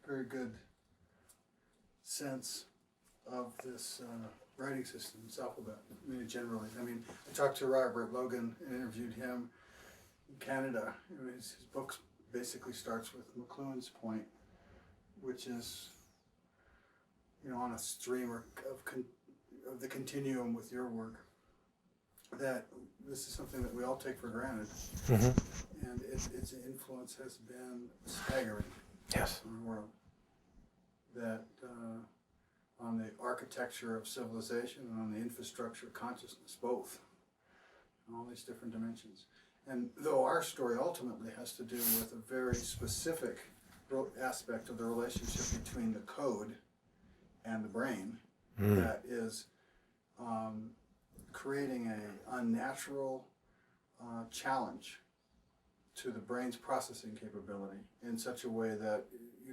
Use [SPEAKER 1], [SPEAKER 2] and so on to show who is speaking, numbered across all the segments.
[SPEAKER 1] very good sense of this writing system, this alphabet, generally. I mean, I talked to Robert Logan and interviewed him in Canada. His book basically starts with McLuhan's point, which is, on a stream of the continuum with your work, that this is something that we all take for granted, and its influence has been staggering.
[SPEAKER 2] Yes.
[SPEAKER 1] On the world. That on the architecture of civilization and on the infrastructure of consciousness, both, in all these different dimensions. And though our story ultimately has to do with a very specific aspect of the relationship between the code and the brain, that is creating an unnatural challenge to the brain's processing capability in such a way that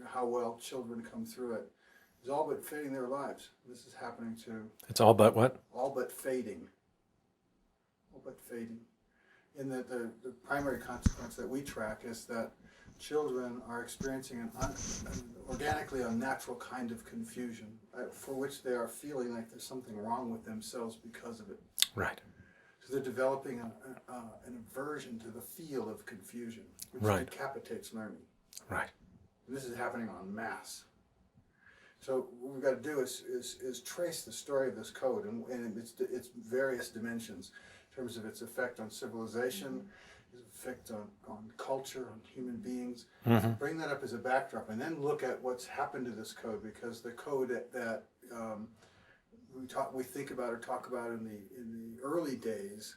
[SPEAKER 1] how well children come through it is all but fading their lives. This is happening to...
[SPEAKER 2] It's all but what?
[SPEAKER 1] All but fading. All but fading. And that the primary consequence that we track is that children are experiencing an organically unnatural kind of confusion for which they are feeling like there's something wrong with themselves because of it.
[SPEAKER 2] Right.
[SPEAKER 1] So they're developing an aversion to the feel of confusion, which decapitates learning.
[SPEAKER 2] Right.
[SPEAKER 1] And this is happening en masse. So what we've got to do is trace the story of this code and its various dimensions in terms of its effect on civilization, its effect on culture, on human beings. Bring that up as a backdrop, and then look at what's happened to this code, because the code that we think about or talk about in the early days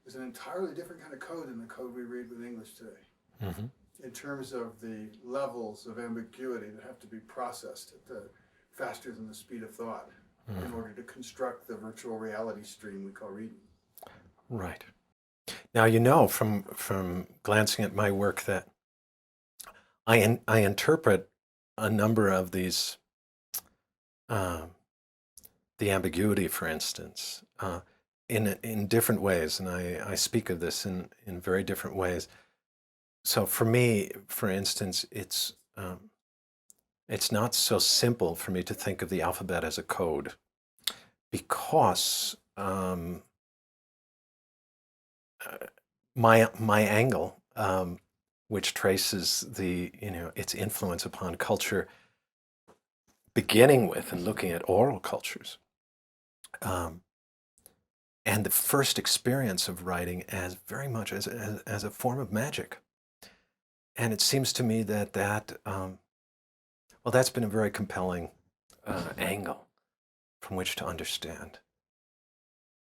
[SPEAKER 1] is an entirely different kind of code than the code we read with English today. In terms of the levels of ambiguity that have to be processed faster than the speed of thought in order to construct the virtual reality stream we call reading.
[SPEAKER 2] Right. Now, from glancing at my work, that I interpret a number of these, the ambiguity, for instance, in different ways, and I speak of this in very different ways. So for me, for instance, it's not so simple for me to think of the alphabet as a code, because my angle, which traces its influence upon culture, beginning with and looking at oral cultures, and the first experience of writing as very much as a form of magic. And it seems to me that that's been a very compelling angle from which to understand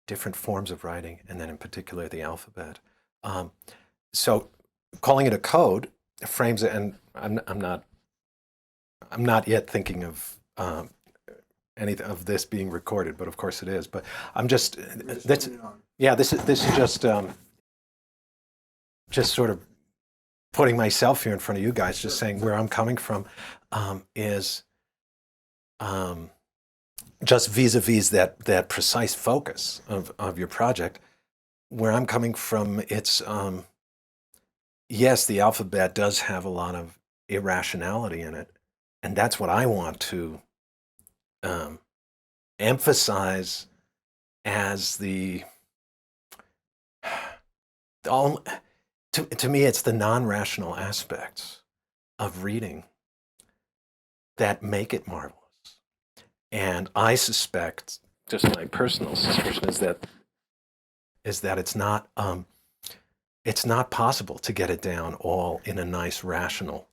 [SPEAKER 2] different forms of writing, and then in particular the alphabet. So calling it a code frames it, and I'm not yet thinking of any of this being recorded, but of course it is. But I'm just this is just sort of putting myself here in front of you guys, just saying where I'm coming from is just vis-a-vis that precise focus of your project. Where I'm coming from, it's yes, the alphabet does have a lot of irrationality in it, and that's what I want to emphasize as to me, it's the non-rational aspects of reading that make it marvelous. And I suspect, just my personal suspicion, is that it's not possible to get it down all in a nice rational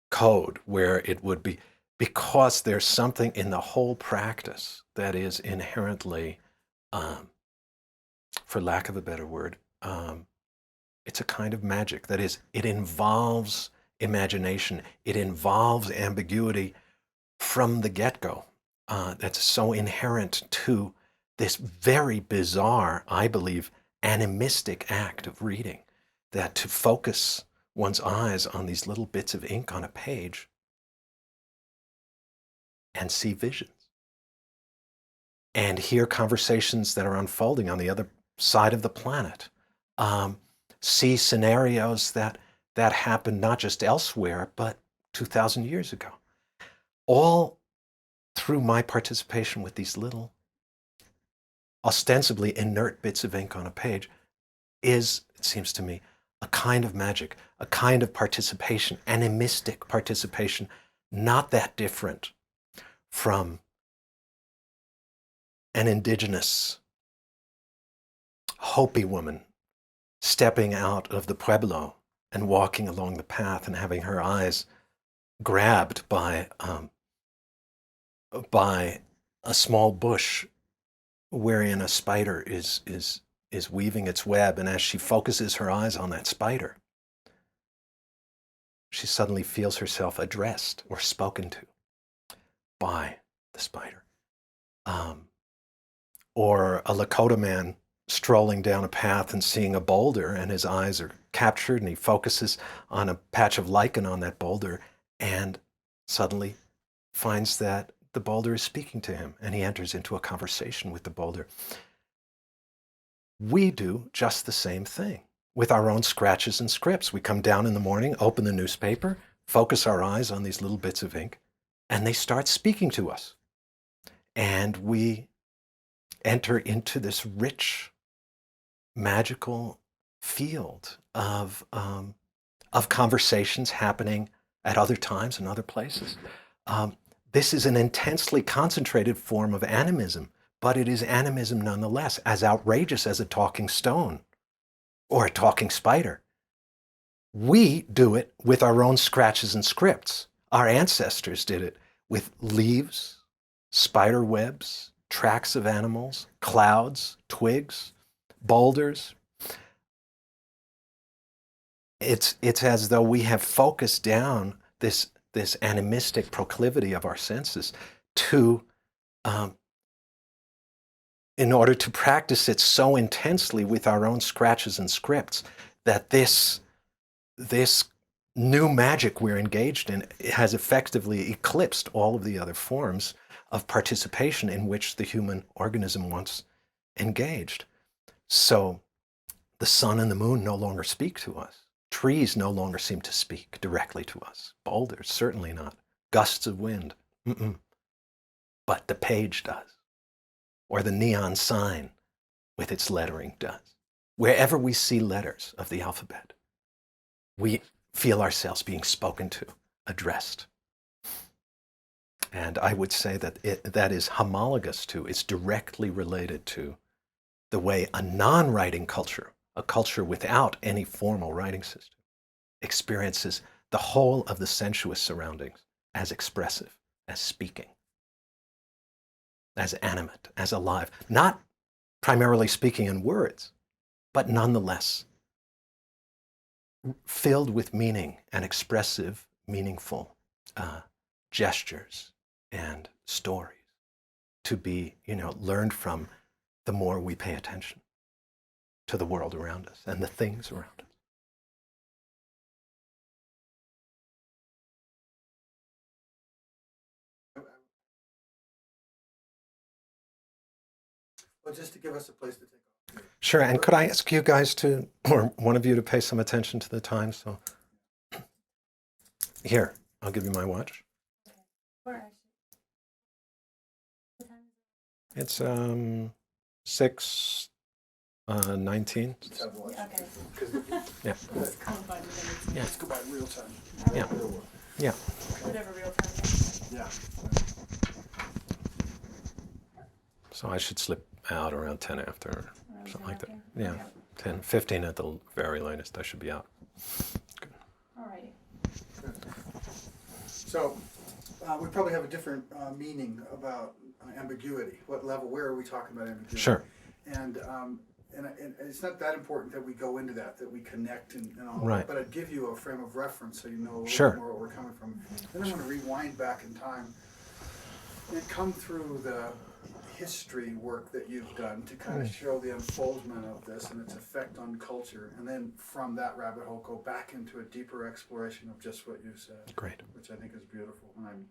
[SPEAKER 2] code where it would be, because there's something in the whole practice that is inherently, for lack of a better word, it's a kind of magic. That is, it involves imagination. It involves ambiguity from the get-go. That's so inherent to this very bizarre, I believe, animistic act of reading, that to focus one's eyes on these little bits of ink on a page and see visions and hear conversations that are unfolding on the other side of the planet, see scenarios that happened not just elsewhere, but 2,000 years ago. all through my participation with these little, ostensibly inert bits of ink on a page, is, it seems to me, a kind of magic, a kind of participation, animistic participation, not that different from an indigenous Hopi woman stepping out of the Pueblo and walking along the path and having her eyes grabbed by a small bush wherein a spider is weaving its web, and as she focuses her eyes on that spider, she suddenly feels herself addressed or spoken to by the spider. Or a Lakota man strolling down a path and seeing a boulder, and his eyes are captured, and he focuses on a patch of lichen on that boulder, and suddenly finds that the boulder is speaking to him, and he enters into a conversation with the boulder. We do just the same thing with our own scratches and scripts. We come down in the morning, open the newspaper, focus our eyes on these little bits of ink, and they start speaking to us. And we enter into this rich, magical field of conversations happening at other times and other places. This is an intensely concentrated form of animism, but it is animism nonetheless, as outrageous as a talking stone or a talking spider. We do it with our own scratches and scripts. Our ancestors did it with leaves, spider webs, tracks of animals, clouds, twigs, boulders. It's as though we have focused down this animistic proclivity of our senses to, in order to practice it so intensely with our own scratches and scripts that this new magic we're engaged in has effectively eclipsed all of the other forms of participation in which the human organism once engaged. So the sun and the moon no longer speak to us. Trees no longer seem to speak directly to us. Boulders, certainly not. Gusts of wind, but the page does. Or the neon sign with its lettering does. Wherever we see letters of the alphabet, we feel ourselves being spoken to, addressed. And I would say that that is homologous to, it's directly related to the way a non-writing culture, a culture without any formal writing system, experiences the whole of the sensuous surroundings as expressive, as speaking, as animate, as alive. Not primarily speaking in words, but nonetheless filled with meaning and expressive, meaningful gestures and stories to be, learned from the more we pay attention to the world around us and the things around us.
[SPEAKER 1] Well, just to give us a place to take off.
[SPEAKER 2] Sure, and could I ask you guys to, or one of you to pay some attention to the time? So here, I'll give you my watch. It's 6:19.
[SPEAKER 3] Okay.
[SPEAKER 2] Yeah.
[SPEAKER 3] Let's go by
[SPEAKER 2] Yeah.
[SPEAKER 1] Let's go by real time.
[SPEAKER 2] Yeah. Yeah.
[SPEAKER 3] whatever real time is.
[SPEAKER 1] Yeah.
[SPEAKER 2] So I should slip out around 10 after, or
[SPEAKER 3] Around
[SPEAKER 2] something like that.
[SPEAKER 3] 10
[SPEAKER 2] Yeah,
[SPEAKER 3] after?
[SPEAKER 2] 10, 15 at the very latest. I should be out.
[SPEAKER 3] All righty.
[SPEAKER 1] So we probably have a different meaning about ambiguity. What level? Where are we talking about ambiguity?
[SPEAKER 2] Sure.
[SPEAKER 1] And it's not that important that we go into that we connect and all.
[SPEAKER 2] Right.
[SPEAKER 1] But I'd give you a frame of reference so you know a little
[SPEAKER 2] Sure.
[SPEAKER 1] bit more where we're coming from. Then I'm going to rewind back in time and come through the history work that you've done to kind of show the unfoldment of this and its effect on culture, and then from that rabbit hole go back into a deeper exploration of just what you said.
[SPEAKER 2] Great.
[SPEAKER 1] Which I think is beautiful. And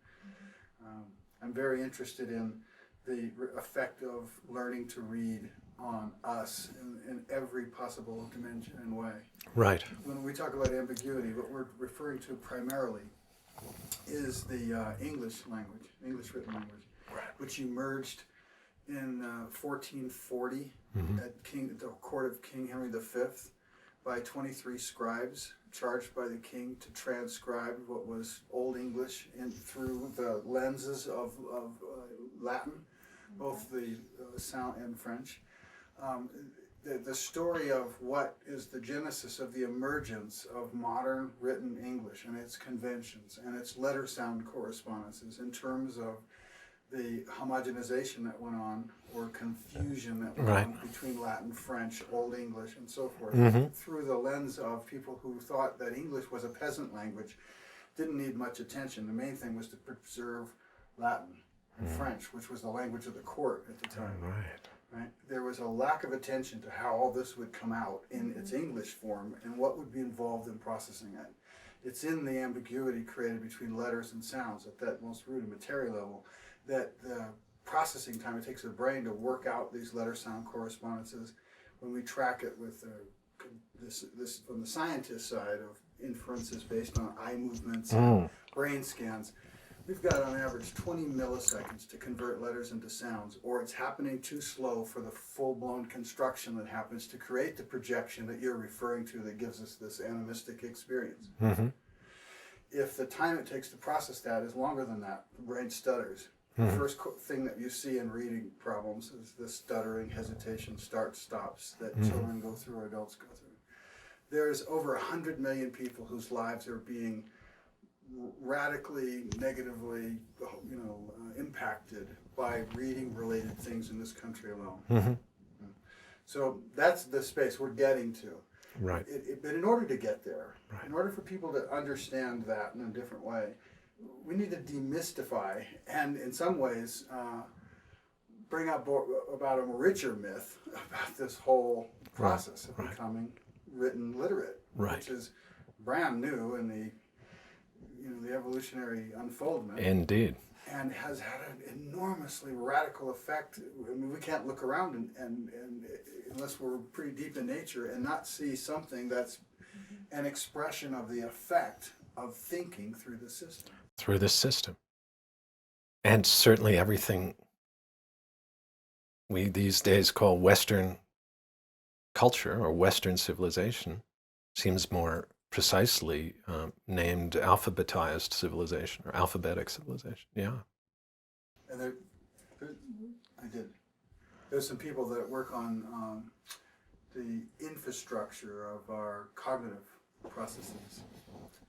[SPEAKER 1] I'm very interested in the effect of learning to read on us in every possible dimension and way.
[SPEAKER 2] Right.
[SPEAKER 1] When we talk about ambiguity, what we're referring to primarily is the English language, English written language, which emerged in 1440 at the court of King Henry V by 23 scribes charged by the king to transcribe what was Old English through the lenses of Latin, both the sound and French. The story of what is the genesis of the emergence of modern written English and its conventions and its letter sound correspondences in terms of the homogenization that went on, or confusion that went on between Latin, French, Old English, and so forth, through the lens of people who thought that English was a peasant language, didn't need much attention. The main thing was to preserve Latin and French, which was the language of the court at the time. Right? There was a lack of attention to how all this would come out in its English form and what would be involved in processing it. It's in the ambiguity created between letters and sounds at that most rudimentary level, that the processing time it takes the brain to work out these letter sound correspondences. When we track it with this from the scientist side of inferences based on eye movements and brain scans, we've got on average 20 milliseconds to convert letters into sounds, or it's happening too slow for the full-blown construction that happens to create the projection that you're referring to that gives us this animistic experience. If the time it takes to process that is longer than that, the brain stutters. The first thing that you see in reading problems is the stuttering, hesitation, starts, stops that children go through or adults go through. There's over 100 million people whose lives are being radically, negatively, impacted by reading-related things in this country alone. So that's the space we're getting to.
[SPEAKER 2] Right.
[SPEAKER 1] But in order to get there, in order for people to understand that in a different way, we need to demystify and, in some ways, bring up about a richer myth about this whole process of becoming written literate, which is brand new in the evolutionary unfoldment.
[SPEAKER 2] Indeed.
[SPEAKER 1] And has had an enormously radical effect. I mean, we can't look around and unless we're pretty deep in nature and not see something that's an expression of the effect of thinking through the system.
[SPEAKER 2] Through this system. And certainly everything we these days call Western culture or Western civilization seems more precisely named alphabetized civilization or alphabetic civilization. Yeah.
[SPEAKER 1] And there's some people that work on the infrastructure of our cognitive processes,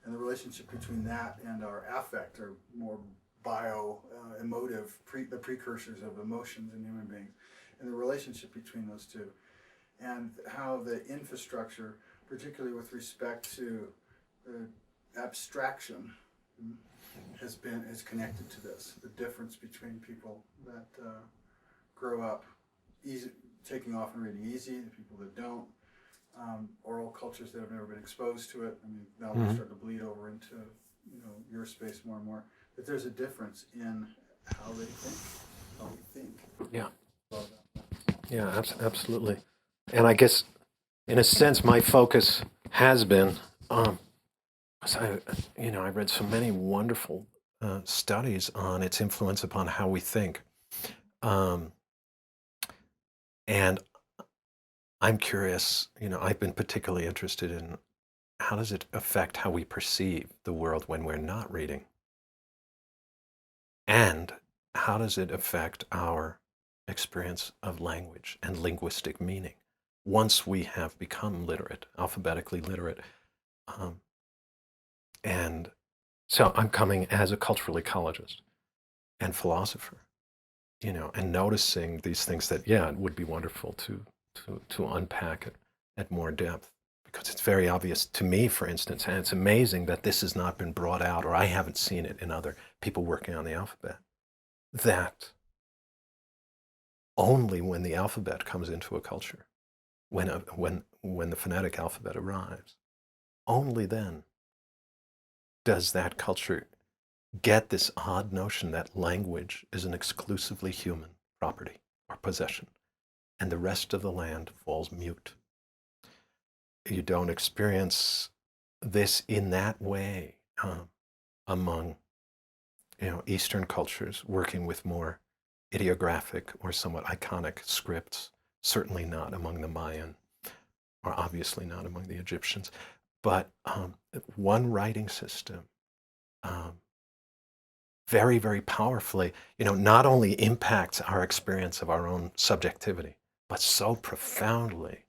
[SPEAKER 1] and the relationship between that and our affect, or more emotive, the precursors of emotions in human beings, and the relationship between those two, and how the infrastructure, particularly with respect to abstraction, is connected to this. The difference between people that grow up taking off and reading easy, the people that don't, oral cultures that have never been exposed to it. I mean, now we start to bleed over into your space more and more. That there's a difference in how they think,
[SPEAKER 2] Yeah. Yeah, absolutely. And I guess, in a sense, my focus has been, I read so many wonderful studies on its influence upon how we think. And I'm curious, I've been particularly interested in how does it affect how we perceive the world when we're not reading? And how does it affect our experience of language and linguistic meaning once we have become literate, alphabetically literate? And so I'm coming as a cultural ecologist and philosopher, and noticing these things that, it would be wonderful to unpack it at more depth, because it's very obvious to me, for instance, and it's amazing that this has not been brought out, or I haven't seen it in other people working on the alphabet, that only when the alphabet comes into a culture, when the phonetic alphabet arrives, only then does that culture get this odd notion that language is an exclusively human property or possession, and the rest of the land falls mute. You don't experience this in that way among, Eastern cultures working with more ideographic or somewhat iconic scripts. Certainly not among the Mayan, or obviously not among the Egyptians. But one writing system very, very powerfully, not only impacts our experience of our own subjectivity, but so profoundly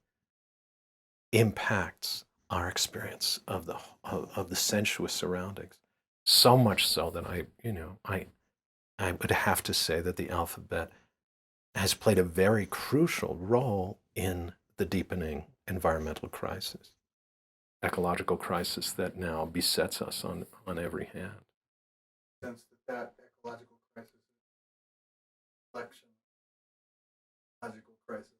[SPEAKER 2] impacts our experience of the sensuous surroundings. So much so that I would have to say that the alphabet has played a very crucial role in the deepening environmental crisis, ecological crisis that now besets us on every hand.
[SPEAKER 1] Sense that ecological crisis is a reflection of ecological crisis.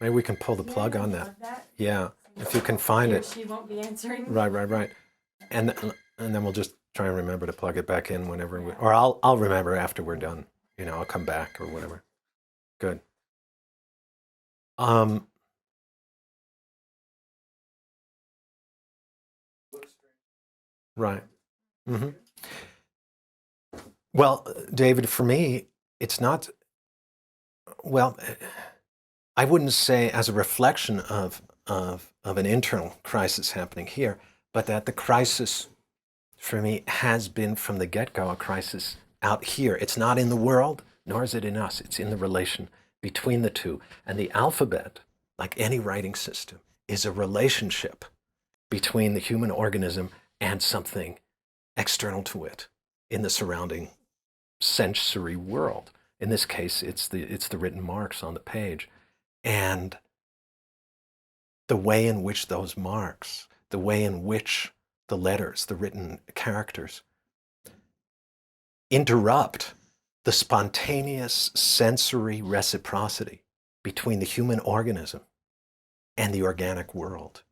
[SPEAKER 2] Maybe we can pull the plug on that. Yeah, if you can find it.
[SPEAKER 3] She won't be answering.
[SPEAKER 2] Right. And then we'll just try and remember to plug it back in whenever or I'll remember after we're done. I'll come back or whatever. Good. Right. Mm-hmm. Well, David, for me, it's not. Well, I wouldn't say as a reflection of an internal crisis happening here, but that the crisis for me has been from the get-go a crisis out here. It's not in the world, nor is it in us. It's in the relation between the two. And the alphabet, like any writing system, is a relationship between the human organism and something external to it in the surrounding sensory world. In this case, it's the written marks on the page. And the way in which those marks, the way in which the letters, the written characters, interrupt the spontaneous sensory reciprocity between the human organism and the organic world.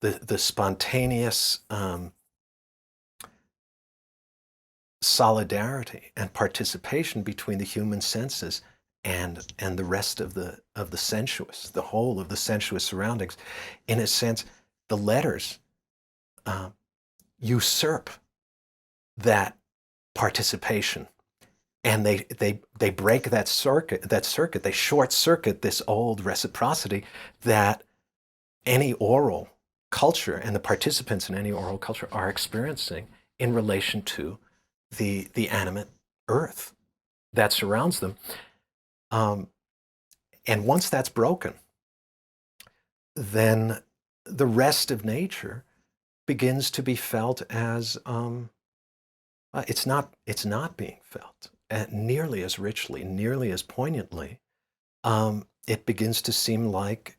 [SPEAKER 2] The spontaneous solidarity and participation between the human senses and the rest of the sensuous, the whole of the sensuous surroundings. In a sense, the letters usurp that participation, and they break that circuit. They short circuit this old reciprocity that any oral culture and the participants in any oral culture are experiencing in relation to the animate earth that surrounds them. And once that's broken, then the rest of nature begins to be felt as it's not being felt nearly as richly, nearly as poignantly. It begins to seem like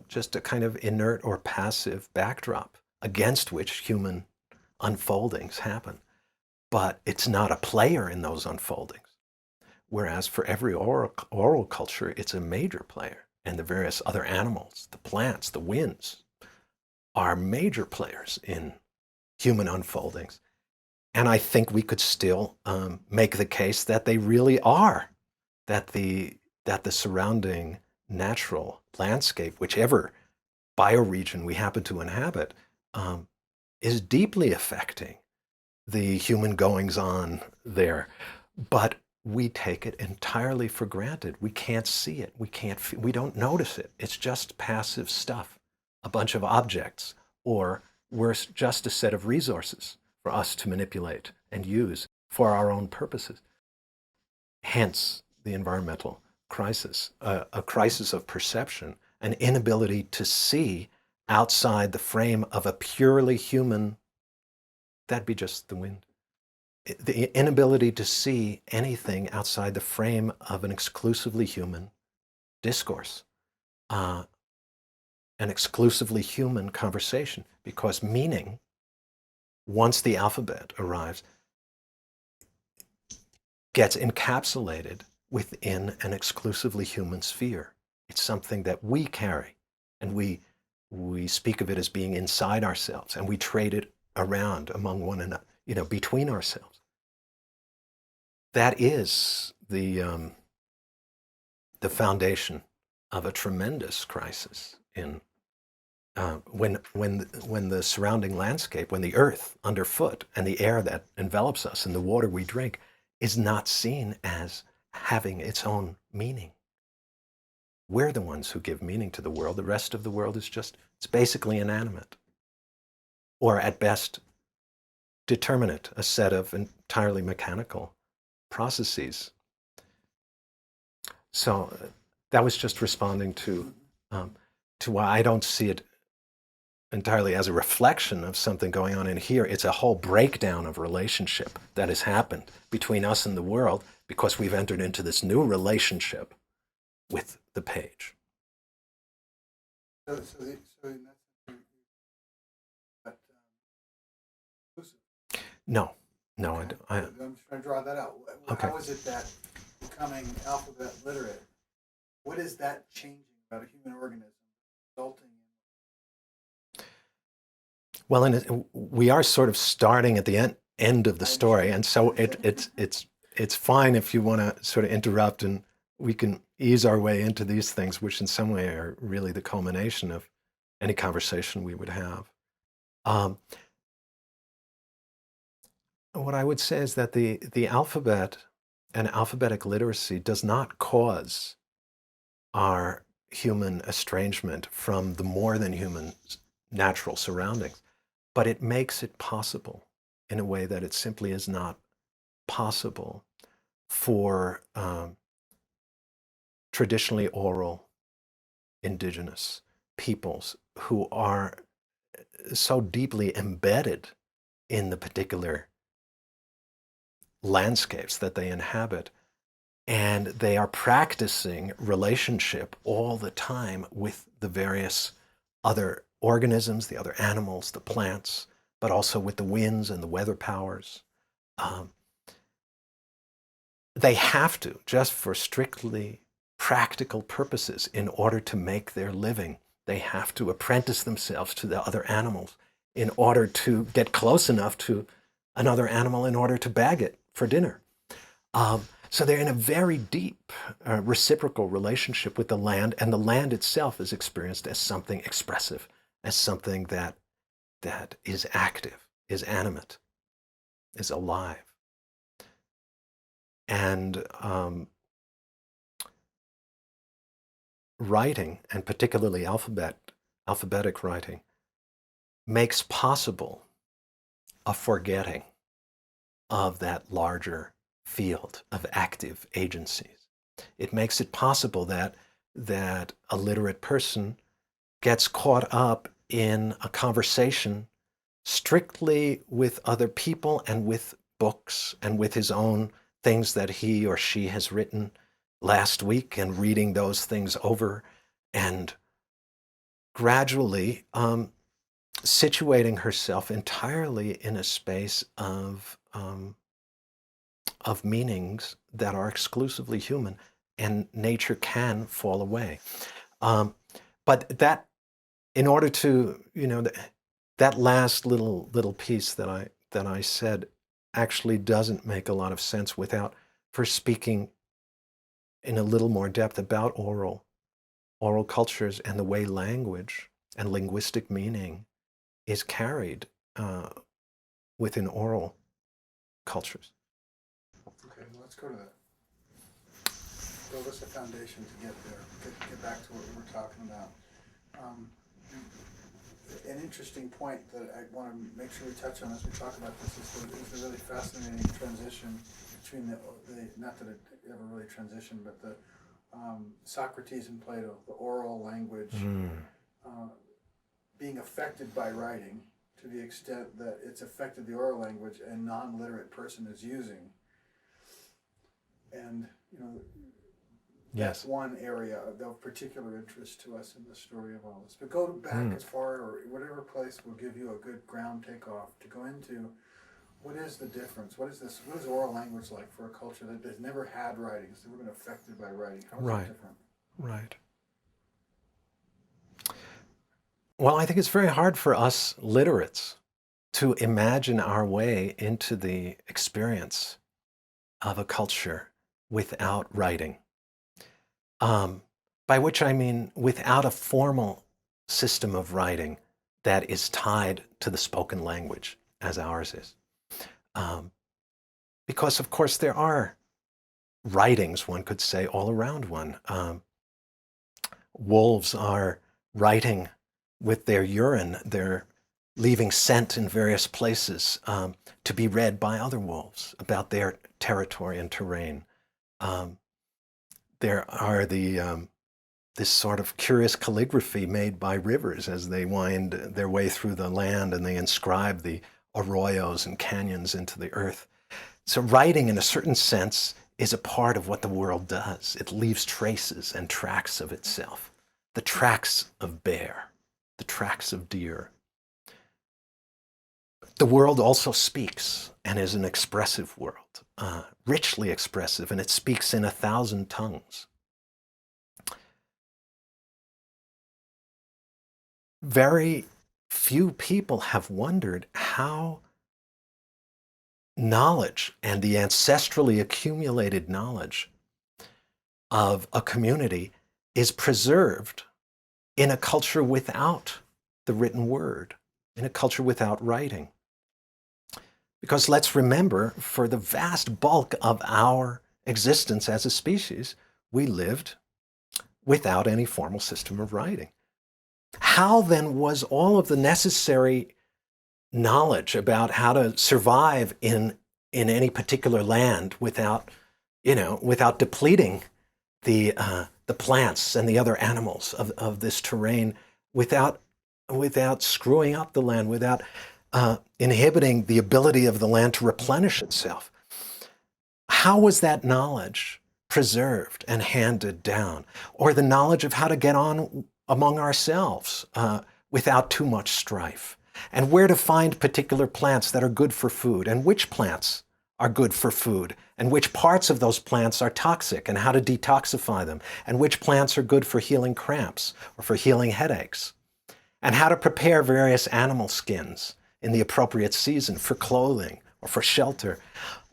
[SPEAKER 2] just a kind of inert or passive backdrop against which human unfoldings happen. But it's not a player in those unfoldings. Whereas for every oral culture, it's a major player. And the various other animals, the plants, the winds, are major players in human unfoldings. And I think we could still make the case that they really are, that the surrounding natural landscape, whichever bioregion we happen to inhabit, is deeply affecting the human goings-on there. But we take it entirely for granted. We can't see it. We don't notice it. It's just passive stuff, a bunch of objects, or worse, just a set of resources for us to manipulate and use for our own purposes. Hence the environmental crisis, a crisis of perception, an inability to see outside the frame of a purely human, that'd be just the wind. The inability to see anything outside the frame of an exclusively human discourse, an exclusively human conversation, because meaning, once the alphabet arrives, gets encapsulated within an exclusively human sphere. It's something that we carry, and we speak of it as being inside ourselves, and we trade it around among one another, between ourselves. That is the foundation of a tremendous crisis in when the surrounding landscape, when the earth underfoot and the air that envelops us and the water we drink is not seen as having its own meaning. We're the ones who give meaning to the world. The rest of the world is just, it's basically inanimate, or at best determinate, a set of entirely mechanical processes. So that was just responding to why I don't see it entirely as a reflection of something going on in here. It's a whole breakdown of relationship that has happened between us and the world because we've entered into this new relationship with the page.
[SPEAKER 1] So but,
[SPEAKER 2] No,
[SPEAKER 1] okay. I'm just trying to draw that out.
[SPEAKER 2] Okay.
[SPEAKER 1] How is it that becoming alphabet literate, what is that changing about a human organism, resulting in?
[SPEAKER 2] Well, and we are sort of starting at the end of the story, and so it's fine if you want to sort of interrupt, and we can ease our way into these things, which in some way are really the culmination of any conversation we would have. What I would say is that the alphabet and alphabetic literacy does not cause our human estrangement from the more than human natural surroundings, but it makes it possible in a way that it simply is not possible for traditionally oral indigenous peoples who are so deeply embedded in the particular landscapes that they inhabit, and they are practicing relationship all the time with the various other organisms, the other animals, the plants, but also with the winds and the weather powers. They have to, just for strictly practical purposes, in order to make their living, they have to apprentice themselves to the other animals in order to get close enough to another animal in order to bag it for dinner. So they're in a very deep reciprocal relationship with the land, and the land itself is experienced as something expressive, as something that is active, is animate, is alive. And writing, and particularly alphabetic writing, makes possible a forgetting of that larger field of active agencies. It makes it possible that a literate person gets caught up in a conversation strictly with other people and with books and with his own things that he or she has written last week, and reading those things over and gradually situating herself entirely in a space of meanings that are exclusively human, and nature can fall away. But that, in order to, that last little piece that I said actually doesn't make a lot of sense without first speaking in a little more depth about oral cultures and the way language and linguistic meaning is carried within oral cultures.
[SPEAKER 1] Okay, well, let's go to that. Build us a foundation to get there. Get back to what we were talking about. An interesting point that I want to make sure we touch on as we talk about this is the really fascinating transition between the not that it ever really transitioned, but the Socrates and Plato, the oral language being affected by writing to the extent that it's affected the oral language a non-literate person is using. And, that's one area of particular interest to us in the story of all this. But go back as far, or whatever place will give you a good ground takeoff to go into. What is the difference? What is oral language like for a culture that has never had writing, has never been affected by writing? How is it different?
[SPEAKER 2] Right. Well, I think it's very hard for us literates to imagine our way into the experience of a culture without writing. by which I mean without a formal system of writing that is tied to the spoken language as ours is. Because, of course, there are writings, one could say, all around one. Wolves are writing with their urine. They're leaving scent in various places to be read by other wolves about their territory and terrain. There are this sort of curious calligraphy made by rivers as they wind their way through the land and they inscribe the arroyos and canyons into the earth. So writing, in a certain sense, is a part of what the world does. It leaves traces and tracks of itself. The tracks of bear, the tracks of deer. The world also speaks and is an expressive world, richly expressive, and it speaks in 1,000 tongues. Very few people have wondered how knowledge and the ancestrally accumulated knowledge of a community is preserved in a culture without the written word, in a culture without writing. Because let's remember, for the vast bulk of our existence as a species, we lived without any formal system of writing. How then was all of the necessary knowledge about how to survive in any particular land without depleting the plants and the other animals of this terrain, without screwing up the land, without inhibiting the ability of the land to replenish itself? How was that knowledge preserved and handed down? Or the knowledge of how to get on among ourselves without too much strife? And where to find particular plants that are good for food, and which plants are good for food, and which parts of those plants are toxic, and how to detoxify them, and which plants are good for healing cramps or for healing headaches, and how to prepare various animal skins in the appropriate season for clothing or for shelter.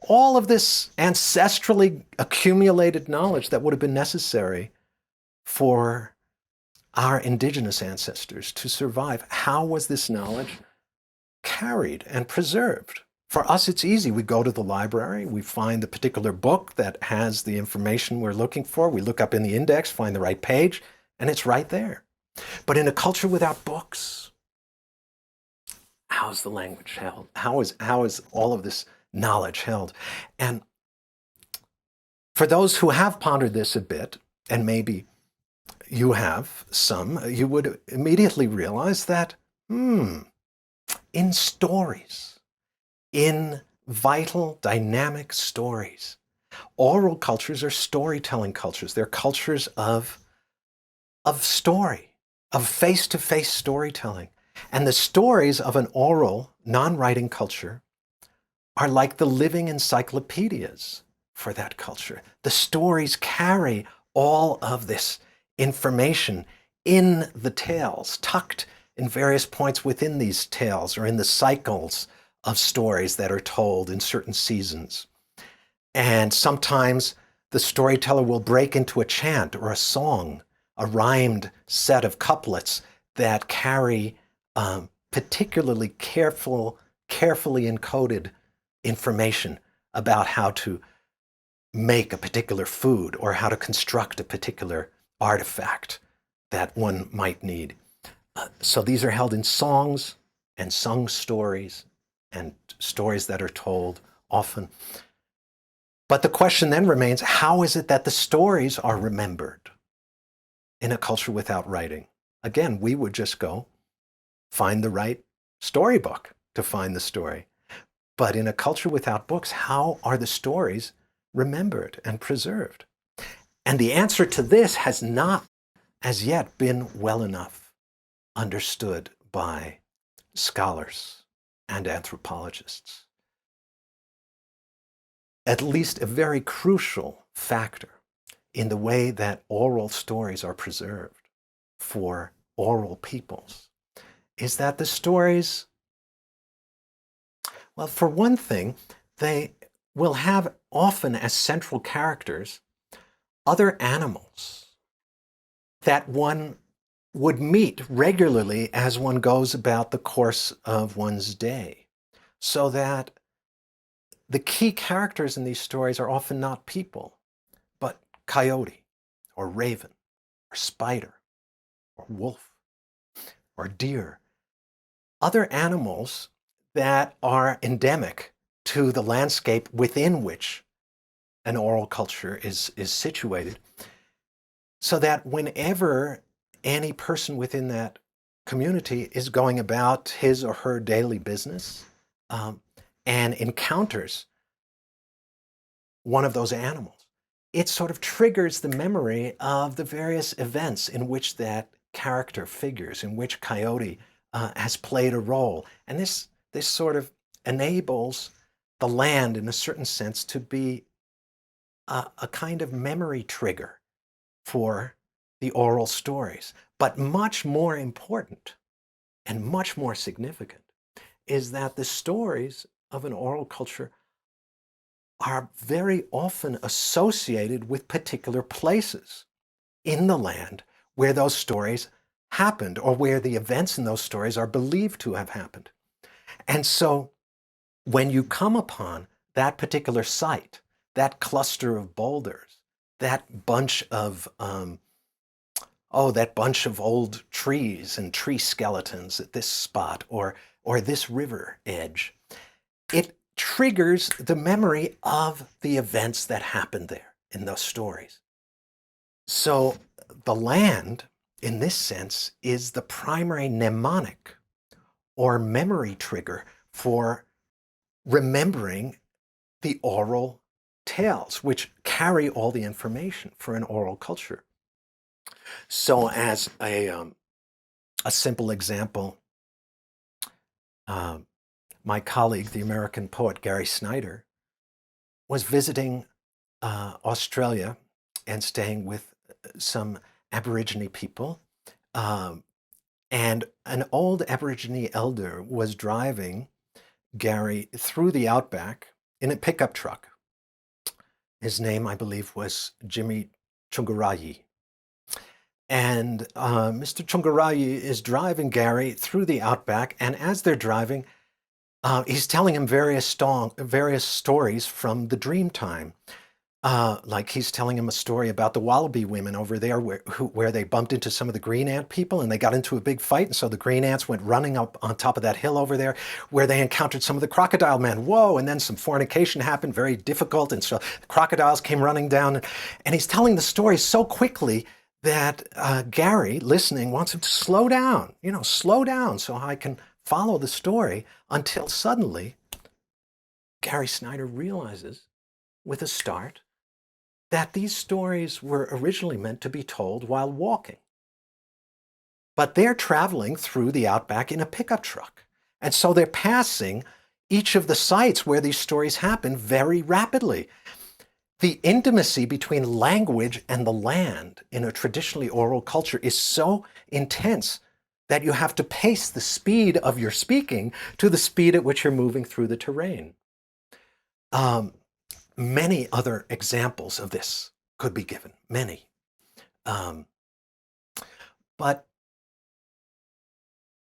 [SPEAKER 2] All of this ancestrally accumulated knowledge that would have been necessary for our indigenous ancestors to survive. How was this knowledge carried and preserved? For us, it's easy. We go to the library, we find the particular book that has the information we're looking for, we look up in the index, find the right page, and it's right there. But in a culture without books, how is the language held? How is all of this knowledge held? And for those who have pondered this a bit, and maybe you have some, you would immediately realize that, in stories, in vital, dynamic stories, oral cultures are storytelling cultures. They're cultures of story, of face-to-face storytelling. And the stories of an oral, non-writing culture are like the living encyclopedias for that culture. The stories carry all of this information in the tales, tucked in various points within these tales or in the cycles of stories that are told in certain seasons. And sometimes the storyteller will break into a chant or a song, a rhymed set of couplets that carry particularly carefully encoded information about how to make a particular food or how to construct a particular artifact that one might need. So these are held in songs and sung stories and stories that are told often. But the question then remains, how is it that the stories are remembered in a culture without writing? Again, we would just go find the right storybook to find the story. But in a culture without books, how are the stories remembered and preserved? And the answer to this has not as yet been well enough understood by scholars and anthropologists. At least a very crucial factor in the way that oral stories are preserved for oral peoples is that the stories, well, for one thing, they will have often as central characters other animals that one would meet regularly as one goes about the course of one's day. So that the key characters in these stories are often not people, but coyote, or raven, or spider, or wolf, or deer, other animals that are endemic to the landscape within which an oral culture is situated, so that whenever any person within that community is going about his or her daily business and encounters one of those animals, it sort of triggers the memory of the various events in which that character figures, in which coyote has played a role. And this sort of enables the land, in a certain sense, to be a kind of memory trigger for the oral stories. But much more important and much more significant is that the stories of an oral culture are very often associated with particular places in the land where those stories happened, or where the events in those stories are believed to have happened. And so when you come upon that particular site, that cluster of boulders, that bunch of old trees and tree skeletons at this spot, or this river edge, it triggers the memory of the events that happened there in those stories. So the land, in this sense, is the primary mnemonic or memory trigger for remembering the oral tales, which carry all the information for an oral culture. So as a simple example, my colleague, the American poet Gary Snyder, was visiting Australia and staying with some Aborigine people. And an old Aborigine elder was driving Gary through the outback in a pickup truck. His name, I believe, was Jimmy Chungarayi. And Mr. Chungarayi is driving Gary through the outback, and as they're driving, he's telling him various stories from the dream time. Like he's telling him a story about the Wallaby women over there where they bumped into some of the green ant people and they got into a big fight. And so the green ants went running up on top of that hill over there where they encountered some of the crocodile men. Whoa! And then some fornication happened, very difficult. And so the crocodiles came running down. And he's telling the story so quickly that Gary, listening, wants him to slow down, slow down so I can follow the story, until suddenly Gary Snyder realizes with a start that these stories were originally meant to be told while walking. But they're traveling through the outback in a pickup truck. And so they're passing each of the sites where these stories happen very rapidly. The intimacy between language and the land in a traditionally oral culture is so intense that you have to pace the speed of your speaking to the speed at which you're moving through the terrain. Many other examples of this could be given, many. But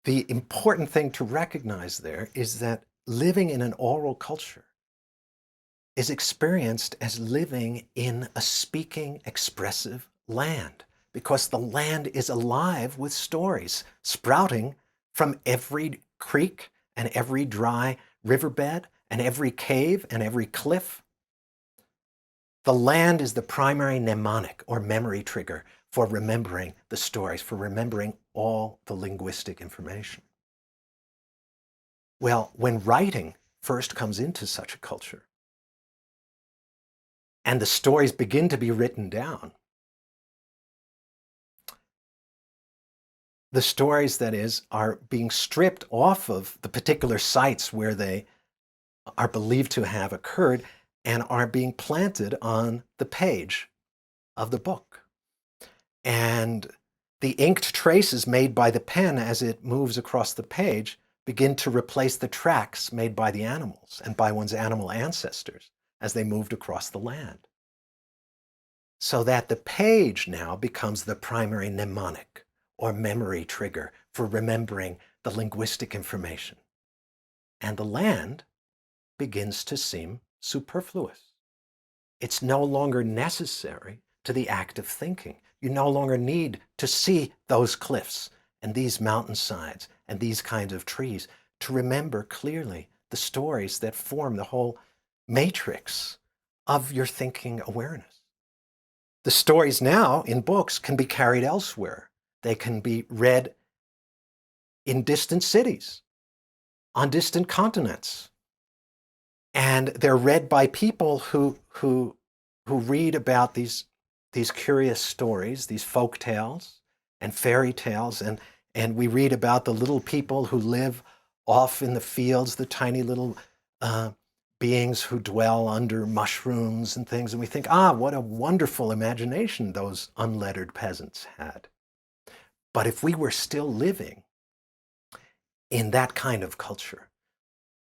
[SPEAKER 2] the important thing to recognize there is that living in an oral culture is experienced as living in a speaking, expressive land, because the land is alive with stories sprouting from every creek and every dry riverbed and every cave and every cliff. The land is the primary mnemonic or memory trigger for remembering the stories, for remembering all the linguistic information. Well, when writing first comes into such a culture, and the stories begin to be written down, the stories, that is, are being stripped off of the particular sites where they are believed to have occurred and are being planted on the page of the book. And the inked traces made by the pen as it moves across the page begin to replace the tracks made by the animals and by one's animal ancestors as they moved across the land. so that the page now becomes the primary mnemonic or memory trigger for remembering the linguistic information. And the land begins to seem superfluous. It's no longer necessary to the act of thinking. You no longer need to see those cliffs and these mountainsides and these kinds of trees to remember clearly the stories that form the whole matrix of your thinking awareness. The stories now in books can be carried elsewhere. They can be read in distant cities, on distant continents. And they're read by people who read about these curious stories, these folk tales and fairy tales. And we read about the little people who live off in the fields, the tiny little beings who dwell under mushrooms and things. And we think, what a wonderful imagination those unlettered peasants had. But if we were still living in that kind of culture,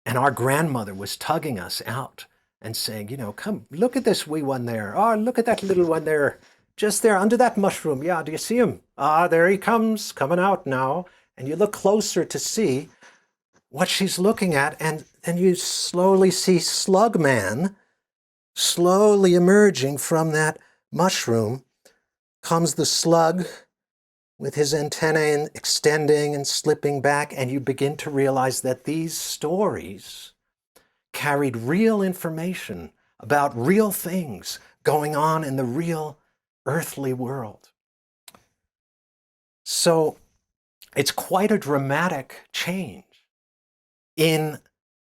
[SPEAKER 2] and our grandmother was tugging us out and saying, come, look at this wee one there. Oh, look at that little one there, just there under that mushroom. Yeah, do you see him? There he comes, coming out now. And you look closer to see what she's looking at, and then you slowly see Slug Man slowly emerging from that mushroom. Comes the slug with his antennae extending and slipping back, and you begin to realize that these stories carried real information about real things going on in the real earthly world. So it's quite a dramatic change in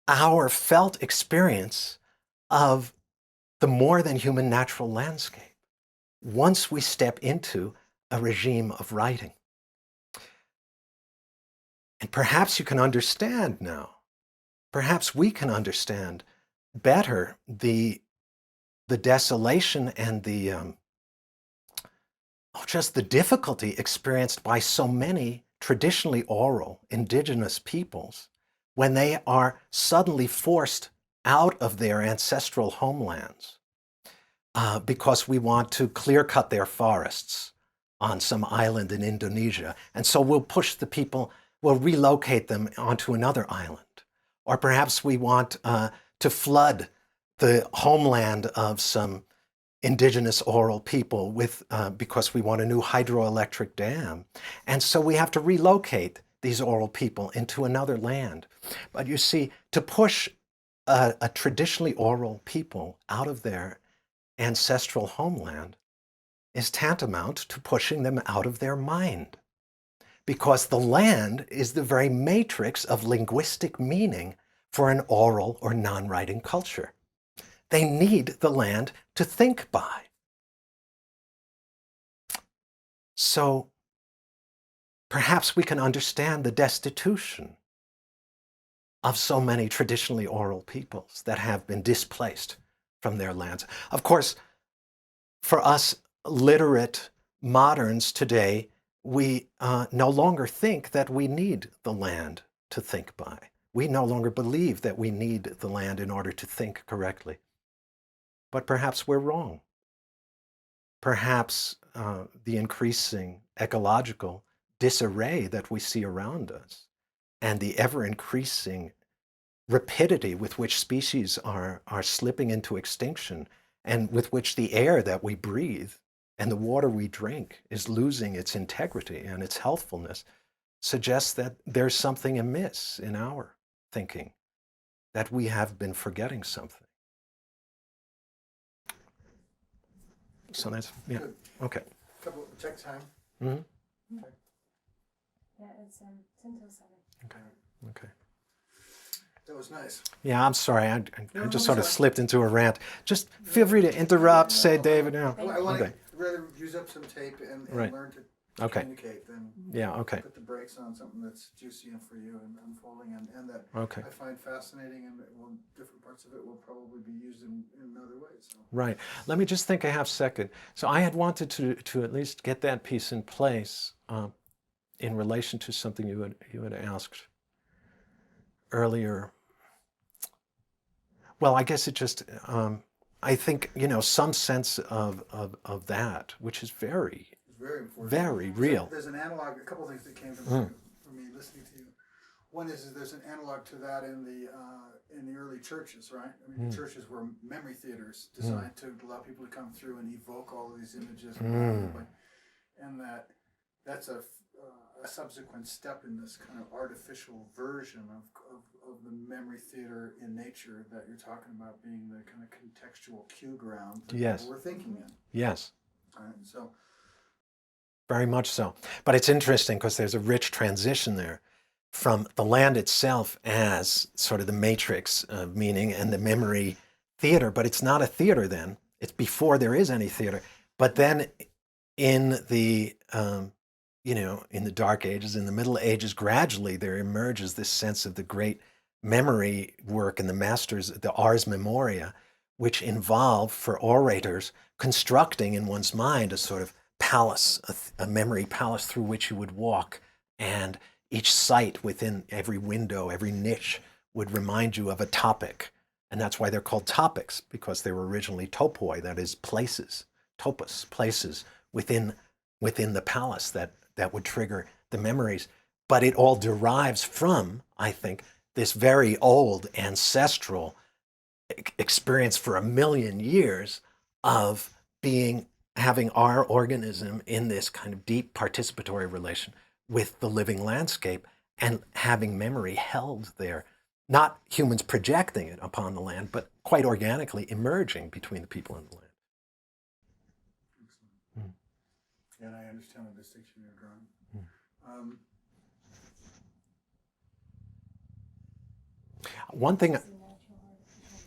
[SPEAKER 2] our felt experience of the more than human natural landscape once we step into a regime of writing. And perhaps you can understand now, perhaps we can understand better the desolation and just the difficulty experienced by so many traditionally oral indigenous peoples when they are suddenly forced out of their ancestral homelands because we want to clear-cut their forests on some island in Indonesia. And so we'll push the people, we'll relocate them onto another island. Or perhaps we want to flood the homeland of some indigenous oral people because we want a new hydroelectric dam. And so we have to relocate these oral people into another land. But you see, to push a traditionally oral people out of their ancestral homeland is tantamount to pushing them out of their mind, because the land is the very matrix of linguistic meaning for an oral or non-writing culture. They need the land to think by. So perhaps we can understand the destitution of so many traditionally oral peoples that have been displaced from their lands. Of course, for us literate moderns today, we no longer think that we need the land to think by. We no longer believe that we need the land in order to think correctly. But perhaps we're wrong. Perhaps the increasing ecological disarray that we see around us and the ever-increasing rapidity with which species are slipping into extinction, and with which the air that we breathe and the water we drink is losing its integrity and its healthfulness, suggests that there's something amiss in our thinking, that we have been forgetting something. So that's, yeah,
[SPEAKER 1] Good.
[SPEAKER 2] okay.
[SPEAKER 1] Couple, check time.
[SPEAKER 2] Mm-hmm.
[SPEAKER 1] Okay.
[SPEAKER 3] Yeah, it's 10 till 7.
[SPEAKER 2] Okay.
[SPEAKER 1] That was nice.
[SPEAKER 2] Yeah, I'm sorry. I
[SPEAKER 1] No,
[SPEAKER 2] just
[SPEAKER 1] no,
[SPEAKER 2] sort of
[SPEAKER 1] sorry.
[SPEAKER 2] slipped into a rant. Just feel free to interrupt, say, David. No.
[SPEAKER 1] I want
[SPEAKER 2] Okay.
[SPEAKER 1] to rather use up some tape and
[SPEAKER 2] Right.
[SPEAKER 1] learn to
[SPEAKER 2] Okay.
[SPEAKER 1] communicate than
[SPEAKER 2] Yeah. Okay.
[SPEAKER 1] put the brakes on something that's juicy and for you and unfolding and that
[SPEAKER 2] Okay.
[SPEAKER 1] I find fascinating, and different parts of it will probably be used in other ways. So.
[SPEAKER 2] Right. Let me just think a half second. So I had wanted to at least get that piece in place in relation to something you had asked earlier. Well, I guess it just I think, some sense of that, which is very,
[SPEAKER 1] It's very important.
[SPEAKER 2] very
[SPEAKER 1] So
[SPEAKER 2] real.
[SPEAKER 1] there's an analog, a couple of things that came to
[SPEAKER 2] Mm.
[SPEAKER 1] mind for me listening to you. One is there's an analog to that in the early churches, right? I mean, the churches were memory theaters designed to allow people to come through and evoke all of these images, and that's a subsequent step in this kind of artificial version of the memory theater in nature that you're talking about being the kind of contextual cue ground that
[SPEAKER 2] Yes.
[SPEAKER 1] people were thinking in.
[SPEAKER 2] Yes.
[SPEAKER 1] Right? So
[SPEAKER 2] Very much so. But it's interesting because there's a rich transition there from the land itself as sort of the matrix of meaning and the memory theater, but it's not a theater then. It's before there is any theater. But then in the, in the Dark Ages, in the Middle Ages, gradually there emerges this sense of the great memory work and the masters, the ars memoria, which involve for orators constructing in one's mind a sort of palace, a memory palace through which you would walk, and each site within every window, every niche would remind you of a topic. And that's why they're called topics, because they were originally topoi, that is places, topos, places within the palace that would trigger the memories. But it all derives from, I think, this very old ancestral experience for 1,000,000 years of having our organism in this kind of deep participatory relation with the living landscape and having memory held there. Not humans projecting it upon the land, but quite organically emerging between the people and the land.
[SPEAKER 1] excellent. Yeah, and I understand the distinction you're drawing.
[SPEAKER 2] One thing,
[SPEAKER 3] It's a natural artificial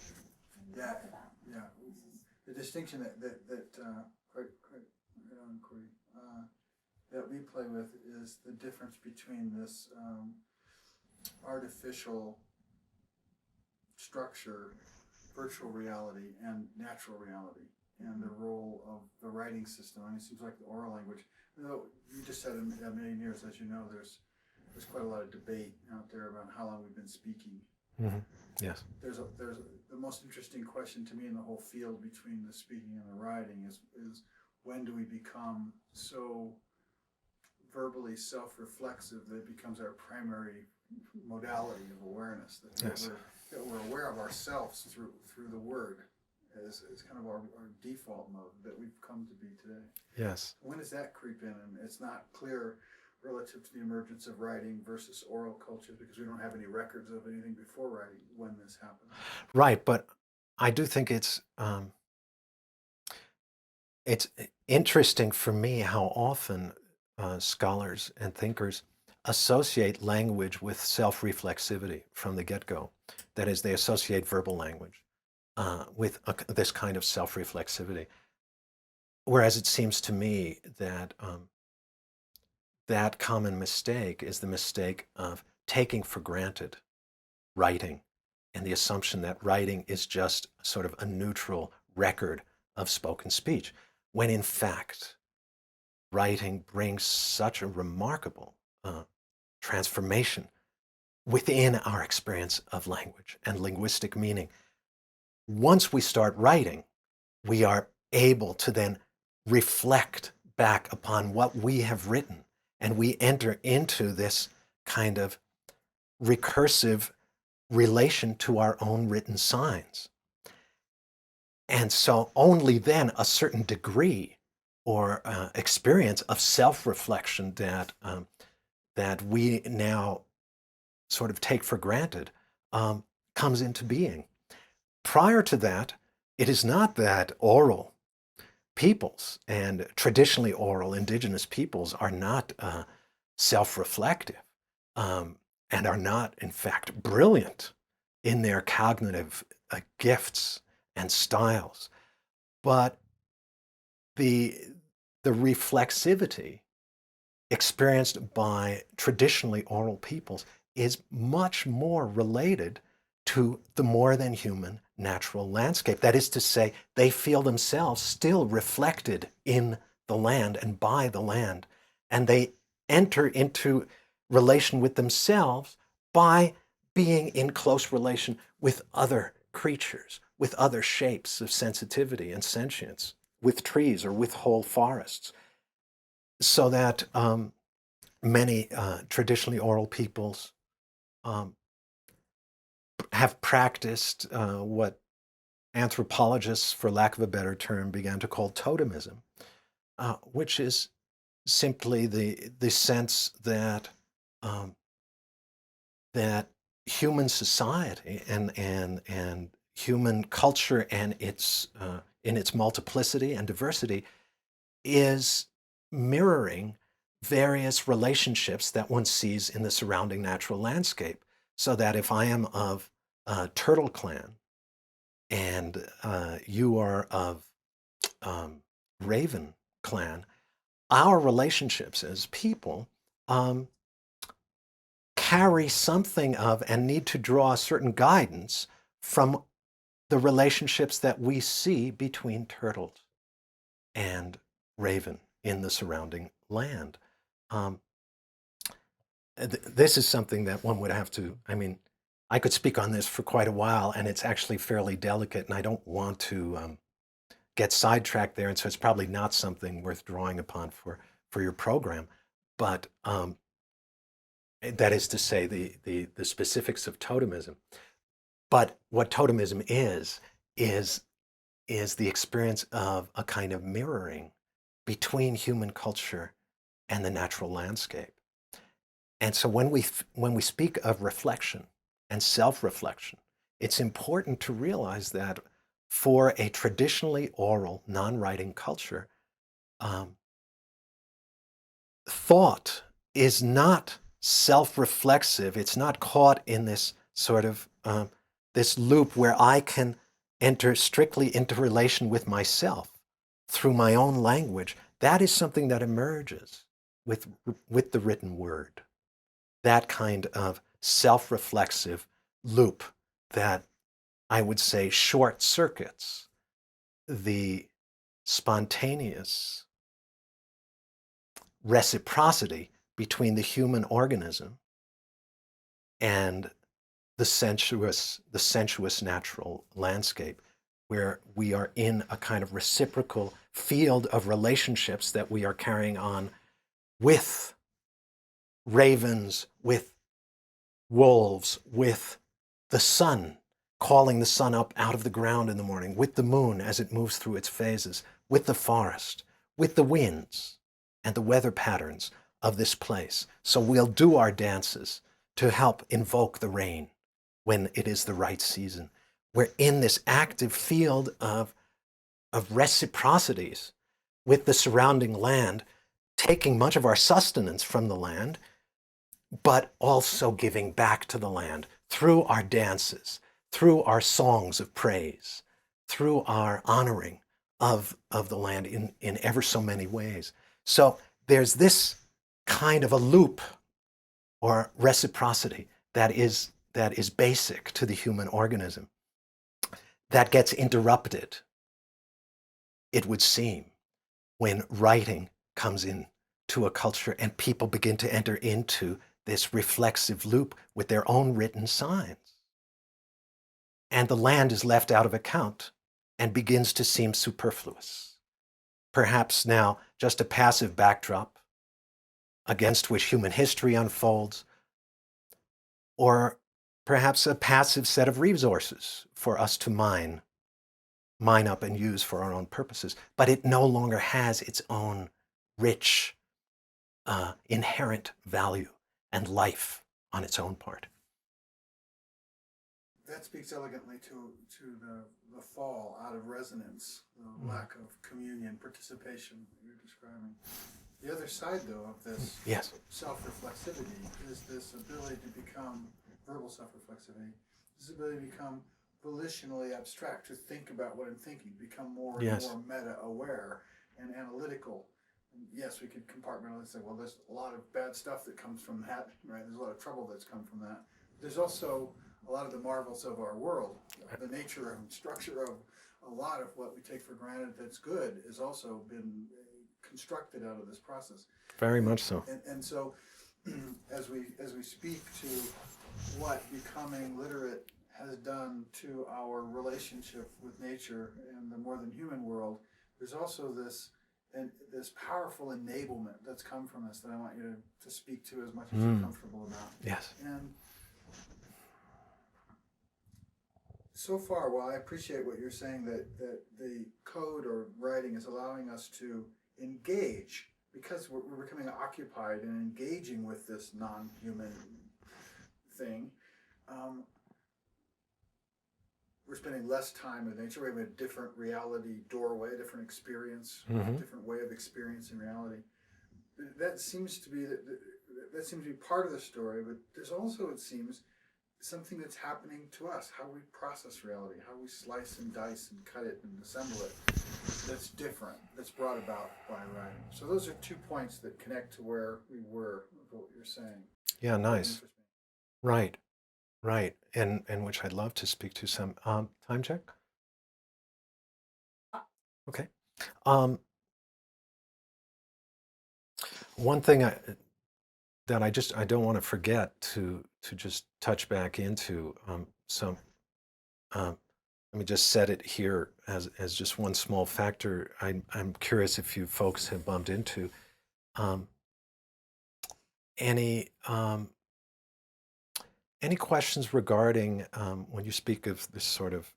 [SPEAKER 3] when we
[SPEAKER 1] Yeah.
[SPEAKER 3] talk about.
[SPEAKER 1] Yeah, the distinction that quite Cori, that we play with is the difference between this artificial structure, virtual reality, and natural reality, and the role of the writing system. I mean, it seems like the oral language. Though you just said in 1,000,000 years, as you know, there's quite a lot of debate out there about how long we've been speaking.
[SPEAKER 2] yes,
[SPEAKER 1] The most interesting question to me in the whole field between the speaking and the writing is when do we become so verbally self-reflexive that it becomes our primary modality of awareness,
[SPEAKER 2] Yes.
[SPEAKER 1] that we're aware of ourselves through the word as kind of our default mode that we've come to be today.
[SPEAKER 2] yes.
[SPEAKER 1] When does that creep in? And it's not clear relative to the emergence of writing versus oral culture because we don't have any records of anything before writing when this happened.
[SPEAKER 2] Right, but I do think it's interesting for me how often scholars and thinkers associate language with self-reflexivity from the get-go. That is, they associate verbal language with this kind of self-reflexivity. Whereas it seems to me that that common mistake is the mistake of taking for granted writing and the assumption that writing is just sort of a neutral record of spoken speech, when in fact, writing brings such a remarkable transformation within our experience of language and linguistic meaning. Once we start writing, we are able to then reflect back upon what we have written, and we enter into this kind of recursive relation to our own written signs. And so only then a certain degree or experience of self-reflection that we now sort of take for granted comes into being. Prior to that, it is not that oral peoples and traditionally oral indigenous peoples are not self-reflective and are not, in fact, brilliant in their cognitive gifts and styles. But the reflexivity experienced by traditionally oral peoples is much more related to the more than human natural landscape. That is to say, they feel themselves still reflected in the land and by the land, and they enter into relation with themselves by being in close relation with other creatures, with other shapes of sensitivity and sentience, with trees or with whole forests, so that many traditionally oral peoples um, have practiced what anthropologists, for lack of a better term, began to call totemism, which is simply the sense that um, that human society and human culture and its in its multiplicity and diversity is mirroring various relationships that one sees in the surrounding natural landscape. So that if I am of Turtle Clan and you are of Raven Clan, our relationships as people um, carry something of and need to draw certain guidance from the relationships that we see between turtles and raven in the surrounding land. Um, this is something that one would have to, I mean, I could speak on this for quite a while, and it's actually fairly delicate, and I don't want to get sidetracked there, and so it's probably not something worth drawing upon for your program. But that is to say, the specifics of totemism. But what totemism is the experience of a kind of mirroring between human culture and the natural landscape. And so when we speak of reflection and self-reflection, it's important to realize that for a traditionally oral, non-writing culture, um, thought is not self-reflexive. It's not caught in this sort of this loop where I can enter strictly into relation with myself through my own language. That is something that emerges with the written word. That kind of self-reflexive loop that I would say short circuits the spontaneous reciprocity between the human organism and the sensuous natural landscape, where we are in a kind of reciprocal field of relationships that we are carrying on with ravens, with wolves, with the sun, calling the sun up out of the ground in the morning, with the moon as it moves through its phases, with the forest, with the winds and the weather patterns of this place. So we'll do our dances to help invoke the rain when it is the right season. We're in this active field of reciprocities with the surrounding land, taking much of our sustenance from the land, but also giving back to the land through our dances, through our songs of praise, through our honoring of the land in ever so many ways. So there's this kind of a loop or reciprocity that is basic to the human organism that gets interrupted, it would seem, when writing comes in to a culture and people begin to enter into this reflexive loop with their own written signs. And the land is left out of account and begins to seem superfluous. Perhaps now just a passive backdrop against which human history unfolds, or perhaps a passive set of resources for us to mine up and use for our own purposes. But it no longer has its own rich, inherent value and life on its own part.
[SPEAKER 1] That speaks elegantly to the fall out of resonance, the lack of communion, participation that you're describing. The other side, though, of this
[SPEAKER 2] Yes.
[SPEAKER 1] self-reflexivity is this ability to become verbal self-reflexivity, this ability to become volitionally abstract, to think about what I'm thinking, become more
[SPEAKER 2] Yes.
[SPEAKER 1] and more meta-aware and analytical. And yes, we could compartmentalize and say, well, there's a lot of bad stuff that comes from that, right? There's a lot of trouble that's come from that. There's also a lot of the marvels of our world, the nature and structure of a lot of what we take for granted that's good has also been constructed out of this process.
[SPEAKER 2] Very much so.
[SPEAKER 1] And so, as we speak to what becoming literate has done to our relationship with nature and the more than human world, there's also this powerful enablement that's come from this that I want you to speak to as much as you're comfortable about.
[SPEAKER 2] Yes.
[SPEAKER 1] And so far, while I appreciate what you're saying, that the code or writing is allowing us to engage, because we're becoming occupied and engaging with this non-human thing, we're spending less time with nature. We have a different reality doorway, different experience, different way of experiencing reality. That seems to be part of the story, but there's also, it seems, something that's happening to us, how we process reality, how we slice and dice and cut it and assemble it, that's different, that's brought about by writing. So those are 2 points that connect to where we were with what you're saying.
[SPEAKER 2] Yeah, nice. Right, right. And which I'd love to speak to some. Time check? Okay. One thing that I don't want to forget to just touch back into let me just set it here as just one small factor. I'm curious if you folks have bumped into any questions regarding when you speak of this sort of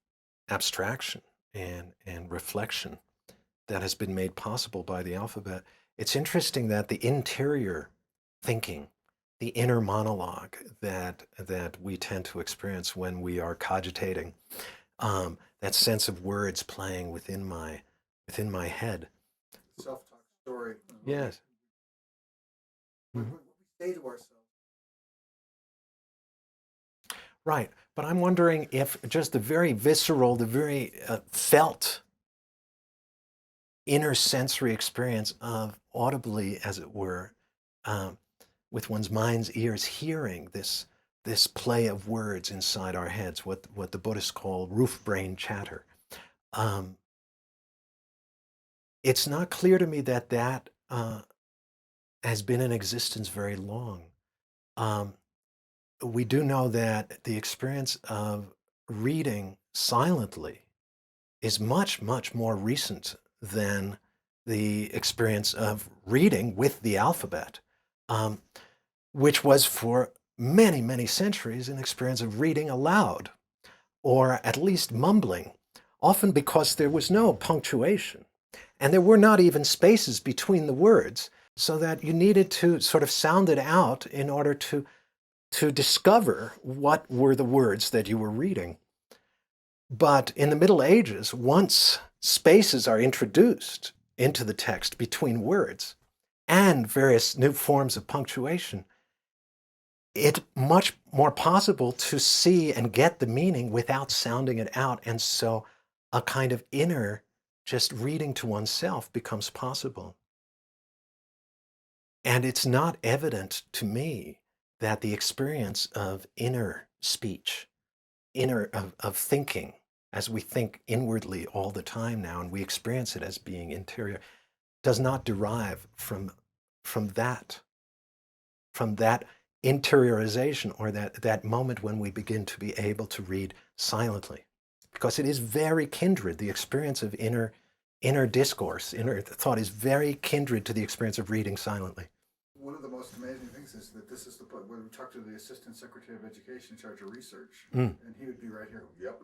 [SPEAKER 2] abstraction and reflection that has been made possible by the alphabet. It's interesting that the interior thinking, the inner monologue that we tend to experience when we are cogitating, that sense of words playing within my head.
[SPEAKER 1] Self-talk story.
[SPEAKER 2] Yes.
[SPEAKER 1] What we say to ourselves.
[SPEAKER 2] Right. But I'm wondering if just the very visceral, the very felt inner sensory experience of audibly, as it were, with one's mind's ears, hearing this play of words inside our heads, what the Buddhists call roof brain chatter. It's not clear to me that has been in existence very long. We do know that the experience of reading silently is much, much more recent than the experience of reading with the alphabet, which was for many, many centuries an experience of reading aloud, or at least mumbling, often because there was no punctuation. And there were not even spaces between the words, so that you needed to sort of sound it out in order to discover what were the words that you were reading. But in the Middle Ages, once spaces are introduced into the text between words and various new forms of punctuation, it's much more possible to see and get the meaning without sounding it out. And so a kind of inner, just reading to oneself becomes possible. And it's not evident to me that the experience of inner speech, of thinking, as we think inwardly all the time now, and we experience it as being interior, does not derive from that interiorization, or that moment when we begin to be able to read silently. Because it is very kindred, the experience of inner discourse, inner thought is very kindred to the experience of reading silently.
[SPEAKER 1] One of the most amazing things is that this is the point where we talk to the Assistant Secretary of Education in charge of research, and he would be right here. Yep.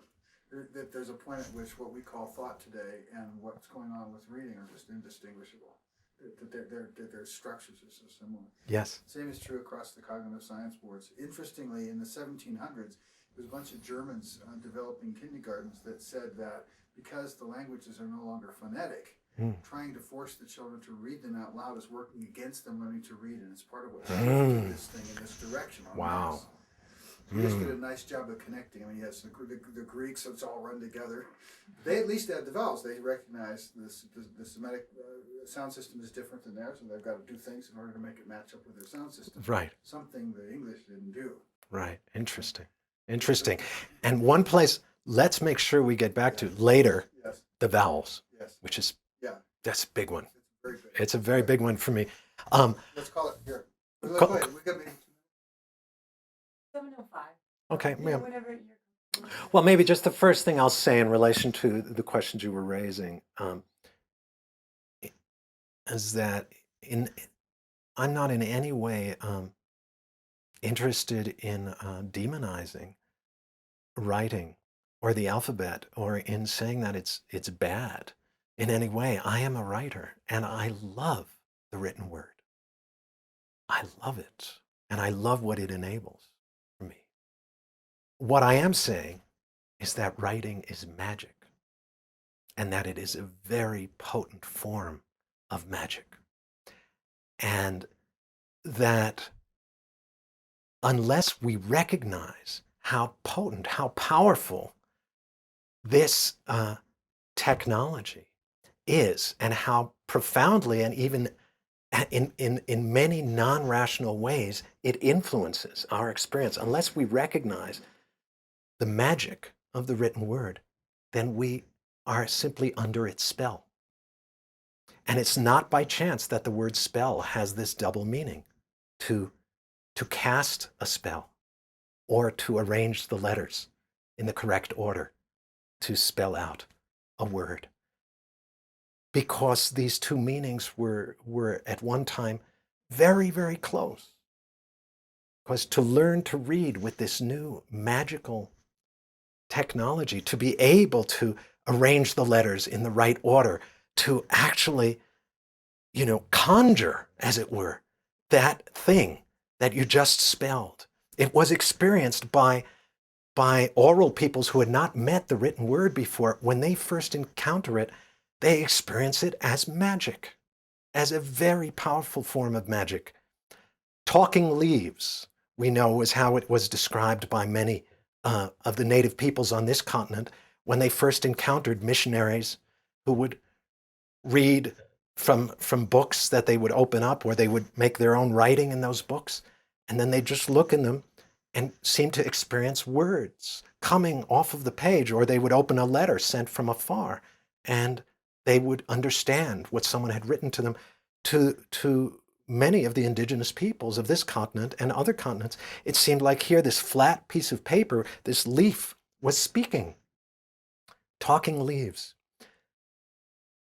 [SPEAKER 1] That there's a point at which what we call thought today and what's going on with reading are just indistinguishable. That their structures are so similar.
[SPEAKER 2] Yes.
[SPEAKER 1] Same is true across the cognitive science boards. Interestingly, in the 1700s, there was a bunch of Germans developing kindergartens that said that because the languages are no longer phonetic, trying to force the children to read them out loud is working against them learning to read, and it's part of what's shifting this thing in this direction.
[SPEAKER 2] Wow.
[SPEAKER 1] We just did a nice job of connecting. I mean, yes, the Greeks, so it's all run together. They at least had the vowels. They recognize the Semitic sound system is different than theirs, and they've got to do things in order to make it match up with their sound system.
[SPEAKER 2] Right.
[SPEAKER 1] Something the English didn't do.
[SPEAKER 2] Right. Interesting. And one place, let's make sure we get back to later, the vowels, which is, that's a big one. It's a very big one for me.
[SPEAKER 1] Let's call it here. We got maybe
[SPEAKER 3] 7:05.
[SPEAKER 2] Okay,
[SPEAKER 3] Yeah,
[SPEAKER 2] ma'am.
[SPEAKER 3] whatever you're.
[SPEAKER 2] Well, maybe just the first thing I'll say in relation to the questions you were raising is that I'm not in any way interested in demonizing writing or the alphabet or in saying that it's bad in any way. I am a writer and I love the written word. I love it and I love what it enables for me. What I am saying is that writing is magic and that it is a very potent form of magic. And that unless we recognize how potent, how powerful this technology is, and how profoundly and even in many non-rational ways it influences our experience, unless we recognize the magic of the written word, then we are simply under its spell. And it's not by chance that the word spell has this double meaning, to cast a spell or to arrange the letters in the correct order to spell out a word. Because these two meanings were at one time very, very close. Because to learn to read with this new magical technology, to be able to arrange the letters in the right order, to actually, conjure, as it were, that thing that you just spelled. It was experienced by oral peoples who had not met the written word before. When they first encounter it, they experience it as magic, as a very powerful form of magic. Talking leaves, we know, is how it was described by many of the native peoples on this continent when they first encountered missionaries who would read from books that they would open up, or they would make their own writing in those books, and then they just look in them and seem to experience words coming off of the page, or they would open a letter sent from afar and they would understand what someone had written to them. To many of the indigenous peoples of this continent and other continents, it seemed like here, this flat piece of paper, this leaf, was speaking. Talking leaves.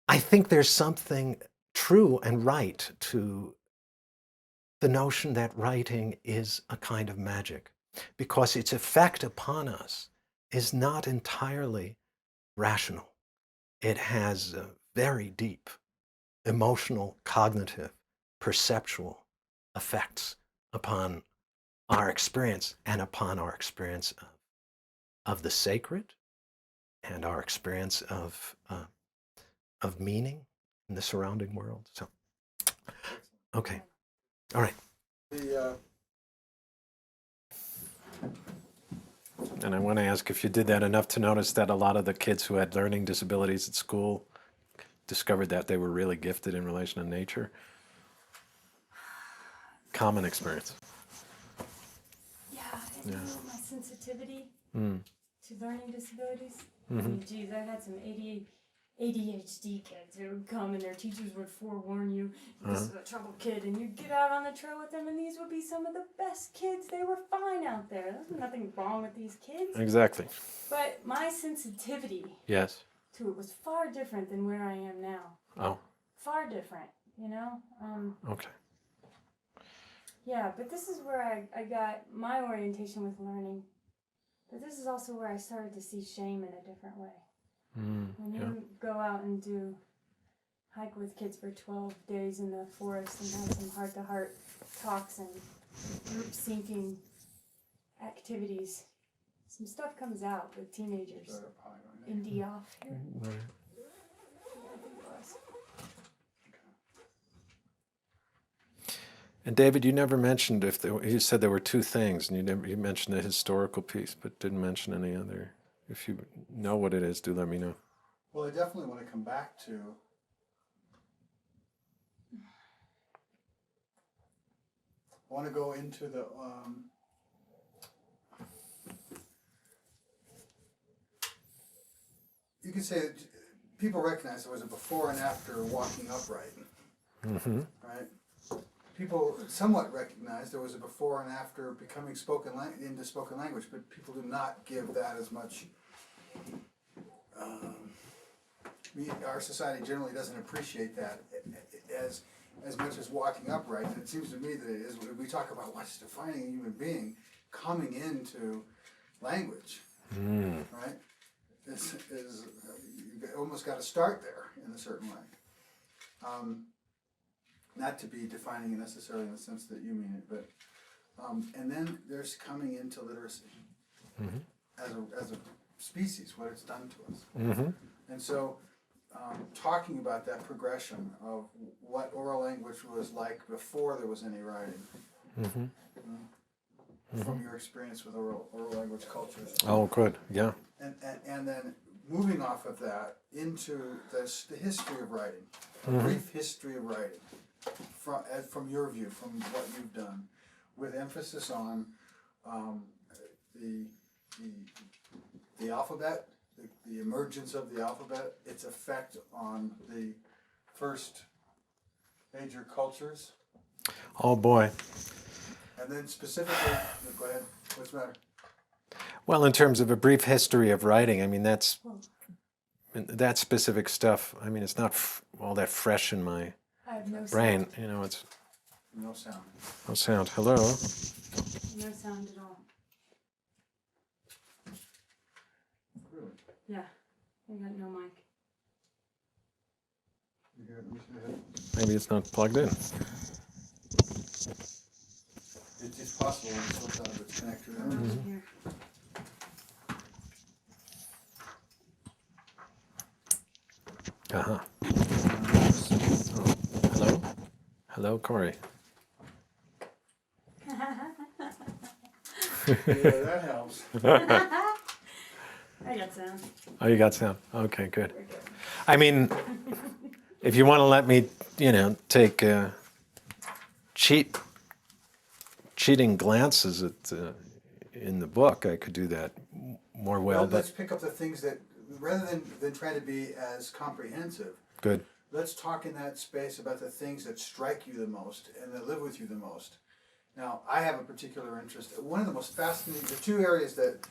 [SPEAKER 2] I think there's something true and right to the notion that writing is a kind of magic, because its effect upon us is not entirely rational. It has very deep emotional, cognitive, perceptual effects upon our experience, and upon our experience of the sacred, and our experience of meaning in the surrounding world. So, okay, all right.
[SPEAKER 1] The
[SPEAKER 2] And I want to ask if you did that enough to notice that a lot of the kids who had learning disabilities at school discovered that they were really gifted in relation to nature. Common experience.
[SPEAKER 3] Yeah, and
[SPEAKER 2] Yeah.
[SPEAKER 3] my sensitivity
[SPEAKER 2] Mm.
[SPEAKER 3] to learning disabilities.
[SPEAKER 2] Mhm.
[SPEAKER 3] I mean, geez, I had some ADHD kids who would come and their teachers would forewarn you, this is a troubled kid, and you'd get out on the trail with them, and these would be some of the best kids. They were fine out there. There's nothing wrong with these kids.
[SPEAKER 2] Exactly.
[SPEAKER 3] But my sensitivity
[SPEAKER 2] Yes.
[SPEAKER 3] to it was far different than where I am now.
[SPEAKER 2] Oh,
[SPEAKER 3] Far different,
[SPEAKER 2] okay.
[SPEAKER 3] Yeah, but this is where I got my orientation with learning. But this is also where I started to see shame in a different way. When you go out and hike with kids for 12 days in the forest and have some heart-to-heart talks and group syncing activities, some stuff comes out with teenagers. Indie off here. Yeah, I think it was.
[SPEAKER 2] And David, you never mentioned you said there were two things, and you mentioned the historical piece, but didn't mention any other. If you know what it is, do let me know.
[SPEAKER 1] Well, I definitely want to come back to I want to go into the you can say that people recognize there was a before and after walking upright,
[SPEAKER 2] Mm-hmm.
[SPEAKER 1] right? people somewhat recognize there was a before and after becoming into spoken language, but people do not give that as much. Our society generally doesn't appreciate that as much as walking upright. And it seems to me that it is, when we talk about what's defining a human being, coming into language, right? Is you almost got to start there in a certain way. Not to be defining it necessarily in the sense that you mean it, but and then there's coming into literacy as a species, what it's done to us, and so talking about that progression of what oral language was like before there was any writing, from your experience with oral language cultures.
[SPEAKER 2] Oh, good. Yeah.
[SPEAKER 1] And then moving off of that into the history of writing, a brief history of writing, from your view, from what you've done, with emphasis on the alphabet, the emergence of the alphabet, its effect on the first major cultures.
[SPEAKER 2] Oh boy.
[SPEAKER 1] And then specifically, go ahead, what's the matter?
[SPEAKER 2] Well, in terms of a brief history of writing, I mean, that specific stuff, I mean, it's not all that fresh in my
[SPEAKER 3] I have no
[SPEAKER 2] brain.
[SPEAKER 3] sound.
[SPEAKER 2] You know, it's
[SPEAKER 1] No sound.
[SPEAKER 2] no sound. Hello?
[SPEAKER 3] No sound at all.
[SPEAKER 1] Really?
[SPEAKER 3] Yeah, I got no mic.
[SPEAKER 1] You hear it? Let me see the head.
[SPEAKER 2] Maybe it's not plugged in.
[SPEAKER 1] It's possible when it slips out of its connector.
[SPEAKER 3] Over here.
[SPEAKER 2] Uh-huh. Hello? Hello, Cori.
[SPEAKER 1] Yeah, that helps.
[SPEAKER 3] I got sound.
[SPEAKER 2] Oh, you got sound. Okay, good.
[SPEAKER 3] We're good.
[SPEAKER 2] I mean, if you want to let me, take cheating glances at in the book, I could do that more well. But
[SPEAKER 1] Let's pick up the things that, rather than try to be as comprehensive,
[SPEAKER 2] good.
[SPEAKER 1] let's talk in that space about the things that strike you the most and that live with you the most. Now, I have a particular interest. One of the most fascinating, the two areas that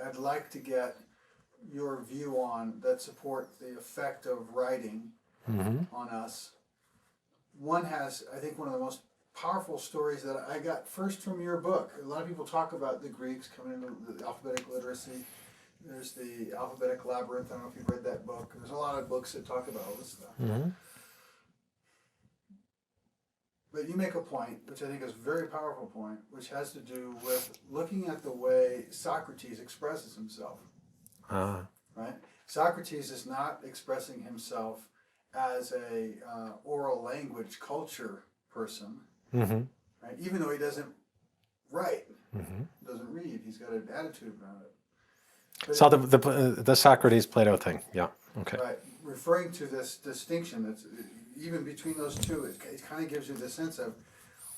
[SPEAKER 1] I'd like to get your view on that support the effect of writing on us. One has, I think, one of the most powerful stories that I got first from your book. A lot of people talk about the Greeks coming into the alphabetic literacy. There's the alphabetic labyrinth. I don't know if you've read that book. There's a lot of books that talk about all this stuff. But you make a point, which I think is a very powerful point, which has to do with looking at the way Socrates expresses himself. Right? Socrates is not expressing himself as a oral language culture person, right? Even though he doesn't write, doesn't read, he's got an attitude about it. But
[SPEAKER 2] So the Socrates Plato thing, yeah, okay.
[SPEAKER 1] right, referring to this distinction that's even between those two, it kind of gives you the sense of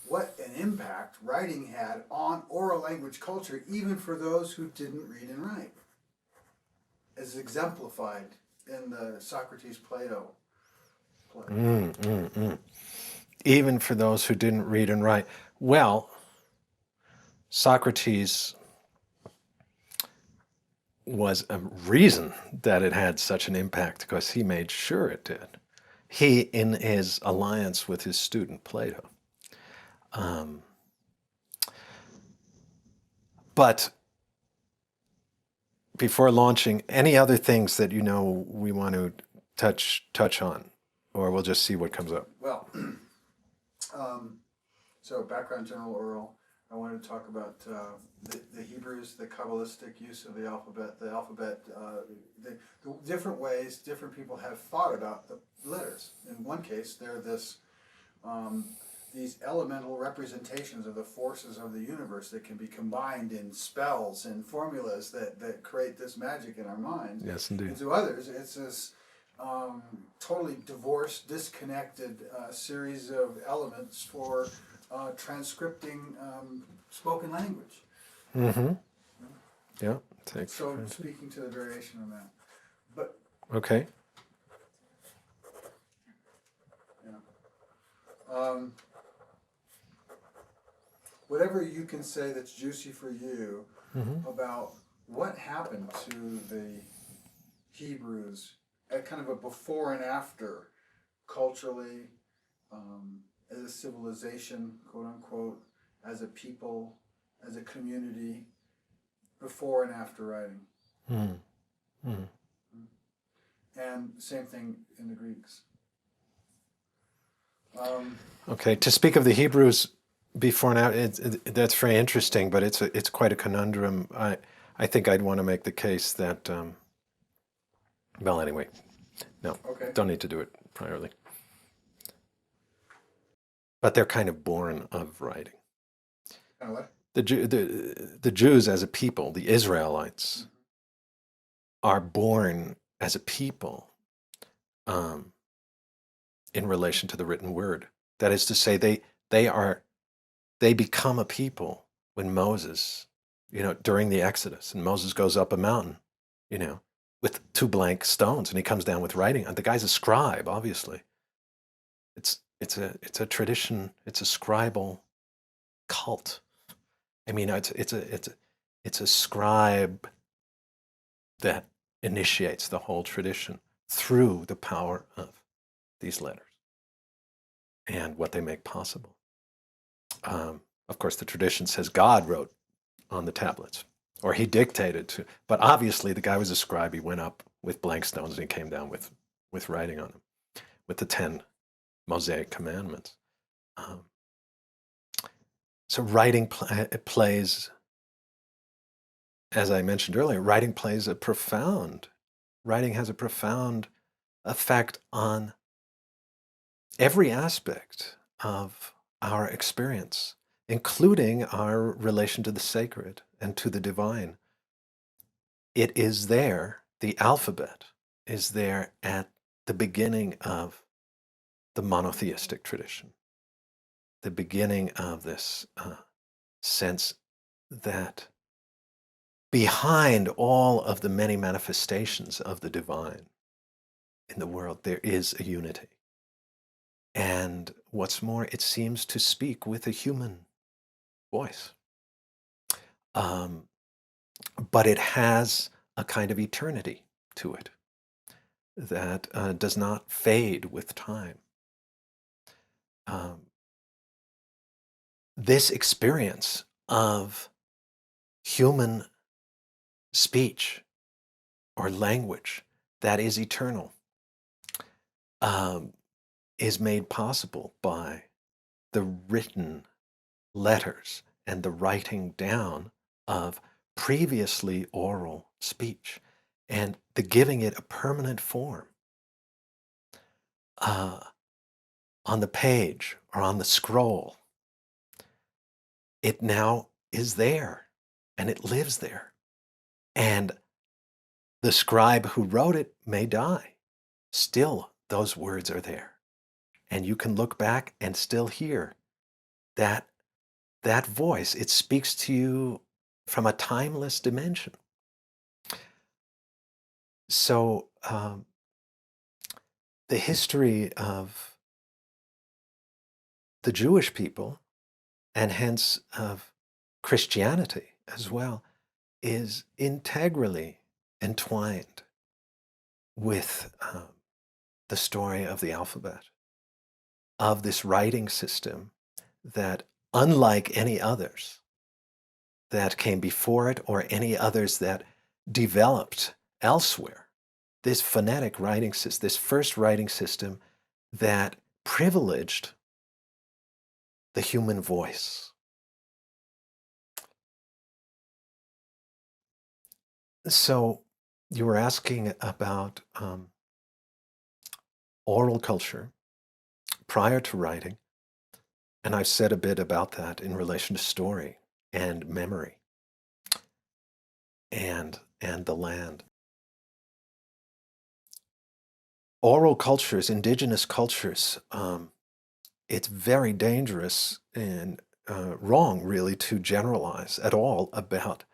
[SPEAKER 1] what an impact writing had on oral language culture, even for those who didn't read and write, as exemplified in the Socrates Plato play.
[SPEAKER 2] Even for those who didn't read and write. Well, Socrates was a reason that it had such an impact, because he made sure it did. He, in his alliance with his student Plato. But before launching, any other things that we want to touch on, or we'll just see what comes up?
[SPEAKER 1] Well, so background general oral. I wanted to talk about the Hebrews, the Kabbalistic use of the alphabet, the different ways different people have thought about the letters. In one case, they're these elemental representations of the forces of the universe that can be combined in spells and formulas that create this magic in our minds.
[SPEAKER 2] Yes, indeed.
[SPEAKER 1] And to others, it's this totally divorced, disconnected series of elements for transcripting spoken language.
[SPEAKER 2] Yeah.
[SPEAKER 1] So speaking to the variation on that. But
[SPEAKER 2] Okay.
[SPEAKER 1] yeah. whatever you can say that's juicy for you
[SPEAKER 2] Mm-hmm.
[SPEAKER 1] about what happened to the Hebrews at kind of a before and after, culturally, as a civilization, quote unquote, as a people, as a community, before and after writing.
[SPEAKER 2] Mm-hmm.
[SPEAKER 1] And same thing in the Greeks.
[SPEAKER 2] Okay, to speak of the Hebrews before now, that's very interesting, but it's quite a conundrum. I think I'd want to make the case that, well, anyway, no,
[SPEAKER 1] Okay.
[SPEAKER 2] don't need to do it priorly. But they're kind of born of writing.
[SPEAKER 1] Kind of what?
[SPEAKER 2] The Jews as a people, the Israelites, are born as a people in relation to the written word. That is to say, they become a people when Moses, during the Exodus, and Moses goes up a mountain, with 2 blank stones, and he comes down with writing. And the guy's a scribe, obviously. It's a tradition. It's a scribal cult. I mean, it's a scribe that initiates the whole tradition through the power of these letters and what they make possible. Of course, the tradition says God wrote on the tablets, or he dictated to, but obviously the guy was a scribe. He went up with blank stones and he came down with writing on them, with the 10 Mosaic commandments. So writing plays, as I mentioned earlier, writing has a profound effect on every aspect of our experience, including our relation to the sacred and to the divine. It is there, the alphabet is there at the beginning of the monotheistic tradition, the beginning of this sense that behind all of the many manifestations of the divine in the world, there is a unity. And what's more, it seems to speak with a human voice. But it has a kind of eternity to it that does not fade with time. This experience of human speech or language that is eternal is made possible by the written letters and the writing down of previously oral speech and the giving it a permanent form on the page or on the scroll. It now is there and it lives there. And the scribe who wrote it may die. Still, those words are there. And you can look back and still hear that voice. It speaks to you from a timeless dimension. So the history of the Jewish people, and hence of Christianity as well, is integrally entwined with the story of the alphabet, of this writing system that, unlike any others that came before it or any others that developed elsewhere, this phonetic writing system, this first writing system that privileged the human voice. So you were asking about oral culture prior to writing, and I've said a bit about that in relation to story and memory and the land. Oral cultures, indigenous cultures, it's very dangerous and wrong, really, to generalize at all about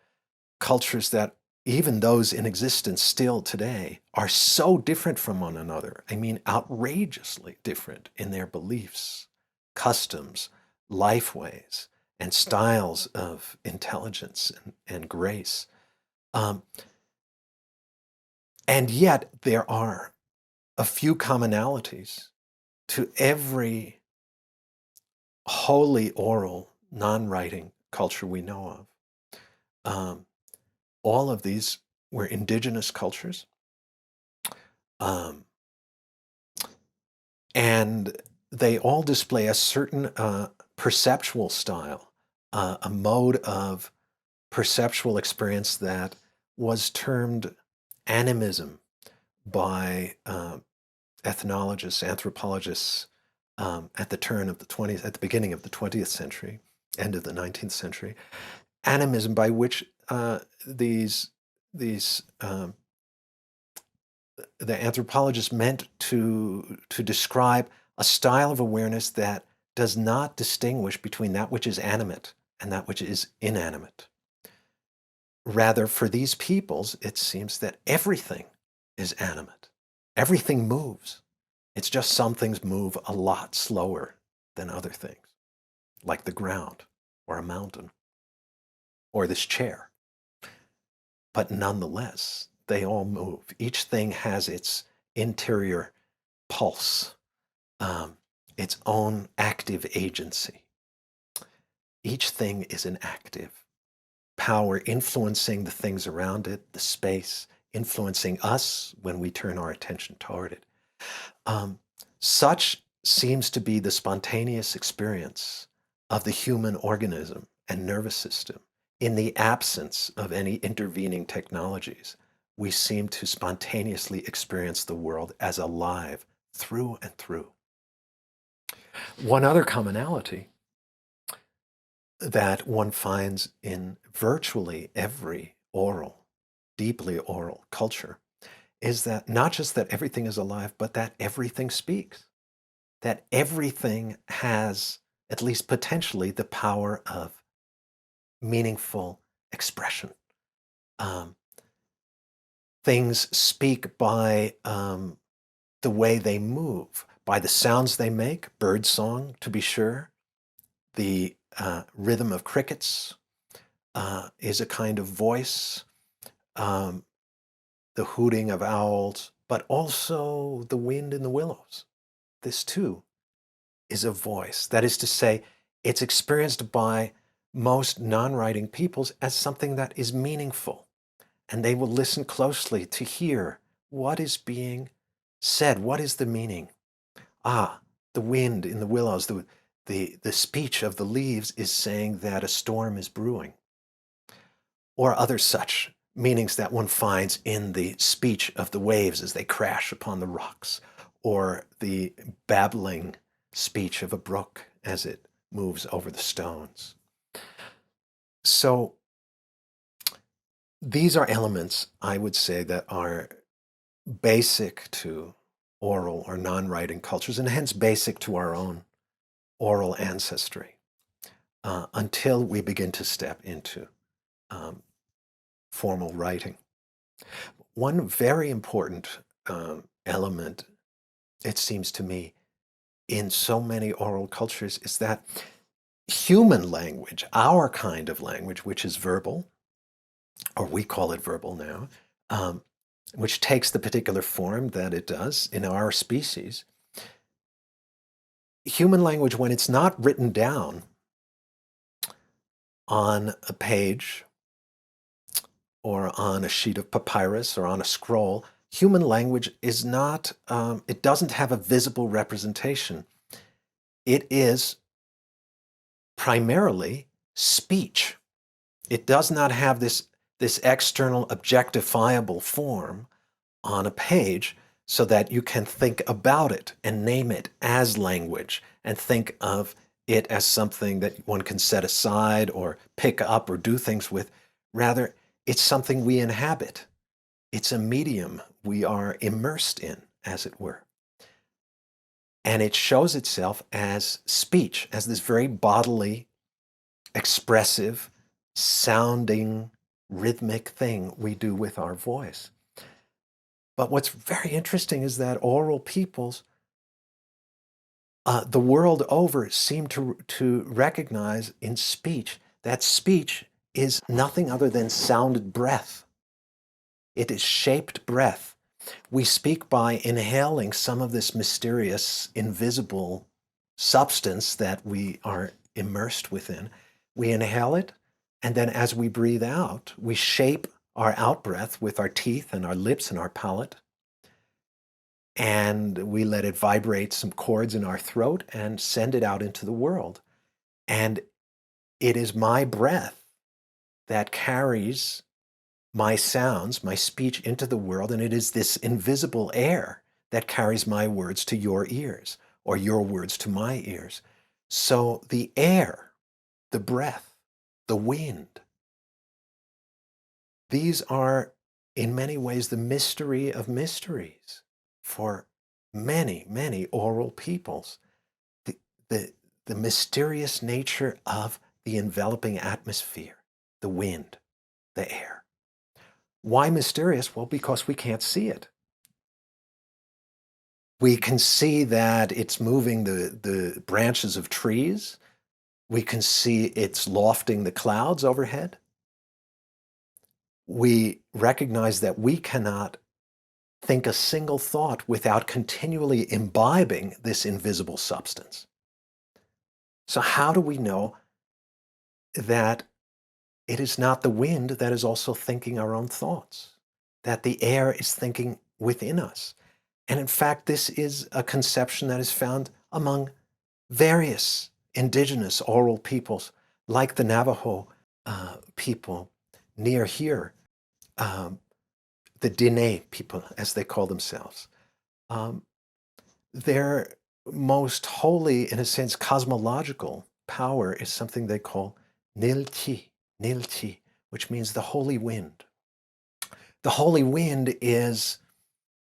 [SPEAKER 2] cultures that, even those in existence still today, are so different from one another. I mean, outrageously different in their beliefs, customs, life ways, and styles of intelligence and grace. And yet there are a few commonalities to every wholly oral, non-writing culture we know of. All of these were indigenous cultures. And they all display a certain perceptual style, a mode of perceptual experience that was termed animism by ethnologists, anthropologists at the beginning of the 20th century, end of the 19th century. Animism, by which the anthropologists meant to describe a style of awareness that does not distinguish between that which is animate and that which is inanimate. Rather, for these peoples, it seems that everything is animate. Everything moves. It's just some things move a lot slower than other things, like the ground or a mountain or this chair. But nonetheless, they all move. Each thing has its interior pulse, its own active agency. Each thing is an active power influencing the things around it, the space, influencing us when we turn our attention toward it. Such seems to be the spontaneous experience of the human organism and nervous system. In the absence of any intervening technologies, we seem to spontaneously experience the world as alive through and through. One other commonality that one finds in virtually every oral, deeply oral culture is that not just that everything is alive, but that everything speaks, that everything has, at least potentially, the power of meaningful expression. Things speak by the way they move, by the sounds they make, bird song, to be sure. The rhythm of crickets is a kind of voice, the hooting of owls, but also the wind in the willows. This too is a voice. That is to say, it's experienced by most non-writing peoples as something that is meaningful. And they will listen closely to hear what is being said. What is the meaning? Ah, the wind in the willows, the speech of the leaves is saying that a storm is brewing. Or other such meanings that one finds in the speech of the waves as they crash upon the rocks, or the babbling speech of a brook as it moves over the stones. So these are elements, I would say, that are basic to oral or non-writing cultures, and hence basic to our own oral ancestry, until we begin to step into formal writing. One very important element, it seems to me, in so many oral cultures is that human language, our kind of language, which is verbal, or we call it verbal now, which takes the particular form that it does in our species. Human language, when it's not written down on a page or on a sheet of papyrus or on a scroll, human language is not, it doesn't have a visible representation. It is primarily speech. It does not have this external objectifiable form on a page so that you can think about it and name it as language and think of it as something that one can set aside or pick up or do things with. Rather, it's something we inhabit. It's a medium we are immersed in, as it were. And it shows itself as speech, as this very bodily, expressive, sounding, rhythmic thing we do with our voice. But what's very interesting is that oral peoples the world over seem to recognize in speech that speech is nothing other than sounded breath. It is shaped breath. We speak by inhaling some of this mysterious, invisible substance that we are immersed within. We inhale it, and then as we breathe out, we shape our out-breath with our teeth and our lips and our palate. And we let it vibrate some chords in our throat and send it out into the world. And it is my breath that carries my sounds, my speech into the world, and it is this invisible air that carries my words to your ears, or your words to my ears. So the air, the breath, the wind, these are in many ways the mystery of mysteries for many, many oral peoples. The mysterious nature of the enveloping atmosphere, the wind, the air. Why mysterious? Well, because we can't see it. We can see that it's moving the branches of trees. We can see it's lofting the clouds overhead. We recognize that we cannot think a single thought without continually imbibing this invisible substance. So how do we know that it is not the wind that is also thinking our own thoughts, that the air is thinking within us? And in fact, this is a conception that is found among various indigenous oral peoples, like the Navajo people near here, the Diné people, as they call themselves. Their most holy, in a sense, cosmological power is something they call Nilchi, Nilchi, which means the holy wind. The holy wind is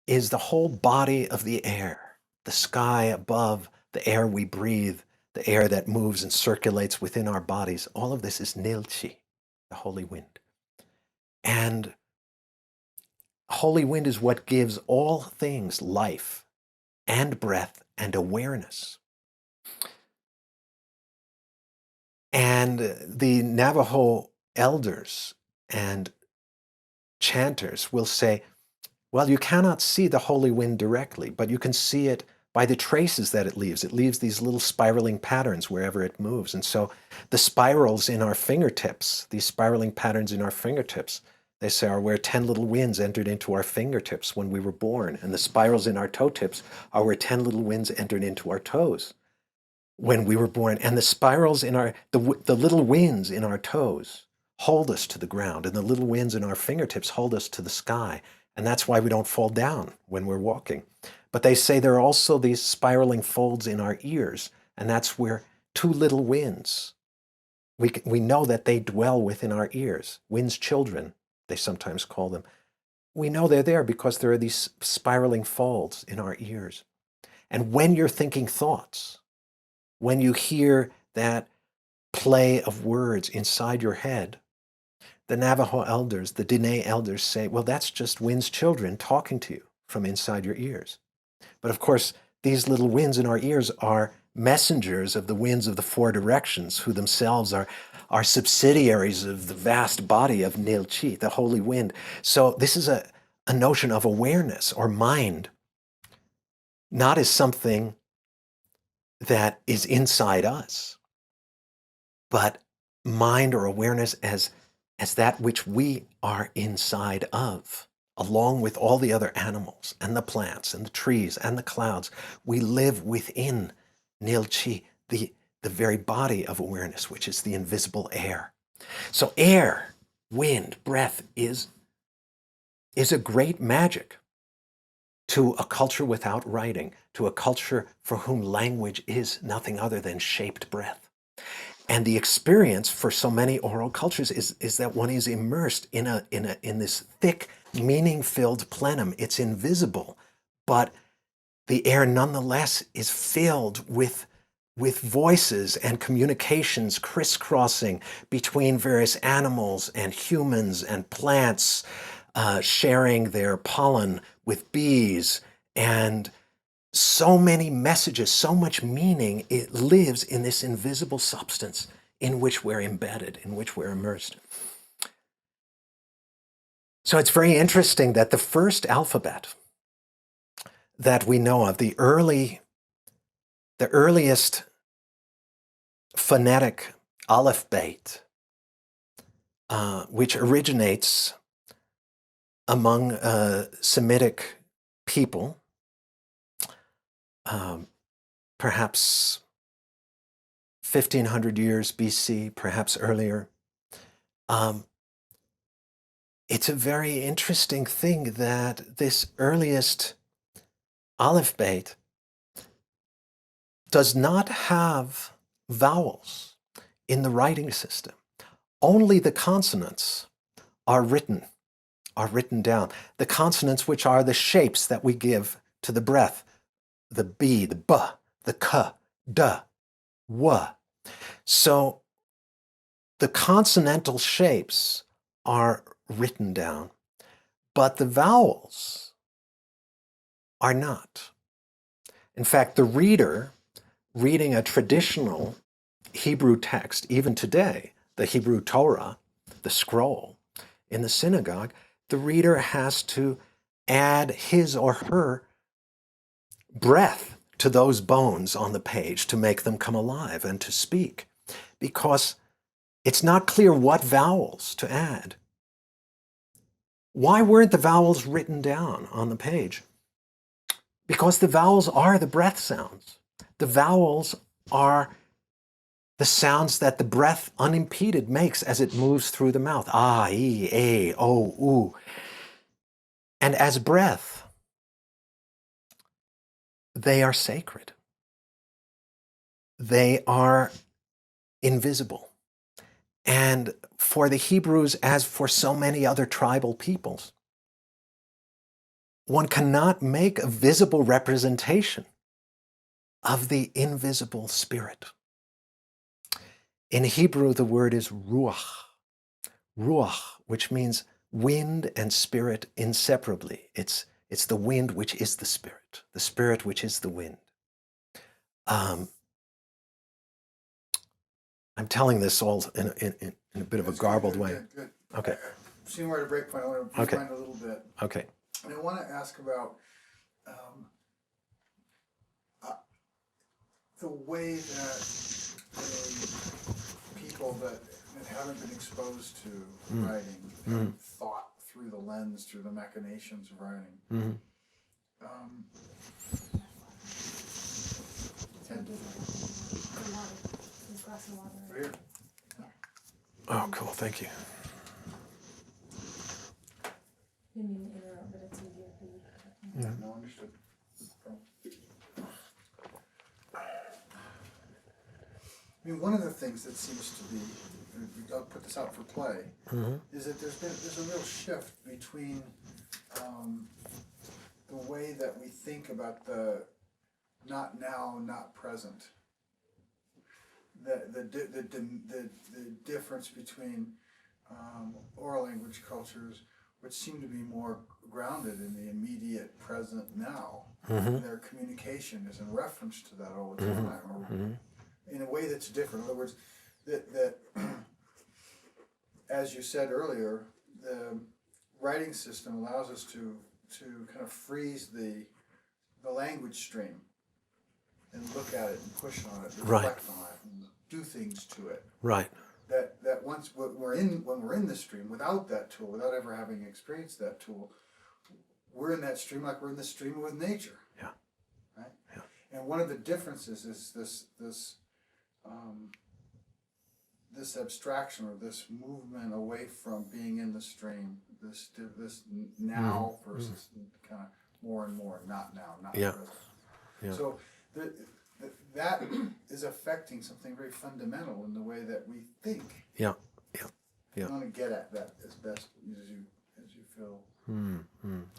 [SPEAKER 2] the whole body of the air, the sky above, the air we breathe, the air that moves and circulates within our bodies. All of this is Nilchi, the holy wind. And holy wind is what gives all things life and breath and awareness. And the Navajo elders and chanters will say, well, you cannot see the holy wind directly, but you can see it by the traces that it leaves. It leaves these little spiraling patterns wherever it moves. And so the spirals in our fingertips, these spiraling patterns in our fingertips, they say are where 10 little winds entered into our fingertips when we were born. And the spirals in our toe tips are where 10 little winds entered into our toes when we were born. And the spirals in the little winds in our toes hold us to the ground, and the little winds in our fingertips hold us to the sky. And that's why we don't fall down when we're walking. But they say there are also these spiraling folds in our ears, and that's where 2 little winds, we know that they dwell within our ears. Winds' children, they sometimes call them. We know they're there because there are these spiraling folds in our ears. And when you're thinking thoughts, when you hear that play of words inside your head, the Navajo elders, the Diné elders say, well, that's just winds' children talking to you from inside your ears. But of course, these little winds in our ears are messengers of the winds of the 4 directions, who themselves are subsidiaries of the vast body of Nilchi, the holy wind. So this is a notion of awareness or mind, not as something that is inside us, but mind or awareness as that which we are inside of, along with all the other animals and the plants and the trees and the clouds. We live within Nilchi, the very body of awareness, which is the invisible air. So air, wind, breath is a great magic to a culture without writing, to a culture for whom language is nothing other than shaped breath. And the experience for so many oral cultures is that one is immersed in this thick, meaning-filled plenum. It's invisible, but the air nonetheless is filled with voices and communications crisscrossing between various animals and humans and plants, sharing their pollen with bees, and so many messages, so much meaning, it lives in this invisible substance in which we're embedded, in which we're immersed. So it's very interesting that the first alphabet that we know of, the earliest phonetic alphabet, which originates among Semitic people, perhaps 1500 years BC, perhaps earlier. It's a very interesting thing that this earliest alphabet does not have vowels in the writing system. Only the consonants are written down. The consonants, which are the shapes that we give to the breath, the B, the B, the K, D, W. So the consonantal shapes are written down, but the vowels are not. In fact, the reader reading a traditional Hebrew text, even today, the Hebrew Torah, the scroll in the synagogue, the reader has to add his or her breath to those bones on the page to make them come alive and to speak, because it's not clear what vowels to add. Why weren't the vowels written down on the page? Because the vowels are the breath sounds. The vowels are the sounds that the breath unimpeded makes as it moves through the mouth. Ah, ee, a, o, oo. And as breath, they are sacred. They are invisible. And for the Hebrews, as for so many other tribal peoples, one cannot make a visible representation of the invisible spirit. In Hebrew, the word is ruach. Ruach, which means wind and spirit inseparably. It's the wind which is the spirit which is the wind. I'm telling this all in a bit of a garbled way.
[SPEAKER 1] Good.
[SPEAKER 2] Okay.
[SPEAKER 1] Seeing we're at a break point, I want to rewind a little bit.
[SPEAKER 2] Okay.
[SPEAKER 1] And I want to ask about the way that people that haven't been exposed to writing have thought through the lens, through the machinations of writing. Right here.
[SPEAKER 2] Oh, cool. Thank you.
[SPEAKER 3] You mean to interrupt, but it's easier for you.
[SPEAKER 1] Yeah, no, understood. I mean, one of the things that seems to be, I'll put this out for play, is that there's a real shift between the way that we think about the not now, not present. The difference between oral language cultures, which seem to be more grounded in the immediate present now, and their communication is in reference to that all the time, or in a way that's different. In other words, that as you said earlier, the writing system allows us to kind of freeze the language stream and look at it and push on it, reflect on it, and do things to it.
[SPEAKER 2] Right.
[SPEAKER 1] That once when we're in the stream without that tool, without ever having experienced that tool, we're in that stream like we're in the stream with nature.
[SPEAKER 2] Yeah.
[SPEAKER 1] Right. Yeah. And one of the differences is this abstraction or this movement away from being in the stream, this now versus kind of more and more not now, not present. Yeah. So that is affecting something very fundamental in the way that we think. Yeah. You want to get at that as best as you feel.
[SPEAKER 2] All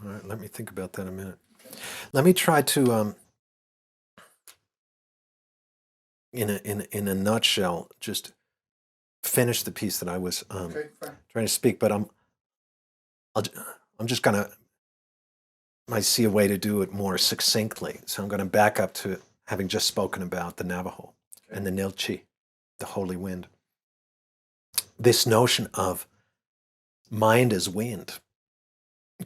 [SPEAKER 2] right, let me think about that a minute. Okay. Let me try to in a nutshell just finish the piece that I was trying to speak, but I'm just gonna I see a way to do it more succinctly. So I'm going to back up to having just spoken about the Navajo and the Nilchi, the holy wind. This notion of mind as wind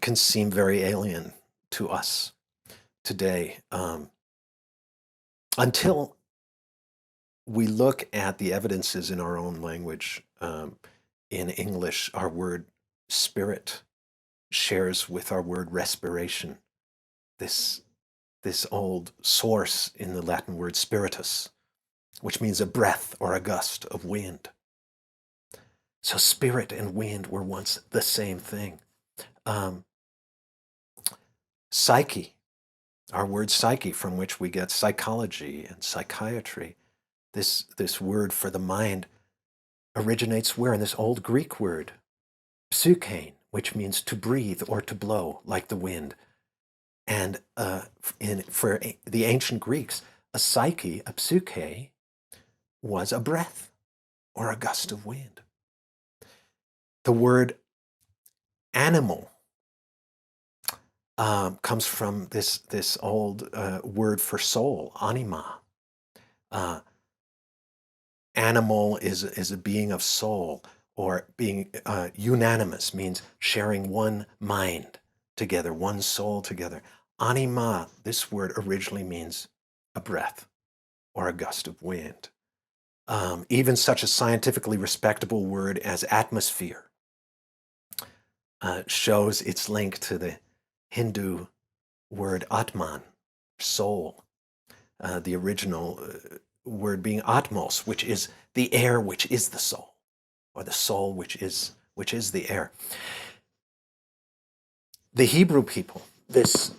[SPEAKER 2] can seem very alien to us today, until we look at the evidences in our own language. In English, our word spirit shares with our word respiration this old source in the Latin word spiritus, which means a breath or a gust of wind. So spirit and wind were once the same thing. Psyche, our word psyche, from which we get psychology and psychiatry, this word for the mind originates where? In this old Greek word, psychein, which means to breathe or to blow like the wind. And for the ancient Greeks, a psyche, a psyche, was a breath or a gust of wind. The word animal comes from this old word for soul, anima. Animal is a being of soul, or being unanimous means sharing one mind together, one soul together. Anima, this word originally means a breath or a gust of wind. Even such a scientifically respectable word as atmosphere shows its link to the Hindu word Atman, soul, the original word being Atmos, which is the air, which is the soul, or the soul, which is the air. The Hebrew people, this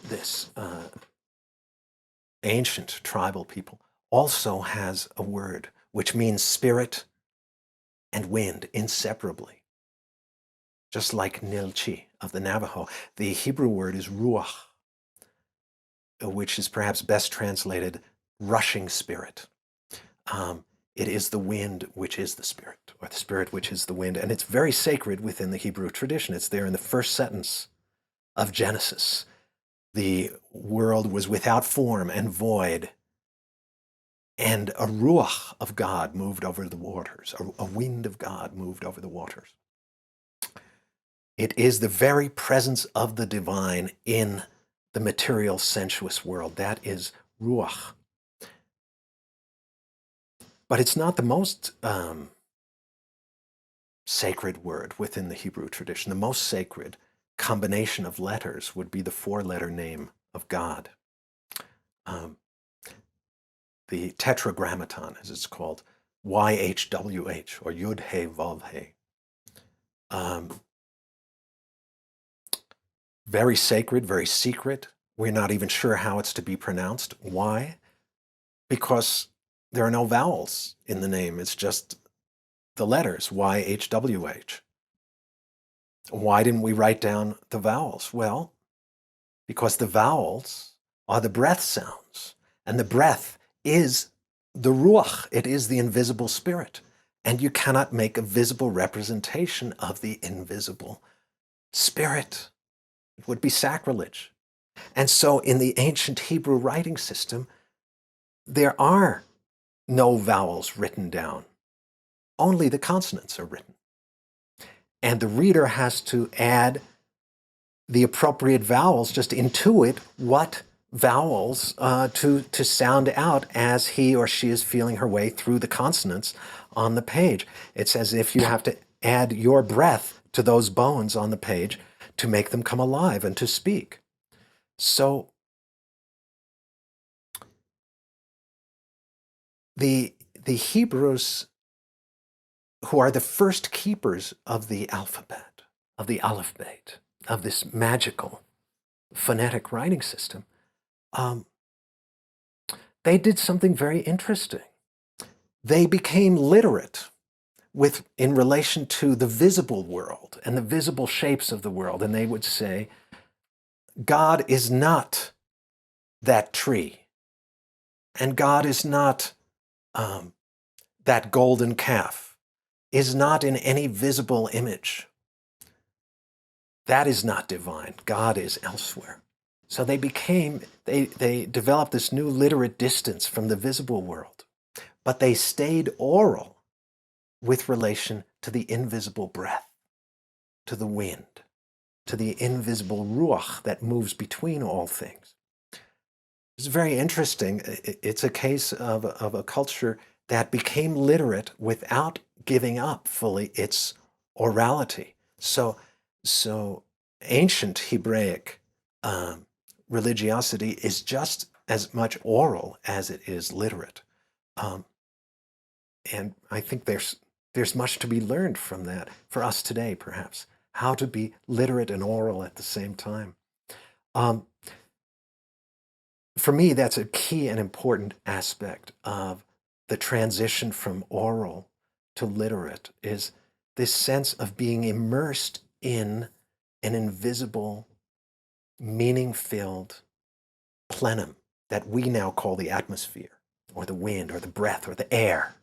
[SPEAKER 2] ancient tribal people, also has a word which means spirit and wind inseparably. Just like Nilchi of the Navajo, the Hebrew word is ruach, which is perhaps best translated rushing spirit. It is the wind which is the spirit, or the spirit which is the wind, and it's very sacred within the Hebrew tradition. It's there in the first sentence of Genesis. The world was without form and void, and a ruach of God moved over the waters, a wind of God moved over the waters. It is the very presence of the divine in the material sensuous world. That is ruach. But it's not the most sacred word within the Hebrew tradition. The most sacred combination of letters would be the four-letter name of God. The tetragrammaton, as it's called, YHWH, or Yud He Vav He. Very sacred, very secret. We're not even sure how it's to be pronounced. Why? Because there are no vowels in the name. It's just the letters, YHWH. Why didn't we write down the vowels? Well, because the vowels are the breath sounds, and the breath is the ruach. It is the invisible spirit, and you cannot make a visible representation of the invisible spirit. It would be sacrilege. And so in the ancient Hebrew writing system, there are no vowels written down. Only the consonants are written. And the reader has to add the appropriate vowels, just intuit what vowels to sound out as he or she is feeling her way through the consonants on the page. It's as if you have to add your breath to those bones on the page to make them come alive and to speak. So the Hebrews, who are the first keepers of the alphabet, of the aleph-bet, of this magical phonetic writing system, they did something very interesting. They became literate in relation to the visible world and the visible shapes of the world. And they would say, God is not that tree. And God is not that golden calf, is not in any visible image. That is not divine. God is elsewhere. So they developed this new literate distance from the visible world, but they stayed oral with relation to the invisible breath, to the wind, to the invisible ruach that moves between all things. It's very interesting. It's a case of a culture that became literate without giving up fully its orality. So ancient Hebraic religiosity is just as much oral as it is literate. And I think there's much to be learned from that for us today, perhaps, how to be literate and oral at the same time. For me, that's a key and important aspect of the transition from oral to literate, is this sense of being immersed in an invisible, meaning-filled plenum that we now call the atmosphere, or the wind, or the breath, or the air,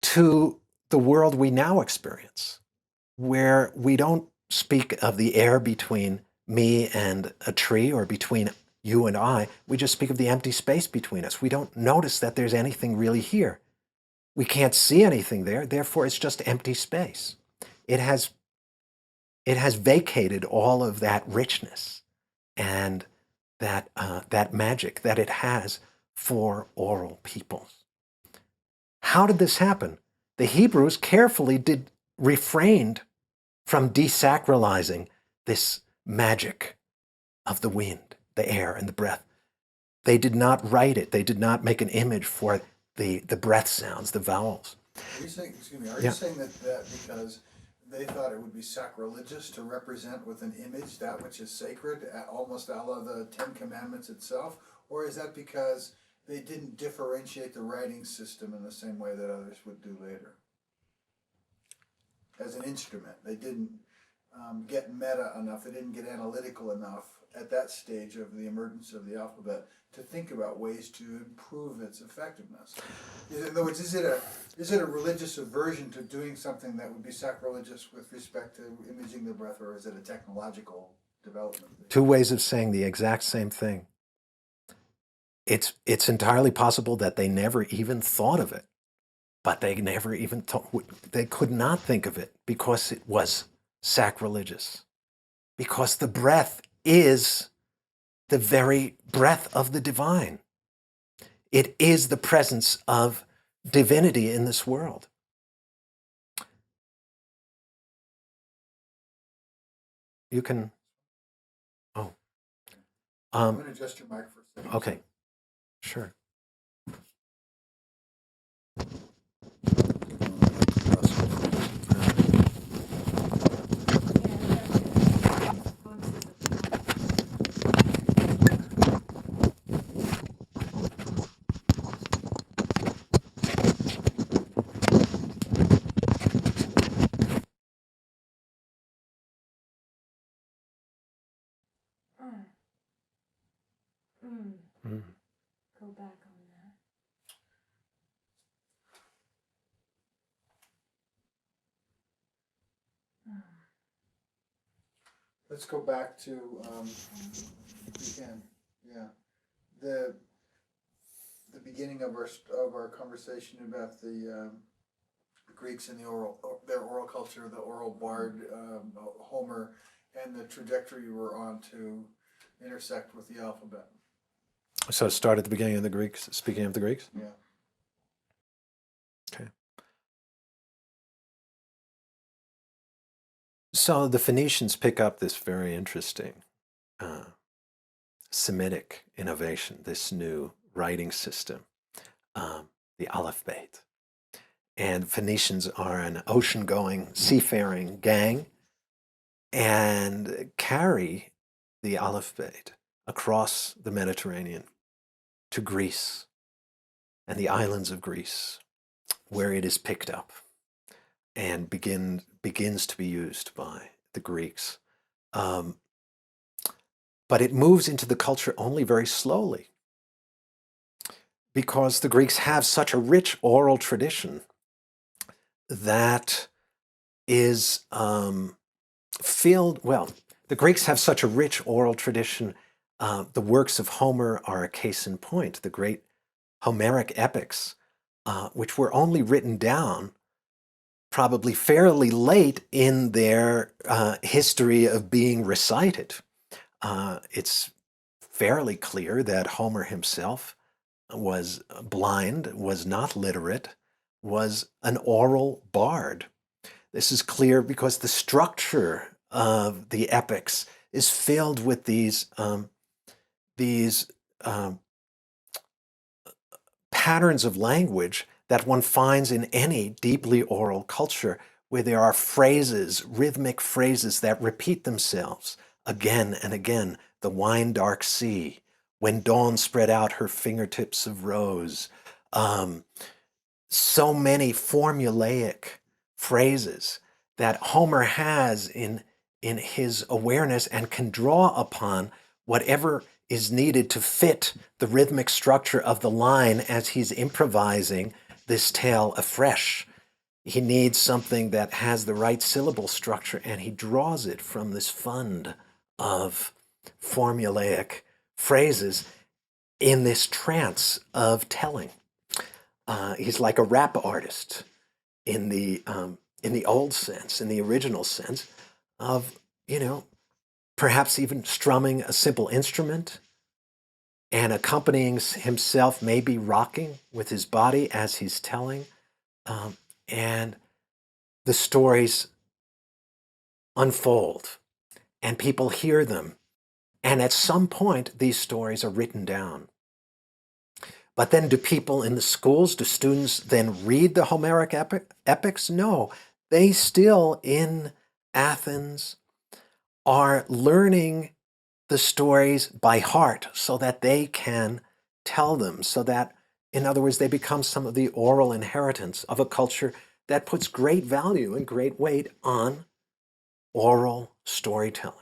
[SPEAKER 2] to the world we now experience, where we don't speak of the air between me and a tree, or between you and I. We just speak of the empty space between us. We don't notice that there's anything really here. We can't see anything there, therefore it's just empty space. It has vacated all of that richness and that magic that it has for oral peoples. How did this happen? The Hebrews carefully refrained from desacralizing this magic of the wind, the air, and the breath. They did not write it. They did not make an image for the breath sounds, the vowels.
[SPEAKER 1] Are you saying, you saying that because they thought it would be sacrilegious to represent with an image that which is sacred, almost a la the Ten Commandments itself? Or is that because they didn't differentiate the writing system in the same way that others would do later? As an instrument, they didn't get meta enough, they didn't get analytical enough at that stage of the emergence of the alphabet to think about ways to improve its effectiveness. In other words, is it a religious aversion to doing something that would be sacrilegious with respect to imaging the breath, or is it a technological development?
[SPEAKER 2] Two ways of saying the exact same thing. It's entirely possible that they never even thought of it, but they never even they could not think of it because it was sacrilegious. Because the breath is the very breath of the divine. It is the presence of divinity in this world. You can,
[SPEAKER 1] I'm going to adjust your mic for a second.
[SPEAKER 2] Okay, sure.
[SPEAKER 3] Go back on that.
[SPEAKER 1] Let's go back to, if you can, yeah, the beginning of our conversation about the Greeks and their oral culture, the oral bard, Homer, and the trajectory we're on to intersect with the alphabet.
[SPEAKER 2] So start at the beginning of the Greeks, speaking of the Greeks?
[SPEAKER 1] Yeah.
[SPEAKER 2] Okay. So the Phoenicians pick up this very interesting Semitic innovation, this new writing system, the alphabet. And Phoenicians are an ocean-going, seafaring gang and carry the alphabet across the Mediterranean to Greece and the islands of Greece, where it is picked up and begins to be used by the Greeks. But it moves into the culture only very slowly, because the Greeks have such a rich oral tradition that is filled, well, The Greeks have such a rich oral tradition. The works of Homer are a case in point. The great Homeric epics, which were only written down probably fairly late in their history of being recited. It's fairly clear that Homer himself was blind, was not literate, was an oral bard. This is clear because the structure of the epics is filled with these patterns of language that one finds in any deeply oral culture, where there are phrases, rhythmic phrases that repeat themselves again and again. The wine dark sea, when dawn spread out her fingertips of rose. So many formulaic phrases that Homer has in his awareness and can draw upon whatever is needed to fit the rhythmic structure of the line as he's improvising this tale afresh. He needs something that has the right syllable structure, and he draws it from this fund of formulaic phrases in this trance of telling. He's like a rap artist in the old sense, in the original sense of, perhaps even strumming a simple instrument and accompanying himself, maybe rocking with his body as he's telling. And the stories unfold and people hear them. And at some point, these stories are written down. But then do people in the schools, do students then read the Homeric epics? No, they still in Athens are learning the stories by heart so that they can tell them, so that, in other words, they become some of the oral inheritance of a culture that puts great value and great weight on oral storytelling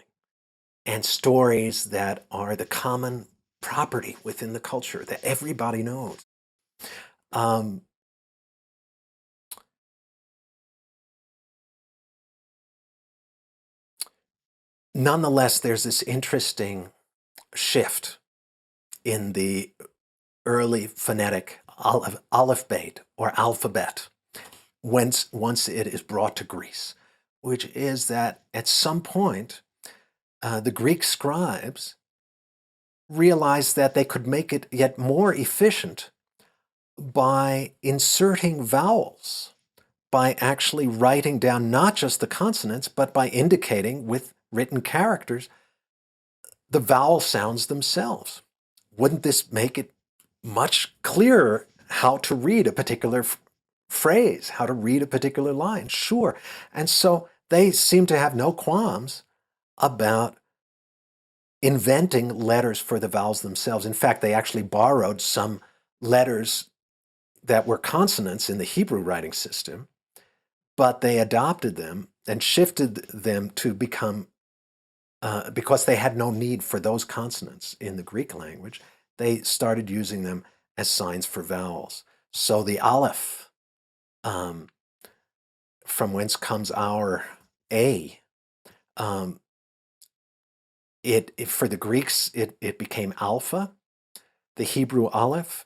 [SPEAKER 2] and stories that are the common property within the culture that everybody knows. Nonetheless, there's this interesting shift in the early phonetic alphabet or alphabet once it is brought to Greece, which is that at some point, the Greek scribes realized that they could make it yet more efficient by inserting vowels, by actually writing down not just the consonants, but by indicating with written characters the vowel sounds themselves. Wouldn't this make it much clearer how to read a particular phrase, how to read a particular line? Sure. And so they seem to have no qualms about inventing letters for the vowels themselves. In fact, they actually borrowed some letters that were consonants in the Hebrew writing system, but they adopted them and shifted them to become, because they had no need for those consonants in the Greek language, they started using them as signs for vowels. So the aleph, from whence comes our A, for the Greeks, it became alpha, the Hebrew aleph.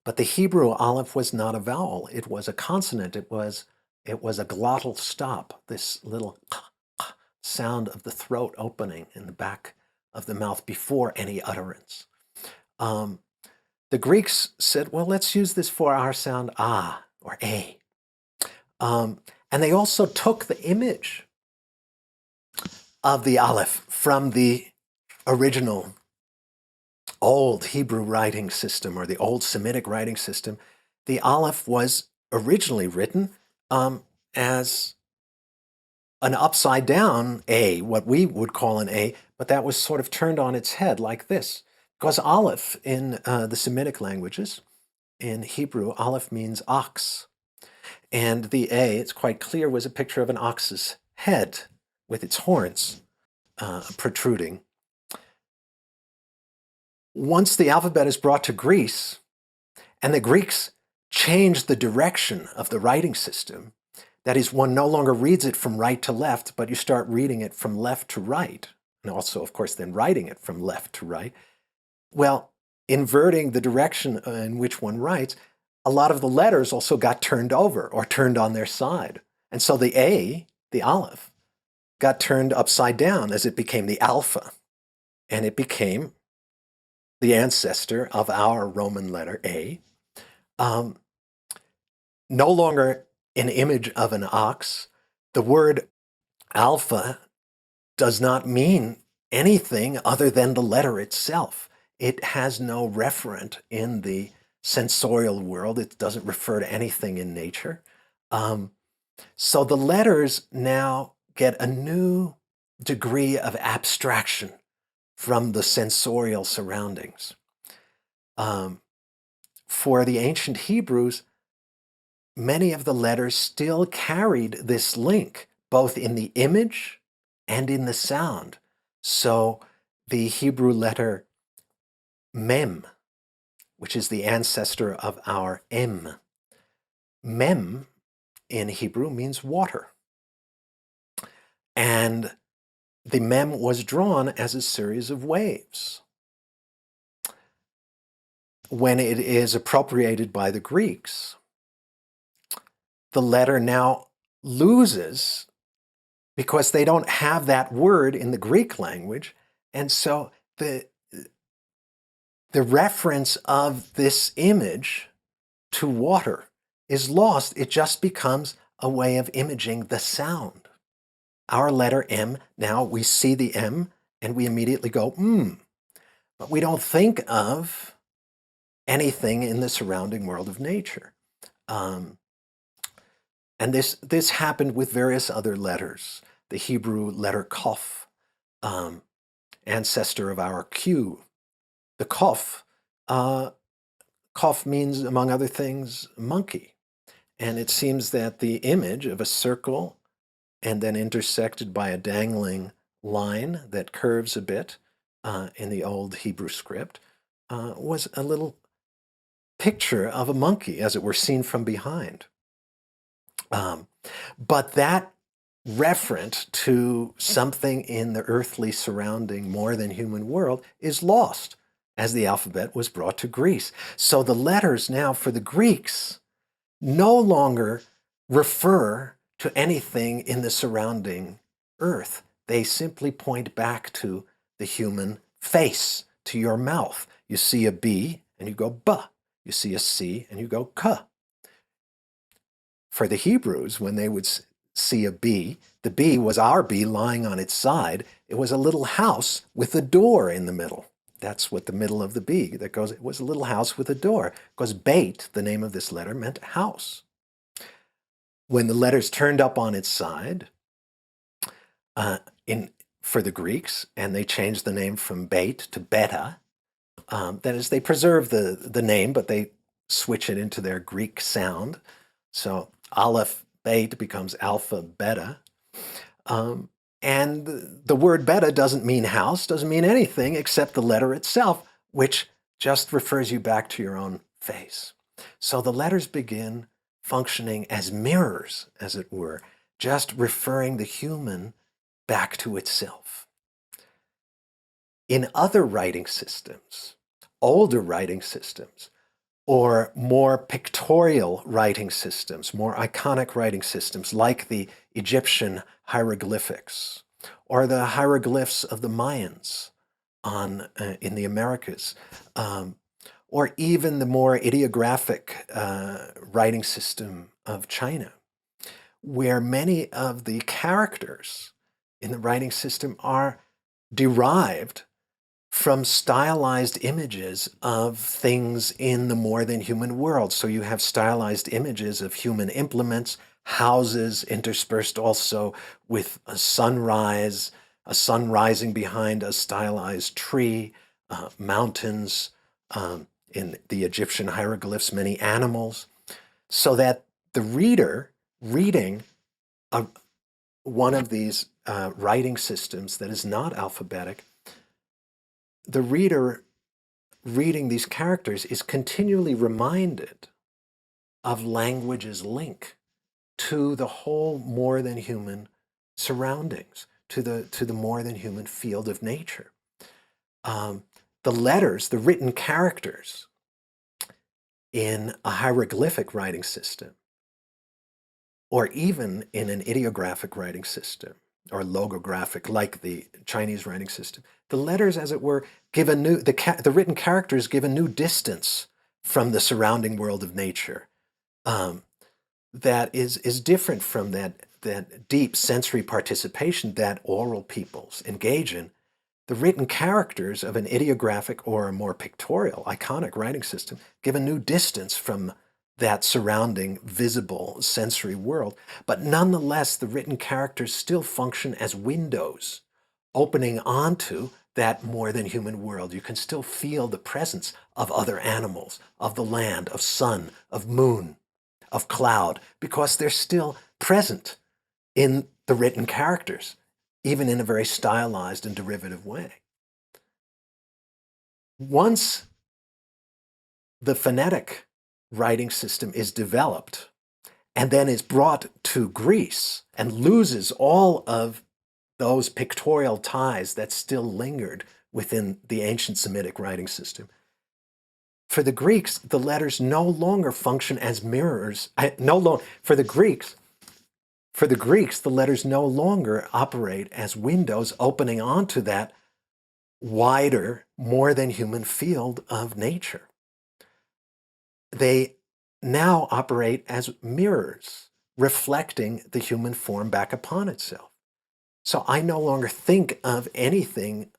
[SPEAKER 2] But the Hebrew aleph was not a vowel. It was a consonant. It was a glottal stop, this little sound of the throat opening in the back of the mouth before any utterance. The Greeks said, well, let's use this for our sound ah or a. And they also took the image of the aleph from the original old Hebrew writing system or the old Semitic writing system. The aleph was originally written as an upside down A, what we would call an A, but that was sort of turned on its head like this. Because aleph in the Semitic languages, in Hebrew, aleph means ox. And the A, it's quite clear, was a picture of an ox's head with its horns protruding. Once the alphabet is brought to Greece, and the Greeks changed the direction of the writing system, That is, one no longer reads it from right to left, but you start reading it from left to right, and also, of course, then writing it from left to right. Well, inverting the direction in which one writes, a lot of the letters also got turned over or turned on their side. And so the A, the aleph, got turned upside down as it became the alpha. And it became the ancestor of our Roman letter A. No longer an image of an ox. The word alpha does not mean anything other than the letter itself. It has no referent in the sensorial world. It doesn't refer to anything in nature. So the letters now get a new degree of abstraction from the sensorial surroundings. For the ancient Hebrews, many of the letters still carried this link, both in the image and in the sound. So the Hebrew letter mem, which is the ancestor of our M, mem in Hebrew means water. And the mem was drawn as a series of waves. When it is appropriated by the Greeks, the letter now loses because they don't have that word in the Greek language. And so the reference of this image to water is lost. It just becomes a way of imaging the sound. Our letter M, now we see the M and we immediately go, but we don't think of anything in the surrounding world of nature. And this happened with various other letters. The Hebrew letter Kof, ancestor of our Q. The Kof, Kof means, among other things, monkey. And it seems that the image of a circle and then intersected by a dangling line that curves a bit in the old Hebrew script was a little picture of a monkey, as it were, seen from behind. But that referent to something in the earthly surrounding more than human world is lost as the alphabet was brought to Greece. So the letters now for the Greeks no longer refer to anything in the surrounding earth. They simply point back to the human face, to your mouth. You see a B and you go ba. You see a C and you go ka. For the Hebrews, when they would see a B, the B was our B lying on its side. It was a little house with a door in the middle. That's what the middle of the B that goes, it was a little house with a door, because Beit, the name of this letter, meant house. When the letters turned up on its side, for the Greeks, and they changed the name from Beit to Beta, that is, they preserve the name, but they switch it into their Greek sound. So Aleph Beit becomes Alpha Beta. And the word beta doesn't mean house, doesn't mean anything except the letter itself, which just refers you back to your own face. So the letters begin functioning as mirrors, as it were, just referring the human back to itself. In other writing systems, older writing systems, or more pictorial writing systems, more iconic writing systems, like the Egyptian hieroglyphics, or the hieroglyphs of the Mayans in the Americas, or even the more ideographic writing system of China, where many of the characters in the writing system are derived from stylized images of things in the more than human world. So you have stylized images of human implements, houses interspersed also with a sunrise, a sun rising behind a stylized tree, mountains, in the Egyptian hieroglyphs, many animals, so that the reader reading one of these writing systems that is not alphabetic, the reader reading these characters is continually reminded of language's link to the whole more than human surroundings, to the more than human field of nature. The letters, the written characters in a hieroglyphic writing system, or even in an ideographic writing system, or logographic, like the Chinese writing system, the letters, as it were, give a new, the written characters give a new distance from the surrounding world of nature that is different from that deep sensory participation that oral peoples engage in. The written characters of an ideographic or a more pictorial, iconic writing system give a new distance from that surrounding visible sensory world. But nonetheless, the written characters still function as windows opening onto that more than human world. You can still feel the presence of other animals, of the land, of sun, of moon, of cloud, because they're still present in the written characters, even in a very stylized and derivative way. Once the phonetic writing system is developed and then is brought to Greece and loses all of those pictorial ties that still lingered within the ancient Semitic writing system, for the Greeks, the letters no longer function as mirrors. For the Greeks, the letters no longer operate as windows opening onto that wider, more than human field of nature. They now operate as mirrors, reflecting the human form back upon itself. So I no longer think of anything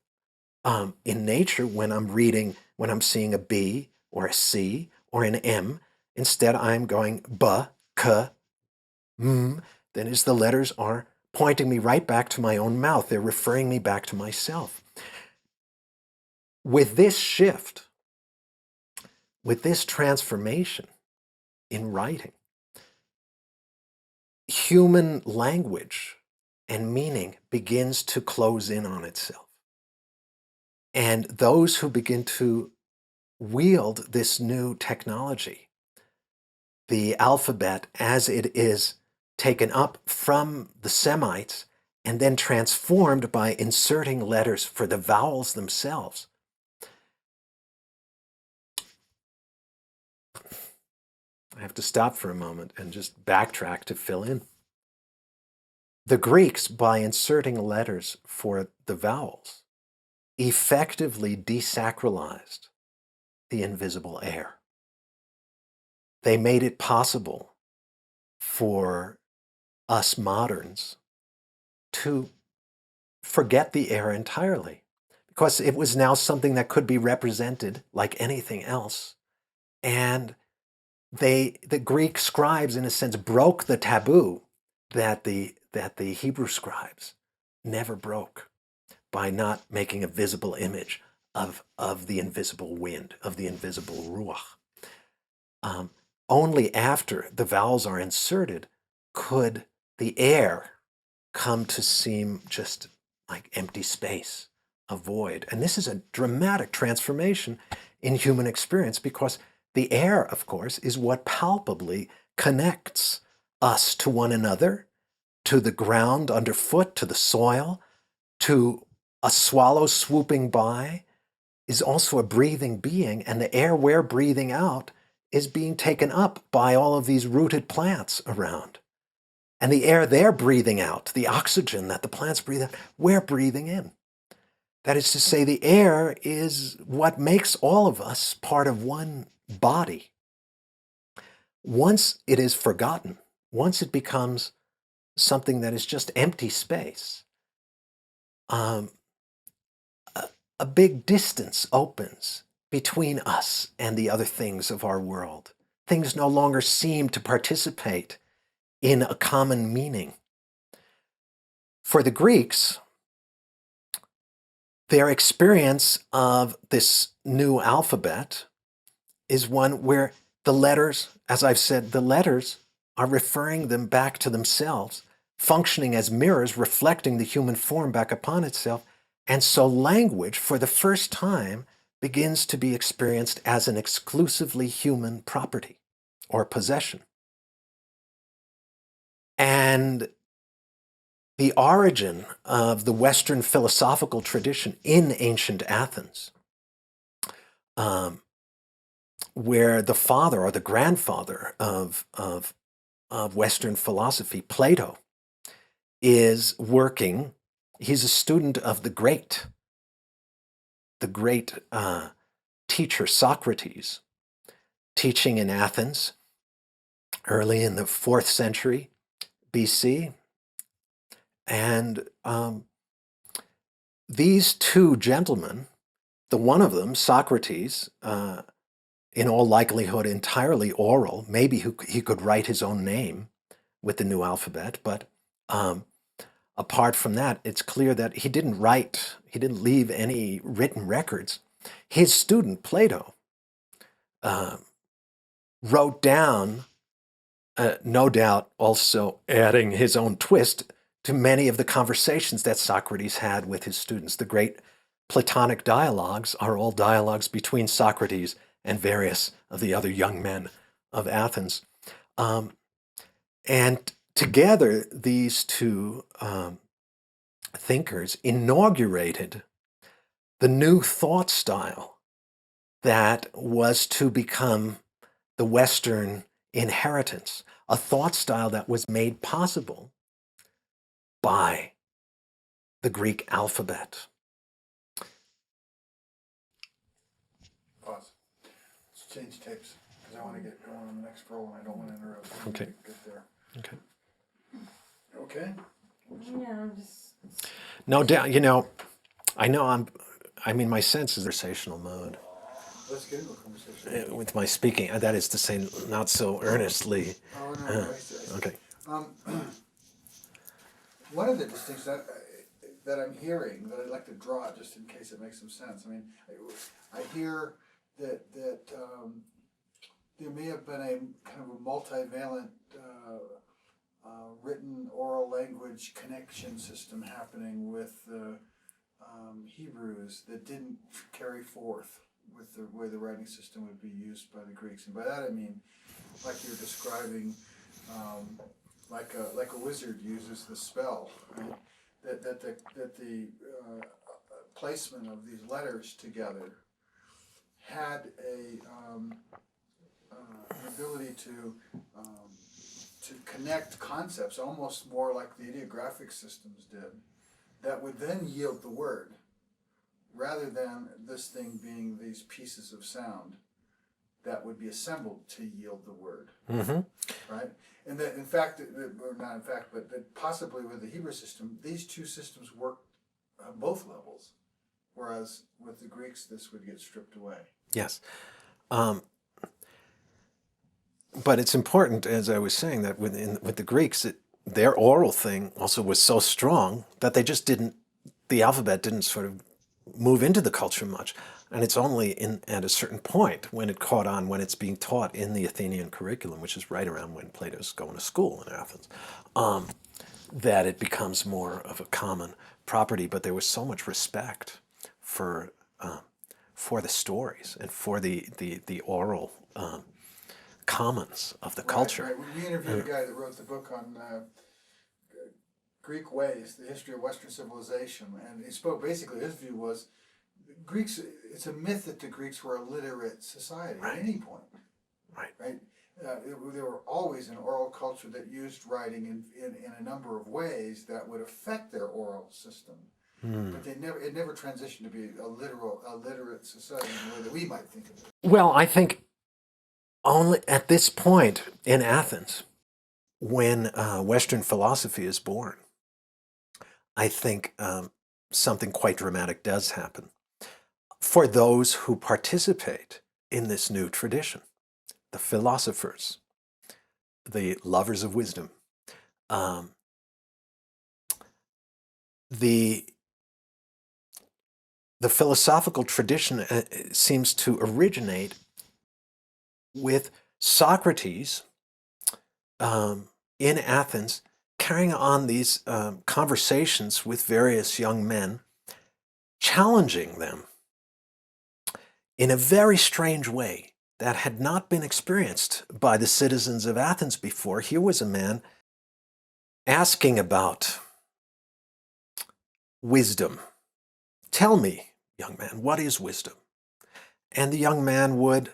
[SPEAKER 2] in nature when I'm seeing a B or a C or an M. Instead, I'm going B, K, M. Then as the letters are pointing me right back to my own mouth. They're referring me back to myself. With this shift, with this transformation in writing, human language and meaning begins to close in on itself. And those who begin to wield this new technology, the alphabet as it is taken up from the Semites and then transformed by inserting letters for the vowels themselves, I have to stop for a moment and just backtrack to fill in. The Greeks, by inserting letters for the vowels, effectively desacralized the invisible air. They made it possible for us moderns to forget the air entirely, because it was now something that could be represented like anything else. And the Greek scribes, in a sense, broke the taboo that the Hebrew scribes never broke by not making a visible image of the invisible wind, of the invisible ruach. Only after the vowels are inserted could the air come to seem just like empty space, a void. And this is a dramatic transformation in human experience, because the air, of course, is what palpably connects us to one another, to the ground underfoot, to the soil, to a swallow swooping by is also a breathing being, and the air we're breathing out is being taken up by all of these rooted plants around. And the air they're breathing out, the oxygen that the plants breathe out, we're breathing in. That is to say, the air is what makes all of us part of one body. Once it is forgotten, once it becomes something that is just empty space, a big distance opens between us and the other things of our world. Things no longer seem to participate in a common meaning. For the Greeks, their experience of this new alphabet is one where the letters, as I've said, the letters are referring them back to themselves, functioning as mirrors, reflecting the human form back upon itself. And so language, for the first time, begins to be experienced as an exclusively human property or possession. And the origin of the Western philosophical tradition in ancient Athens, where the father or the grandfather of Western philosophy, Plato, is working. He's a student of the great teacher Socrates, teaching in Athens early in the 4th century BC. And these two gentlemen, the one of them, Socrates, in all likelihood entirely oral, maybe he could write his own name with the new alphabet, but apart from that, it's clear that he didn't leave any written records. His student, Plato, wrote down, no doubt also adding his own twist to many of the conversations that Socrates had with his students. The great Platonic dialogues are all dialogues between Socrates and various of the other young men of Athens. And together, these two thinkers inaugurated the new thought style that was to become the Western inheritance, a thought style that was made possible by the Greek alphabet.
[SPEAKER 1] Pause. Let's change tapes because I want to get going on the next roll and I don't want to interrupt.
[SPEAKER 2] Okay.
[SPEAKER 1] Get there.
[SPEAKER 2] Okay.
[SPEAKER 1] Okay.
[SPEAKER 3] Yeah, I'm just.
[SPEAKER 2] No doubt, I'm in my senses conversational mode
[SPEAKER 1] Let's get into a conversation.
[SPEAKER 2] with my speaking. That is to say, not so earnestly.
[SPEAKER 1] Oh, no, I see.
[SPEAKER 2] Okay.
[SPEAKER 1] One of the distinctions that I'm hearing that I'd like to draw just in case it makes some sense. I mean, I hear that there may have been a kind of a multivalent written oral language connection system happening with the Hebrews that didn't carry forth with the way the writing system would be used by the Greeks. And by that I mean, like you're describing, like a wizard uses the spell, right? That the placement of these letters together had an ability to connect concepts almost more like the ideographic systems did, that would then yield the word, rather than this thing being these pieces of sound that would be assembled to yield the word.
[SPEAKER 2] Mm-hmm.
[SPEAKER 1] Right? And that, in fact, or not in fact, but that possibly with the Hebrew system, these two systems work on both levels, whereas with the Greeks, this would get stripped away.
[SPEAKER 2] Yes. But it's important, as I was saying, that with the Greeks, their oral thing also was so strong that they just the alphabet didn't sort of move into the culture much. And it's only at a certain point when it caught on, when it's being taught in the Athenian curriculum, which is right around when Plato's going to school in Athens, that it becomes more of a common property. But there was so much respect for the stories and for the oral commons of the culture.
[SPEAKER 1] Right. We interviewed a guy that wrote the book on Greek ways, the history of Western civilization, and he spoke basically, his view was, Greeks, it's a myth that the Greeks were a literate society at any point. Right? They were always an oral culture that used writing in a number of ways that would affect their oral system. But it never transitioned to be a literate society in the way that we might think of it.
[SPEAKER 2] Well, I think only at this point in Athens, when Western philosophy is born, I think something quite dramatic does happen for those who participate in this new tradition, the philosophers, the lovers of wisdom. The philosophical tradition seems to originate with Socrates in Athens, carrying on these conversations with various young men, challenging them in a very strange way that had not been experienced by the citizens of Athens before. Here was a man asking about wisdom. Tell me, young man, what is wisdom? And the young man would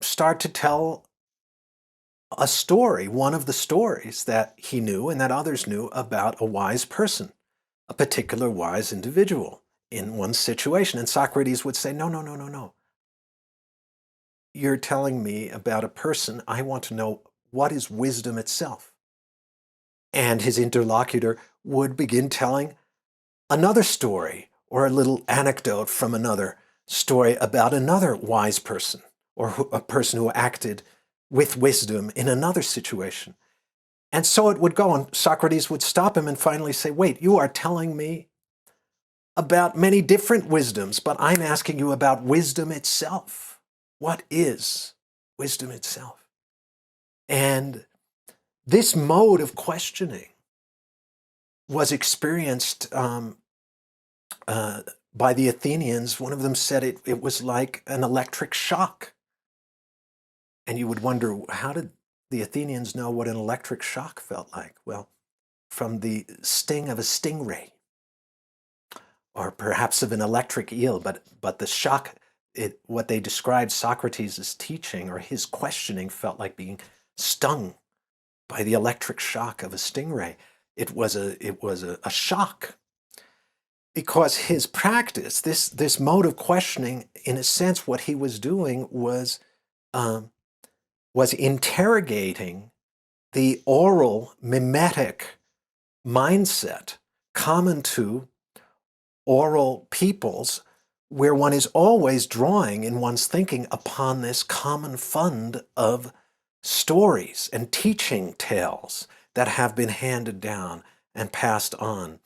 [SPEAKER 2] start to tell a story, one of the stories that he knew and that others knew about a wise person, a particular wise individual in one situation. And Socrates would say, no, no, no, no, no. You're telling me about a person. I want to know what is wisdom itself. And his interlocutor would begin telling another story or a little anecdote from another story about another wise person or a person who acted with wisdom in another situation. And so it would go on. Socrates would stop him and finally say, wait, you are telling me about many different wisdoms, but I'm asking you about wisdom itself. What is wisdom itself? And this mode of questioning was experienced by the Athenians. One of them said it was like an electric shock. And you would wonder, how did the Athenians know what an electric shock felt like? Well, from the sting of a stingray, or perhaps of an electric eel, but the shock, what they described Socrates' teaching or his questioning felt like being stung by the electric shock of a stingray. It was a shock, because his practice, this mode of questioning, in a sense, what he was doing was interrogating the oral mimetic mindset common to oral peoples, where one is always drawing in one's thinking upon this common fund of stories and teaching tales that have been handed down and passed on.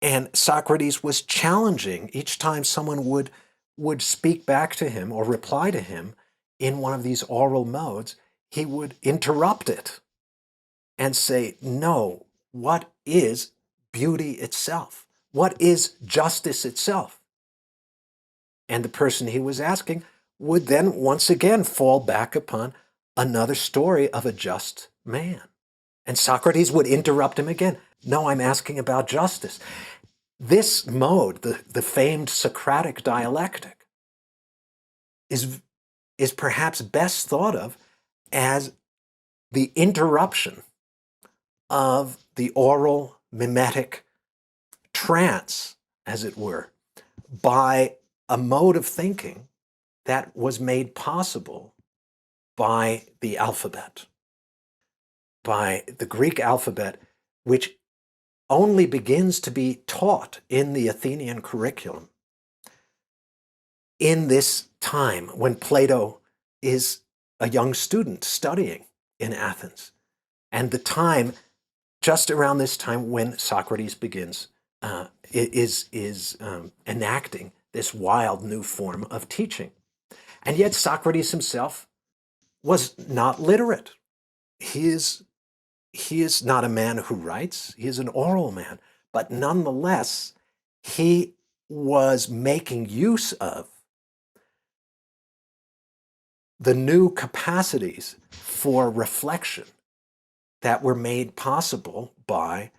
[SPEAKER 2] And Socrates was challenging each time someone would speak back to him or reply to him in one of these oral modes. He would interrupt it and say, no, what is beauty itself? What is justice itself? And the person he was asking would then once again fall back upon another story of a just man. And Socrates would interrupt him again. No, I'm asking about justice. This mode, the famed Socratic dialectic, is perhaps best thought of as the interruption of the oral mimetic trance, as it were, by a mode of thinking that was made possible by the alphabet, by the Greek alphabet, which only begins to be taught in the Athenian curriculum in this time when Plato is a young student studying in Athens, and the time just around this time when Socrates begins enacting this wild new form of teaching. And yet Socrates himself was not literate. He is not a man who writes. He is an oral man. But nonetheless, he was making use of the new capacities for reflection that were made possible by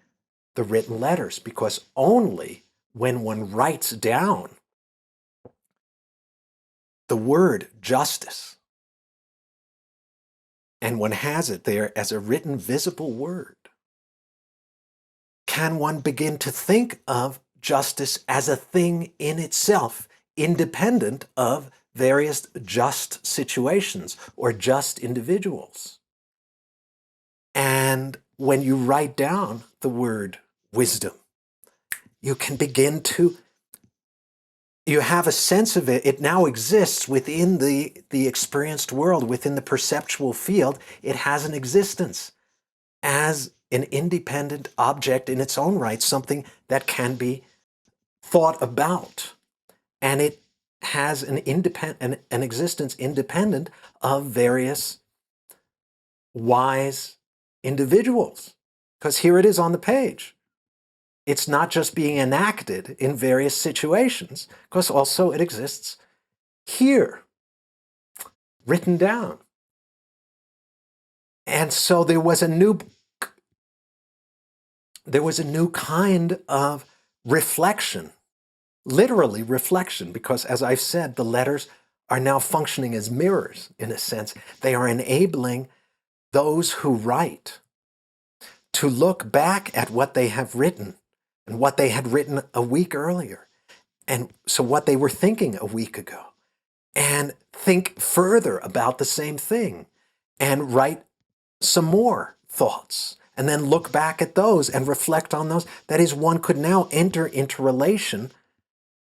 [SPEAKER 2] the written letters, because only when one writes down the word justice and one has it there as a written visible word, can one begin to think of justice as a thing in itself, independent of various just situations or just individuals. And when you write down the word wisdom, you can begin to, you have a sense of it. It now exists within the experienced world, within the perceptual field. It has an existence as an independent object in its own right, something that can be thought about. And it has an existence independent of various wise individuals. Because here it is on the page. It's not just being enacted in various situations, because also it exists here, written down. And so there was a new there was a new kind of reflection, literally reflection, because as I've said, the letters are now functioning as mirrors, in a sense. They are enabling those who write to look back at what they have written and what they had written a week earlier, and so what they were thinking a week ago, and think further about the same thing and write some more thoughts, and then look back at those and reflect on those. That is, one could now enter into relation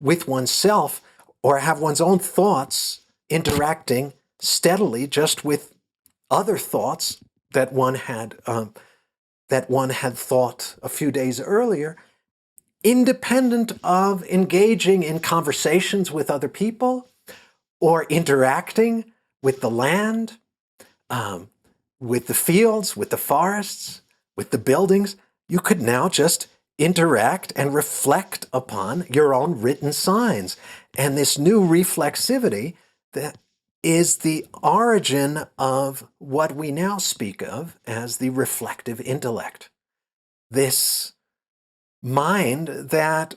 [SPEAKER 2] with oneself, or have one's own thoughts interacting steadily just with other thoughts that one had thought a few days earlier, independent of engaging in conversations with other people or interacting with the land, with the fields, with the forests, with the buildings. You could now just interact and reflect upon your own written signs. And this new reflexivity that is the origin of what we now speak of as the reflective intellect. This mind that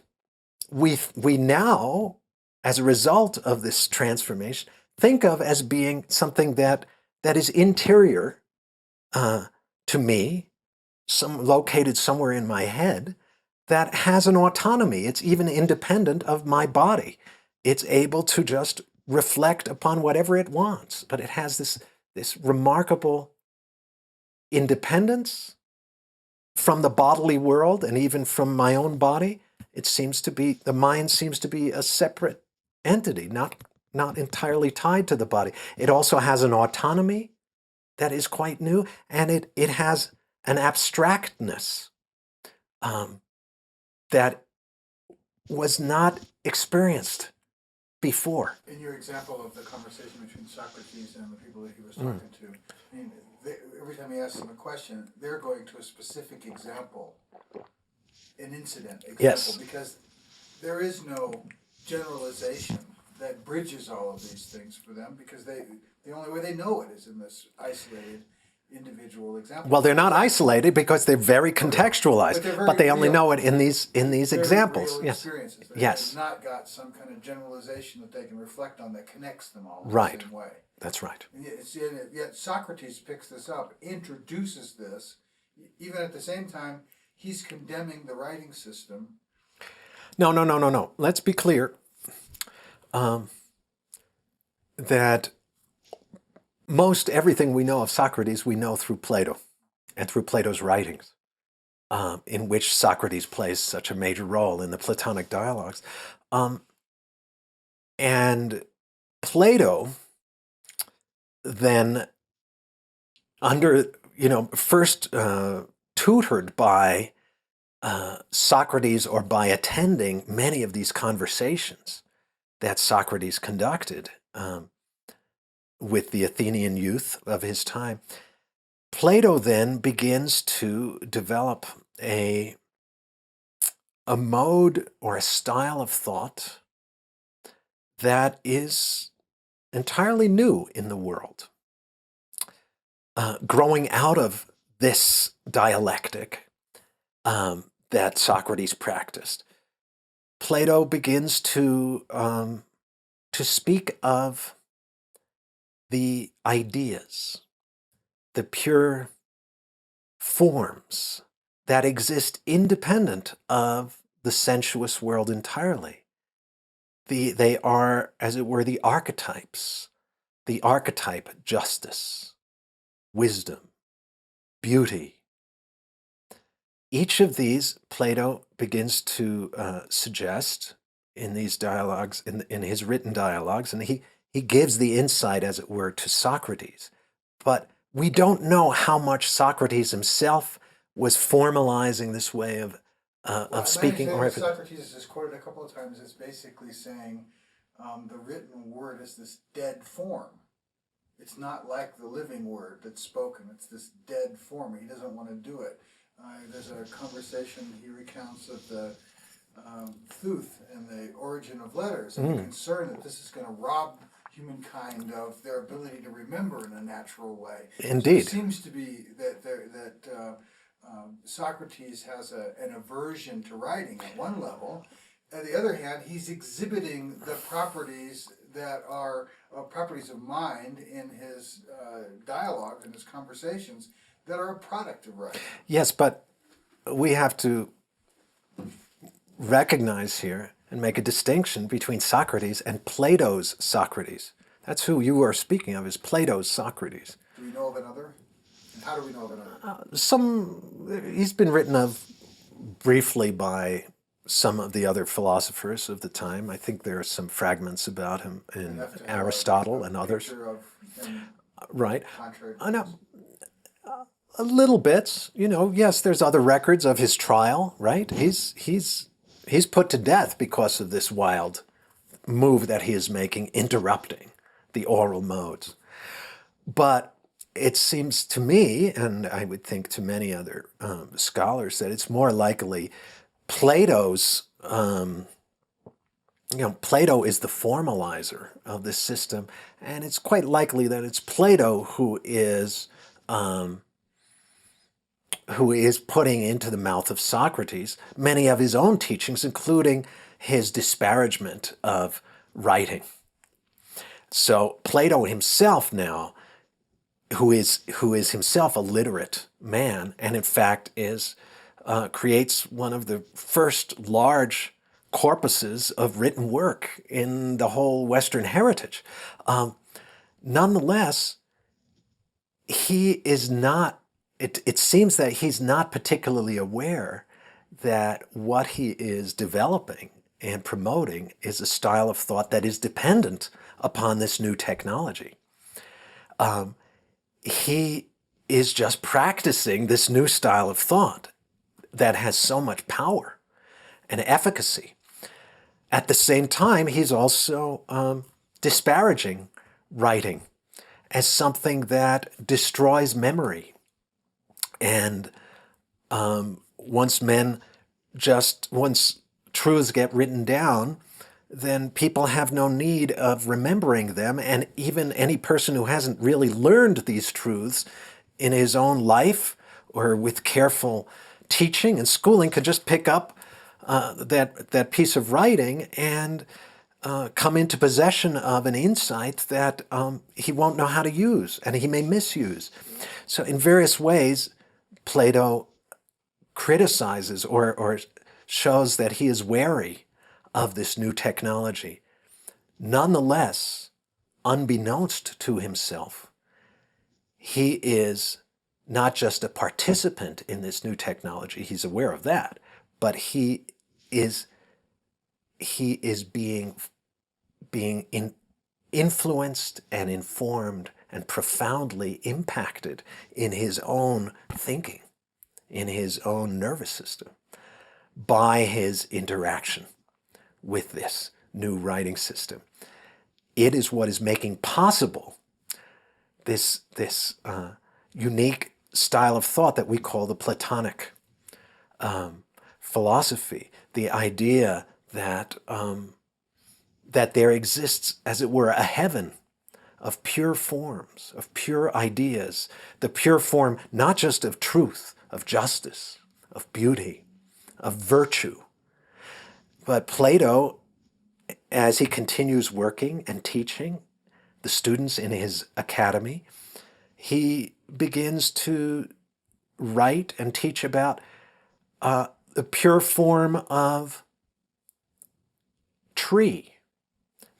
[SPEAKER 2] we now, as a result of this transformation, think of as being something that is interior to me, located somewhere in my head, that has an autonomy. It's even independent of my body. It's able to just reflect upon whatever it wants, but it has this remarkable independence from the bodily world and even from my own body. It seems to be, the mind seems to be a separate entity, not entirely tied to the body. It also has an autonomy that is quite new, and it has an abstractness that was not experienced before.
[SPEAKER 1] In your example of the conversation between Socrates and the people that he was talking to, I mean, every time he asks them a question, they're going to a specific example, an incident example,
[SPEAKER 2] Yes.
[SPEAKER 1] because there is no generalization that bridges all of these things for them, because the only way they know it is in this isolated individual example.
[SPEAKER 2] Well, they're not isolated because they're very contextualized, but they only know it in these examples.
[SPEAKER 1] Real
[SPEAKER 2] Yes.
[SPEAKER 1] experiences.
[SPEAKER 2] Yes.
[SPEAKER 1] They've not got some kind of generalization that they can reflect on that connects them all in
[SPEAKER 2] Right.
[SPEAKER 1] the same way.
[SPEAKER 2] That's right.
[SPEAKER 1] And yet Socrates picks this up, introduces this, even at the same time he's condemning the writing system.
[SPEAKER 2] No. Let's be clear that most everything we know of Socrates, we know through Plato and through Plato's writings, in which Socrates plays such a major role in the Platonic dialogues. And Plato then, first tutored by Socrates, or by attending many of these conversations that Socrates conducted with the Athenian youth of his time, Plato then begins to develop a mode or a style of thought that is entirely new in the world. Growing out of this dialectic that Socrates practiced, Plato begins to speak of the ideas, the pure forms that exist independent of the sensuous world entirely. They are, as it were, the archetypes. The archetype: justice, wisdom, beauty. Each of these Plato begins to suggest in these dialogues, in his written dialogues, and he gives the insight, as it were, to Socrates. But we don't know how much Socrates himself was formalizing this way of speaking.
[SPEAKER 1] Or Socrates is quoted a couple of times as basically saying the written word is this dead form. It's not like the living word that's spoken. It's this dead form. He doesn't want to do it. There's a conversation he recounts of the Thuth and the origin of letters, and the concern that this is going to rob humankind of their ability to remember in a natural way.
[SPEAKER 2] Indeed.
[SPEAKER 1] So it seems to be that Socrates has an aversion to writing at one level. On the other hand, he's exhibiting the properties that are properties of mind in his dialogue and his conversations that are a product of writing.
[SPEAKER 2] Yes, but we have to recognize here and make a distinction between Socrates and Plato's Socrates. That's who you are speaking of, is Plato's Socrates.
[SPEAKER 1] Do we know of another? And how do we know of another?
[SPEAKER 2] He's been written of briefly by some of the other philosophers of the time. I think there are some fragments about him in Aristotle and others. Right. A little bit, yes, there's other records of his trial, right? He's put to death because of this wild move that he is making, interrupting the oral modes. But it seems to me, and I would think to many other scholars, that it's more likely Plato's, Plato is the formalizer of this system, and it's quite likely that it's Plato who is putting into the mouth of Socrates many of his own teachings, including his disparagement of writing. So Plato himself now, who is himself a literate man, and in fact creates one of the first large corpuses of written work in the whole Western heritage. Nonetheless, he is not. It seems that he's not particularly aware that what he is developing and promoting is a style of thought that is dependent upon this new technology. He is just practicing this new style of thought that has so much power and efficacy. At the same time, he's also disparaging writing as something that destroys memory. And once truths get written down, then people have no need of remembering them. And even any person who hasn't really learned these truths in his own life or with careful teaching and schooling could just pick up that piece of writing and come into possession of an insight that he won't know how to use and he may misuse. So in various ways, Plato criticizes or shows that he is wary of this new technology. Nonetheless, unbeknownst to himself, he is not just a participant in this new technology, he's aware of that, but he is being influenced and informed and profoundly impacted in his own thinking, in his own nervous system, by his interaction with this new writing system. It is what is making possible this unique style of thought that we call the Platonic philosophy, the idea that there exists, as it were, a heaven of pure forms, of pure ideas, the pure form not just of truth, of justice, of beauty, of virtue. But Plato, as he continues working and teaching the students in his academy, he begins to write and teach about the pure form of tree,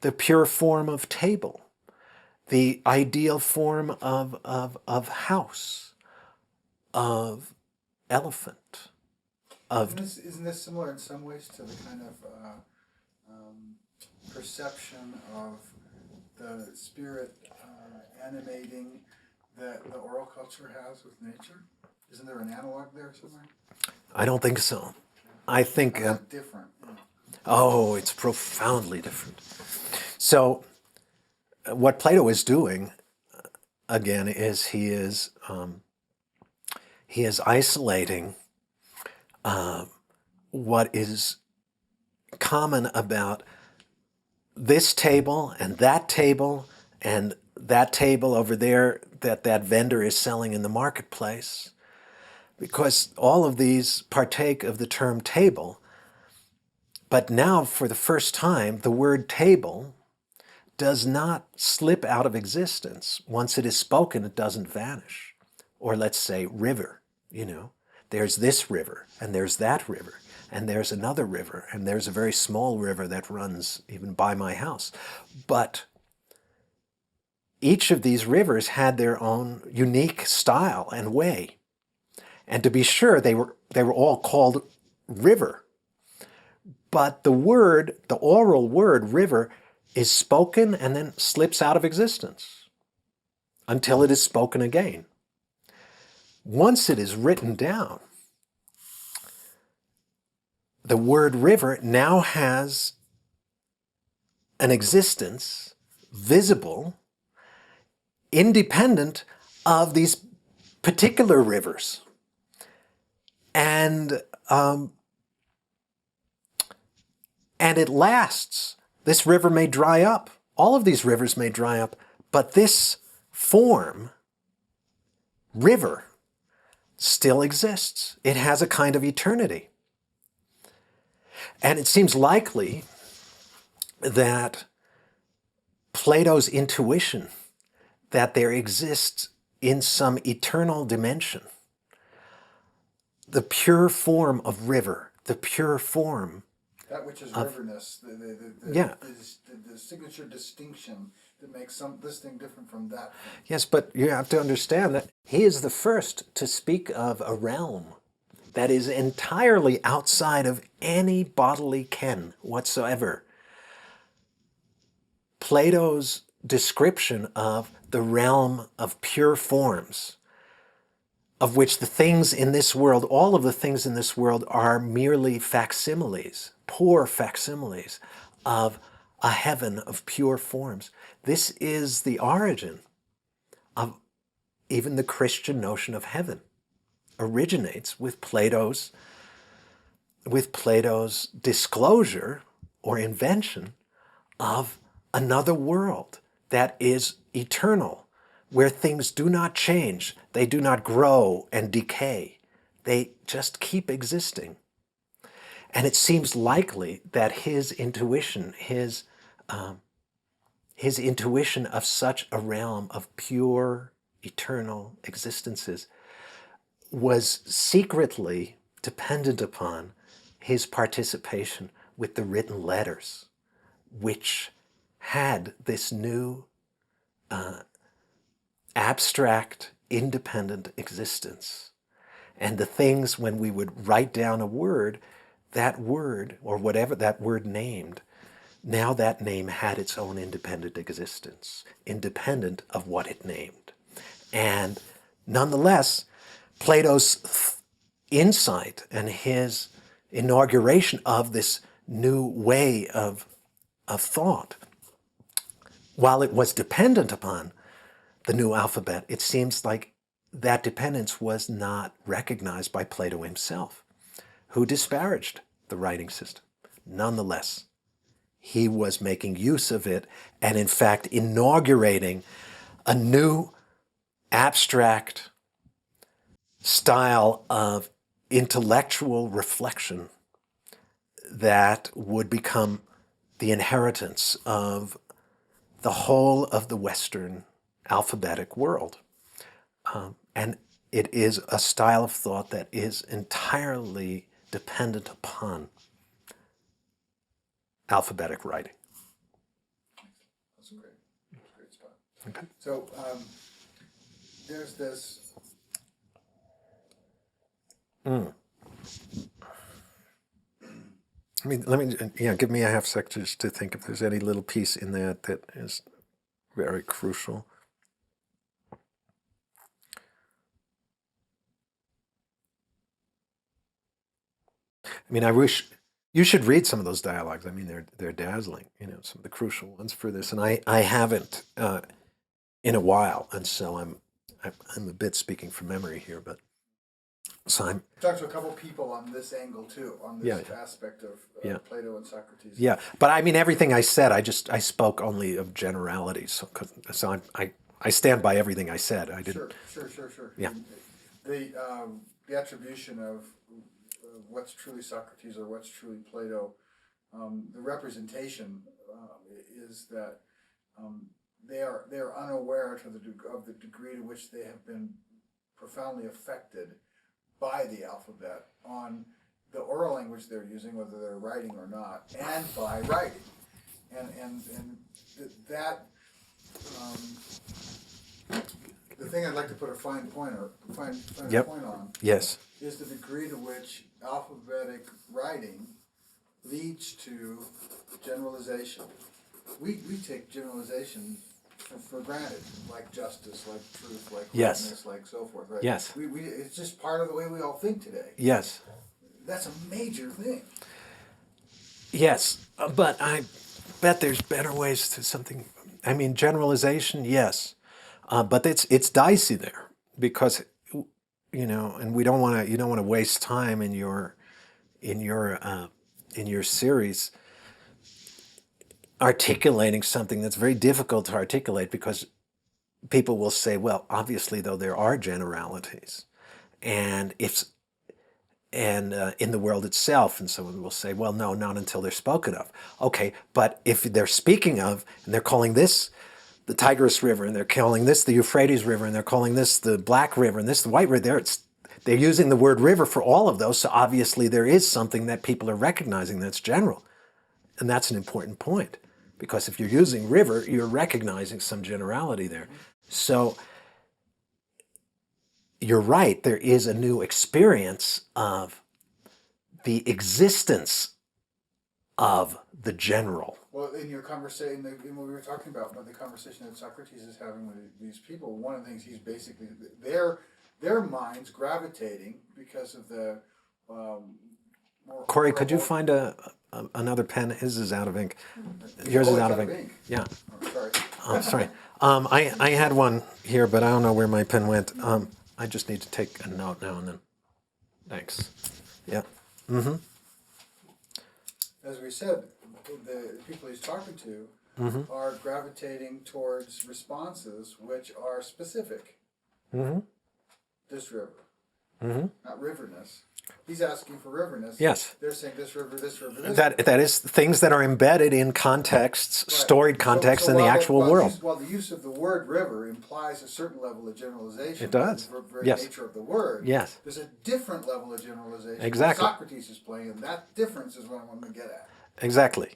[SPEAKER 2] the pure form of table, the ideal form of house, of elephant, of...
[SPEAKER 1] Isn't this similar in some ways to the kind of perception of the spirit animating that the oral culture has with nature? Isn't there an analog there somewhere?
[SPEAKER 2] I don't think so. I think...
[SPEAKER 1] different.
[SPEAKER 2] Oh, it's profoundly different. So what Plato is doing, again, is he is isolating what is common about this table and that table over there that vendor is selling in the marketplace. because all of these partake of the term table. But now, for the first time, the word table does not slip out of existence. Once it is spoken, it doesn't vanish. Or let's say river, There's this river, and there's that river, and there's another river, and there's a very small river that runs even by my house. But each of these rivers had their own unique style and way. And to be sure, they were all called river. But the oral word river, is spoken and then slips out of existence until it is spoken again. Once it is written down, the word river now has an existence visible, independent of these particular rivers. And it lasts. This river may dry up. All of these rivers may dry up, but this form, river, still exists. It has a kind of eternity. And it seems likely that Plato's intuition that there exists in some eternal dimension the pure form of river, the pure form
[SPEAKER 1] that which is riverness, the signature distinction that makes this thing different from that thing.
[SPEAKER 2] Yes, but you have to understand that he is the first to speak of a realm that is entirely outside of any bodily ken whatsoever. Plato's description of the realm of pure forms, of which the things in this world, all of the things in this world are merely facsimiles, poor facsimiles of a heaven of pure forms. This is the origin of even the Christian notion of heaven. Originates with Plato's disclosure or invention of another world that is eternal, where things do not change, they do not grow and decay, they just keep existing. And it seems likely that his intuition of such a realm of pure, eternal existences was secretly dependent upon his participation with the written letters, which had this new abstract, independent existence. And the things, when we would write down a word, that word, or whatever that word named, now that name had its own independent existence, independent of what it named. And nonetheless, Plato's insight and his inauguration of this new way of thought, while it was dependent upon the new alphabet, it seems like that dependence was not recognized by Plato himself, who disparaged the writing system. Nonetheless, he was making use of it and, in fact, inaugurating a new abstract style of intellectual reflection that would become the inheritance of the whole of the Western alphabetic world. And it is a style of thought that is entirely dependent upon alphabetic writing.
[SPEAKER 1] That's a great spot.
[SPEAKER 2] Okay.
[SPEAKER 1] So there's this.
[SPEAKER 2] Give me a half sec just to think if there's any little piece in that is very crucial. I wish you should read some of those dialogues. They're dazzling. Some of the crucial ones for this, and I haven't in a while, and so I'm a bit speaking from memory here, but so I'm.
[SPEAKER 1] I talked to a couple people on this angle too, on this aspect of Plato and Socrates.
[SPEAKER 2] Yeah, but everything I said, I spoke only of generalities. So I stand by everything I said. I didn't.
[SPEAKER 1] Sure.
[SPEAKER 2] Yeah.
[SPEAKER 1] the attribution of what's truly Socrates or what's truly Plato, the representation is that they are unaware of the degree to which they have been profoundly affected by the alphabet on the oral language they're using, whether they're writing or not, and by writing, and that. The thing I'd like to put a fine point on
[SPEAKER 2] Yes.
[SPEAKER 1] is the degree to which alphabetic writing leads to generalization. We take generalization for granted, like justice, like truth, like
[SPEAKER 2] Yes.
[SPEAKER 1] rightness, like so forth. Right?
[SPEAKER 2] Yes.
[SPEAKER 1] It's just part of the way we all think today.
[SPEAKER 2] Yes.
[SPEAKER 1] That's a major thing.
[SPEAKER 2] Yes, but I bet there's better ways to something. I mean, generalization, yes, but it's dicey there because and we don't want to. You don't want to waste time in your series articulating something that's very difficult to articulate because people will say, well, obviously, though, there are generalities, and in the world itself, and someone will say, well, no, not until they're spoken of. Okay, but if they're speaking of, and they're calling this the Tigris River, and they're calling this the Euphrates River, and they're calling this the Black River, and this the White River, they're using the word river for all of those, so obviously there is something that people are recognizing that's general. And that's an important point, because if you're using river, you're recognizing some generality there. So you're right, there is a new experience of the existence of the general.
[SPEAKER 1] Well, in your conversation, in what we were talking about the conversation that Socrates is having with these people, one of the things he's basically, their minds gravitating because of the more
[SPEAKER 2] Cori, could you find another pen? His is out of ink. Yours is out of ink. Yeah.
[SPEAKER 1] Oh, sorry.
[SPEAKER 2] Sorry. I had one here, but I don't know where my pen went. I just need to take a note now and then. Thanks. Yeah. Mm-hmm.
[SPEAKER 1] As we said, the people he's talking to are gravitating towards responses which are specific.
[SPEAKER 2] Mm-hmm.
[SPEAKER 1] This river.
[SPEAKER 2] Mm-hmm.
[SPEAKER 1] Not riverness. He's asking for riverness.
[SPEAKER 2] Yes.
[SPEAKER 1] They're saying this river, this river, this
[SPEAKER 2] river. That is things that are embedded in contexts, right. Storied contexts in the actual world.
[SPEAKER 1] While the use of the word river implies a certain level of generalization.
[SPEAKER 2] It does.
[SPEAKER 1] The very
[SPEAKER 2] yes.
[SPEAKER 1] nature of the word.
[SPEAKER 2] Yes.
[SPEAKER 1] There's a different level of generalization.
[SPEAKER 2] Exactly.
[SPEAKER 1] Socrates is playing, and that difference is what I want to get at.
[SPEAKER 2] Exactly.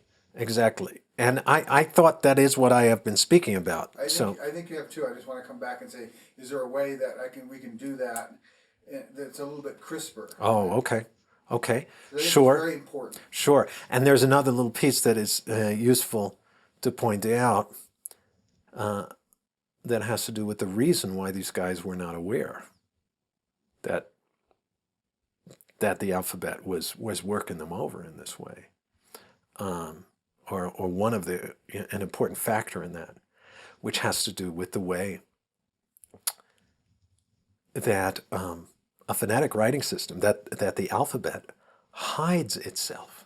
[SPEAKER 2] And I thought that is what I have been speaking about.
[SPEAKER 1] I think you have too. I just want to come back and say, is there a way that we can do that that's a little bit crisper?
[SPEAKER 2] Oh, okay. Okay,
[SPEAKER 1] sure. Very important.
[SPEAKER 2] Sure. And there's another little piece that is useful to point out that has to do with the reason why these guys were not aware that the alphabet was working them over in this way, or one of an important factor in that, which has to do with the way that a phonetic writing system, that the alphabet hides itself.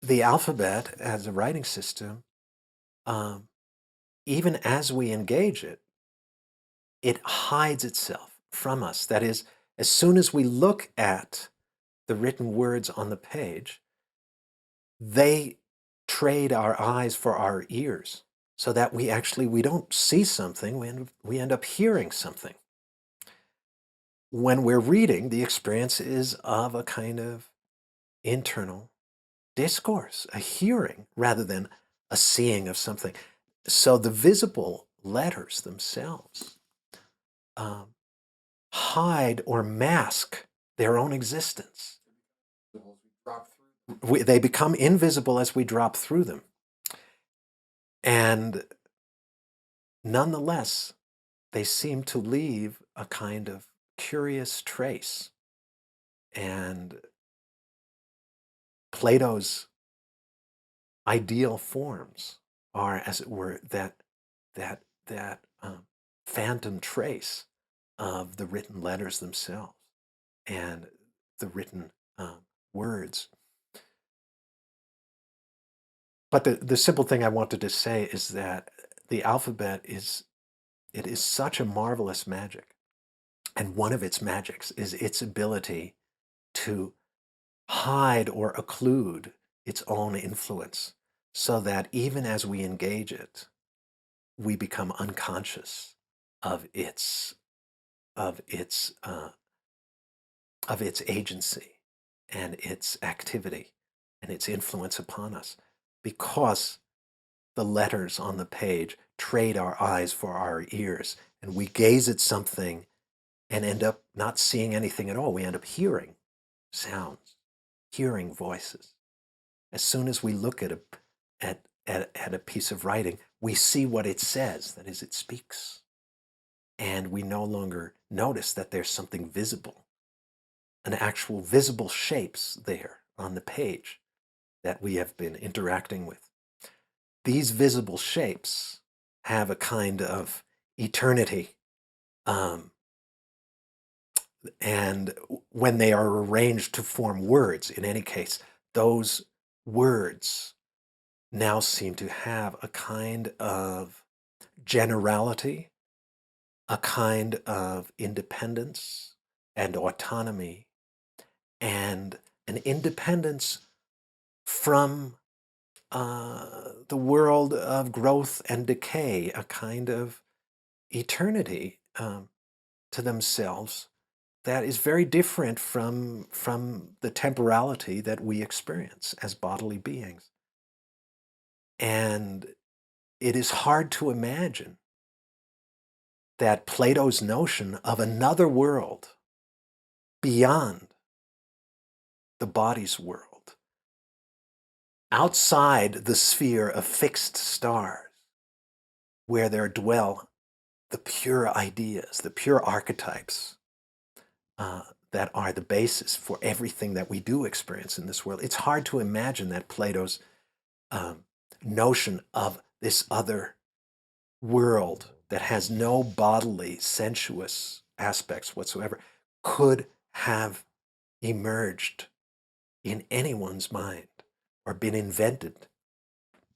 [SPEAKER 2] The alphabet as a writing system, even as we engage it, it hides itself from us. That is, as soon as we look at the written words on the page, they trade our eyes for our ears. So that we don't see something, we end up hearing something. When we're reading, the experience is of a kind of internal discourse, a hearing, rather than a seeing of something. So the visible letters themselves hide or mask their own existence. They become invisible as we drop through them. And nonetheless, they seem to leave a kind of curious trace. And Plato's ideal forms are, as it were, that phantom trace of the written letters themselves and the written words. But the simple thing I wanted to say is that the alphabet is it is such a marvelous magic. And one of its magics is its ability to hide or occlude its own influence, so that even as we engage it, we become unconscious of its of its of its agency and its activity and its influence upon us, because the letters on the page trade our eyes for our ears, and we gaze at something and end up not seeing anything at all. We end up hearing sounds, hearing voices. As soon as we look at a piece of writing, we see what it says, that is, it speaks. And we no longer notice that there's something visible, an actual visible shapes there on the page that we have been interacting with. These visible shapes have a kind of eternity. And when they are arranged to form words, in any case, those words now seem to have a kind of generality, a kind of independence and autonomy, and an independence from the world of growth and decay, a kind of eternity to themselves that is very different from the temporality that we experience as bodily beings. And it is hard to imagine that Plato's notion of another world beyond the body's world, outside the sphere of fixed stars, where there dwell the pure ideas, the pure archetypes that are the basis for everything that we do experience in this world. It's hard to imagine that Plato's notion of this other world that has no bodily, sensuous aspects whatsoever could have emerged in anyone's mind or been invented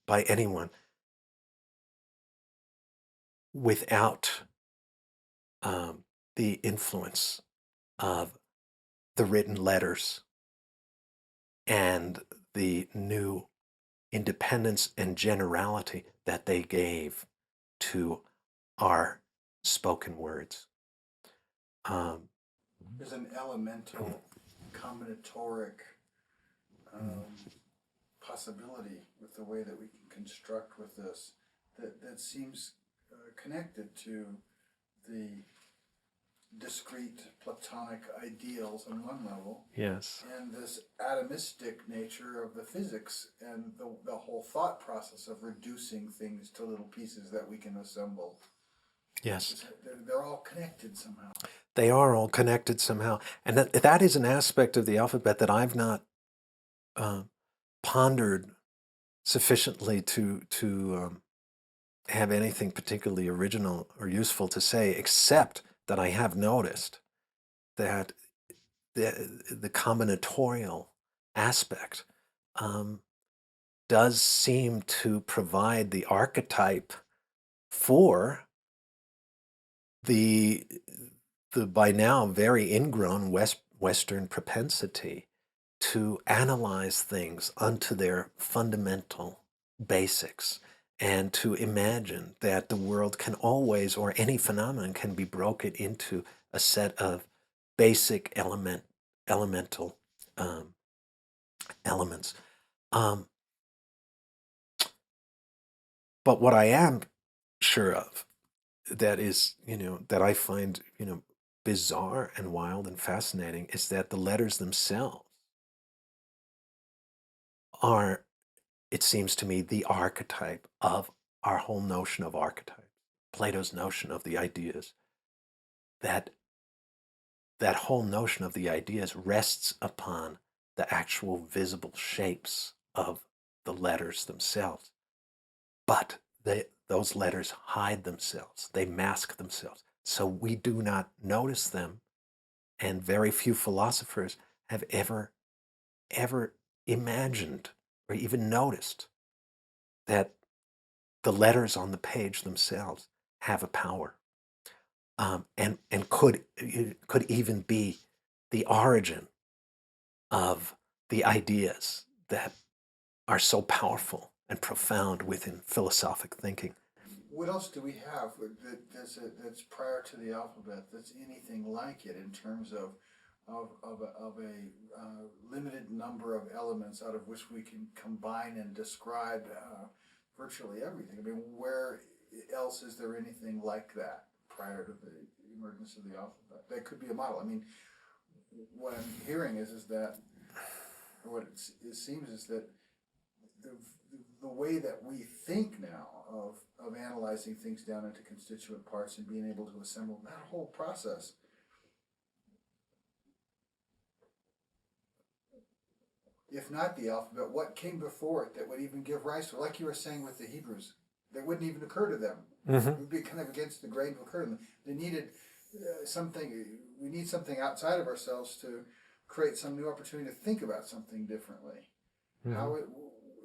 [SPEAKER 2] by anyone without the influence of the written letters and the new independence and generality that they gave to our spoken words.
[SPEAKER 1] There's an elemental, combinatoric possibility with the way that we can construct with this that seems connected to the discrete Platonic ideals on one level.
[SPEAKER 2] Yes.
[SPEAKER 1] And this atomistic nature of the physics and the whole thought process of reducing things to little pieces that we can assemble.
[SPEAKER 2] Yes.
[SPEAKER 1] They're all connected somehow.
[SPEAKER 2] They are all connected somehow. And that is an aspect of the alphabet that I've not pondered sufficiently to have anything particularly original or useful to say, except that I have noticed that the combinatorial aspect does seem to provide the archetype for the by now very ingrown Western propensity to analyze things unto their fundamental basics, and to imagine that the world can always, or any phenomenon can be broken into a set of basic elemental elements. But what I am sure of, that is, that I find, bizarre and wild and fascinating, is that the letters themselves are, it seems to me, the archetype of our whole notion of archetype, Plato's notion of the ideas. That whole notion of the ideas rests upon the actual visible shapes of the letters themselves. But those letters hide themselves. They mask themselves. So we do not notice them, and very few philosophers have ever imagined or even noticed that the letters on the page themselves have a power. and could even be the origin of the ideas that are so powerful and profound within philosophic thinking.
[SPEAKER 1] What else do we have that's prior to the alphabet that's anything like it in terms of a limited number of elements out of which we can combine and describe virtually everything? I mean, where else is there anything like that prior to the emergence of the alphabet? That could be a model. I mean, what I'm hearing is that, or what it seems is that the way that we think now of analyzing things down into constituent parts and being able to assemble that whole process, if not the alphabet, what came before it that would even give rise to it? Like you were saying with the Hebrews, that wouldn't even occur to them.
[SPEAKER 2] Mm-hmm.
[SPEAKER 1] It would be kind of against the grain to occur to them. They needed something. We need something outside of ourselves to create some new opportunity to think about something differently. Mm-hmm. How it,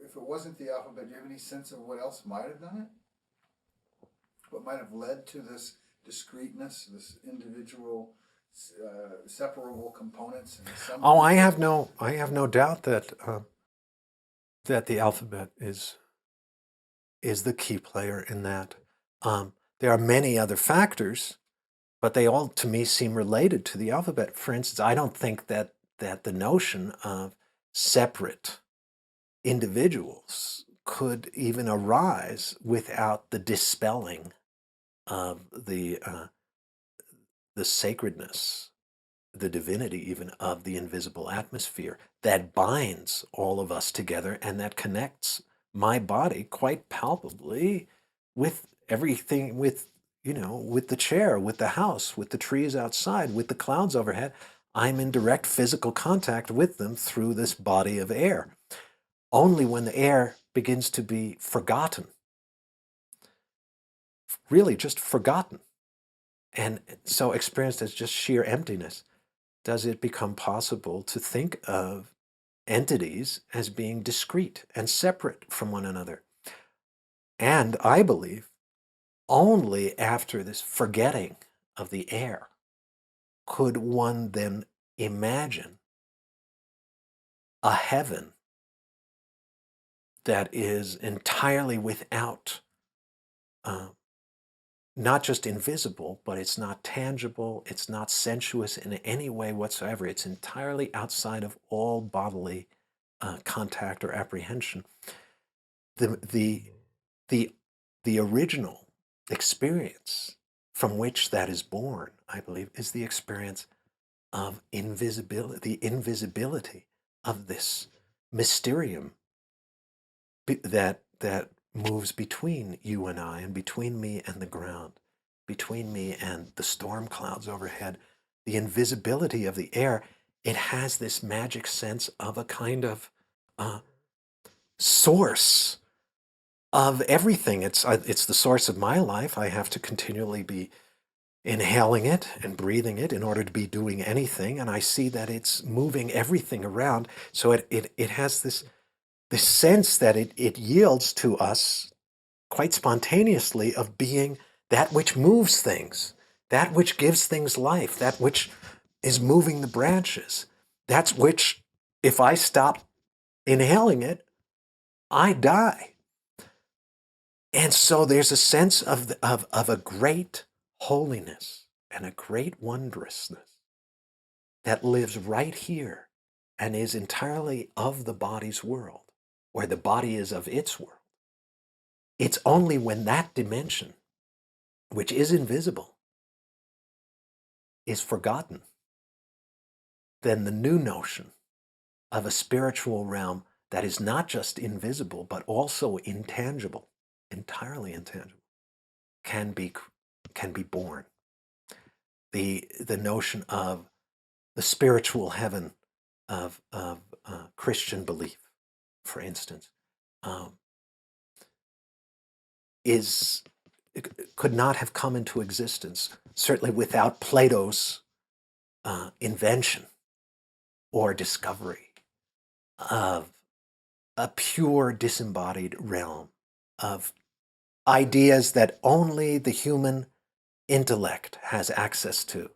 [SPEAKER 1] if it wasn't the alphabet, do you have any sense of what else might have done it? What might have led to this discreteness, this individual, separable components? And
[SPEAKER 2] I have no doubt that that the alphabet is the key player in that. There are many other factors, but they all, to me, seem related to the alphabet. For instance, I don't think that the notion of separate individuals could even arise without the dispelling of the sacredness, the divinity even of the invisible atmosphere that binds all of us together and that connects my body quite palpably with everything, with the chair, with the house, with the trees outside, with the clouds overhead. I'm in direct physical contact with them through this body of air. Only when the air begins to be forgotten, really just forgotten, and so experienced as just sheer emptiness, does it become possible to think of entities as being discrete and separate from one another. And I believe only after this forgetting of the air could one then imagine a heaven that is entirely without, not just invisible, but it's not tangible, it's not sensuous in any way whatsoever. It's entirely outside of all bodily contact or apprehension. The original experience from which that is born, I believe, is the experience of invisibility, the invisibility of this mysterium that moves between you and I, and between me and the ground, between me and the storm clouds overhead. The invisibility of the air, it has this magic sense of a kind of source of everything. It's the source of my life. I have to continually be inhaling it and breathing it in order to be doing anything, and I see that it's moving everything around. So it has this sense that it yields to us quite spontaneously of being that which moves things, that which gives things life, that which is moving the branches, that's which, if I stop inhaling it, I die. And so there's a sense of a great holiness and a great wondrousness that lives right here and is entirely of the body's world, or the body is of its world. It's only when that dimension, which is invisible, is forgotten, then the new notion of a spiritual realm that is not just invisible, but also intangible, entirely intangible, can be born. The notion of the spiritual heaven of Christian belief, for instance, could not have come into existence, certainly without Plato's invention or discovery of a pure disembodied realm of ideas that only the human intellect has access to.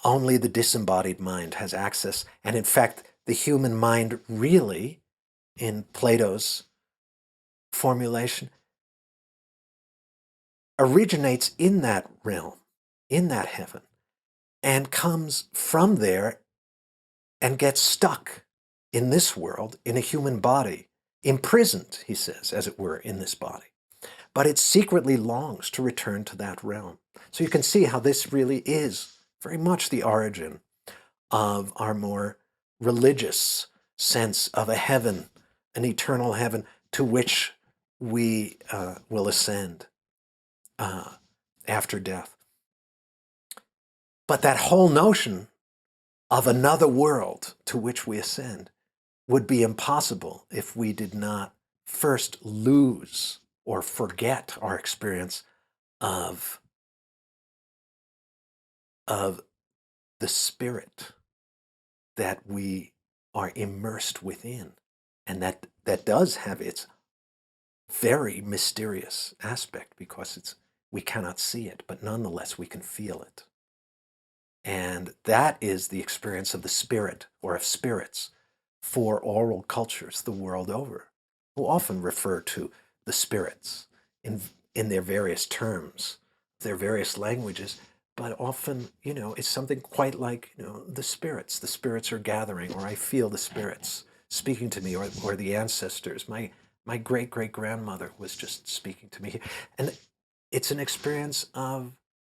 [SPEAKER 2] Only the disembodied mind has access. And in fact, the human mind really, in Plato's formulation, originates in that realm, in that heaven, and comes from there and gets stuck in this world, in a human body, imprisoned, he says, as it were, in this body. But it secretly longs to return to that realm. So you can see how this really is very much the origin of our more religious sense of a heaven, an eternal heaven to which we will ascend after death. But that whole notion of another world to which we ascend would be impossible if we did not first lose or forget our experience of the spirit that we are immersed within, and that does have its very mysterious aspect, because we cannot see it, but nonetheless we can feel it. And that is the experience of the spirit, or of spirits, for oral cultures the world over, who often refer to the spirits in their various terms, their various languages, but often, it's something quite like, the spirits. The spirits are gathering, or I feel the spirits speaking to me, or the ancestors. My great-great-grandmother was just speaking to me. And it's an experience of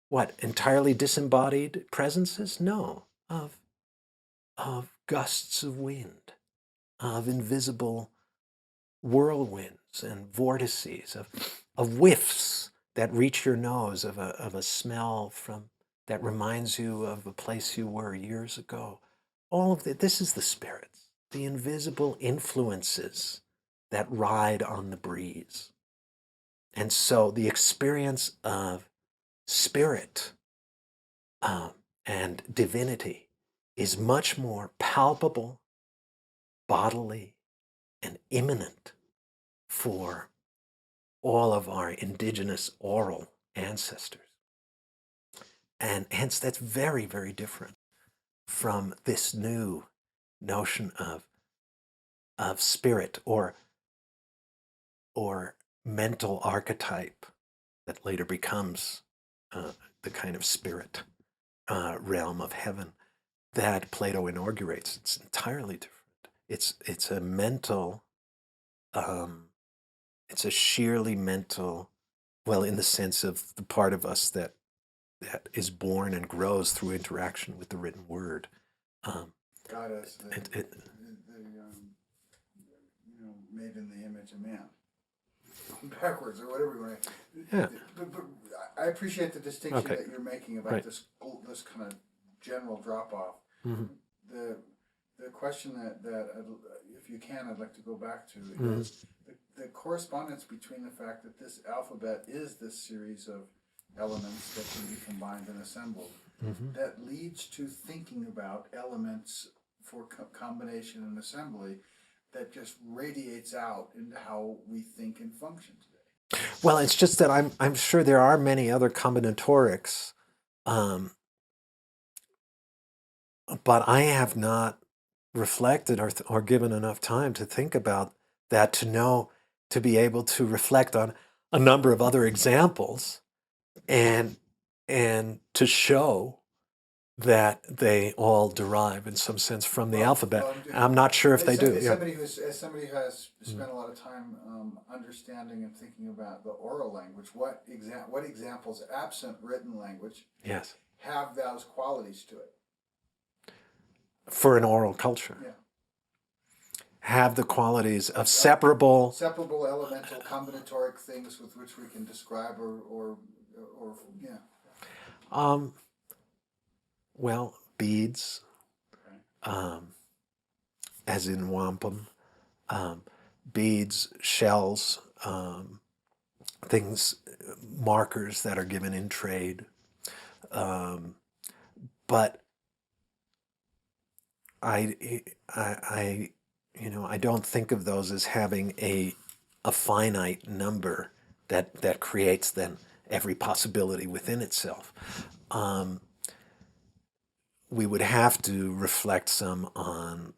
[SPEAKER 2] what? Entirely disembodied presences? No, of gusts of wind, of invisible whirlwinds and vortices, of whiffs that reach your nose, of a smell that reminds you of a place you were years ago. All of this is the spirits, the invisible influences that ride on the breeze. And so the experience of spirit and divinity is much more palpable, bodily, and imminent for all of our indigenous oral ancestors. And hence that's very, very different from this new notion of spirit or mental archetype that later becomes the kind of spirit realm of heaven that Plato inaugurates. It's entirely different. It's a mental, it's a sheerly mental, well, in the sense of the part of us that is born and grows through interaction with the written word.
[SPEAKER 1] God is made in the image of man. Backwards, or whatever you want to.
[SPEAKER 2] Yeah.
[SPEAKER 1] But I appreciate the distinction
[SPEAKER 2] Okay.
[SPEAKER 1] that you're making about
[SPEAKER 2] Right.
[SPEAKER 1] this kind of general drop off.
[SPEAKER 2] Mm-hmm.
[SPEAKER 1] The question that if you can, I'd like to go back to
[SPEAKER 2] Mm-hmm.
[SPEAKER 1] is the correspondence between the fact that this alphabet is this series of elements that can be combined and assembled,
[SPEAKER 2] Mm-hmm.
[SPEAKER 1] that leads to thinking about elements for combination and assembly that just radiates out into how we think and function today.
[SPEAKER 2] Well, it's just that I'm sure there are many other combinatorics, but I have not reflected or given enough time to think about that to be able to reflect on a number of other examples and to show that they all derive in some sense from the alphabet. I'm not sure if they do.
[SPEAKER 1] As
[SPEAKER 2] Yeah.
[SPEAKER 1] somebody who has spent a lot of time understanding and thinking about the oral language, what examples, absent written language,
[SPEAKER 2] Yes.
[SPEAKER 1] have those qualities to it?
[SPEAKER 2] For an oral culture.
[SPEAKER 1] Yeah.
[SPEAKER 2] Have the qualities of separable,
[SPEAKER 1] elemental, combinatoric things with which we can describe or yeah.
[SPEAKER 2] Well, beads,
[SPEAKER 1] Okay.
[SPEAKER 2] as in wampum, beads, shells, things, markers that are given in trade. But I don't think of those as having a finite number that creates then every possibility within itself. We would have to reflect some on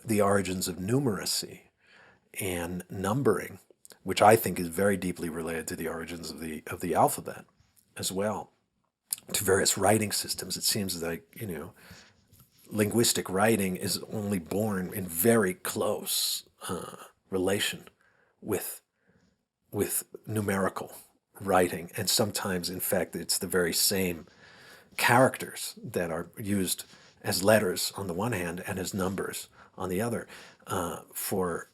[SPEAKER 2] the origins of numeracy and numbering, which I think is very deeply related to the origins of the alphabet as well, to various writing systems. It seems like, linguistic writing is only born in very close relation with numerical writing, and sometimes, in fact, it's the very same characters that are used as letters on the one hand and as numbers on the other. For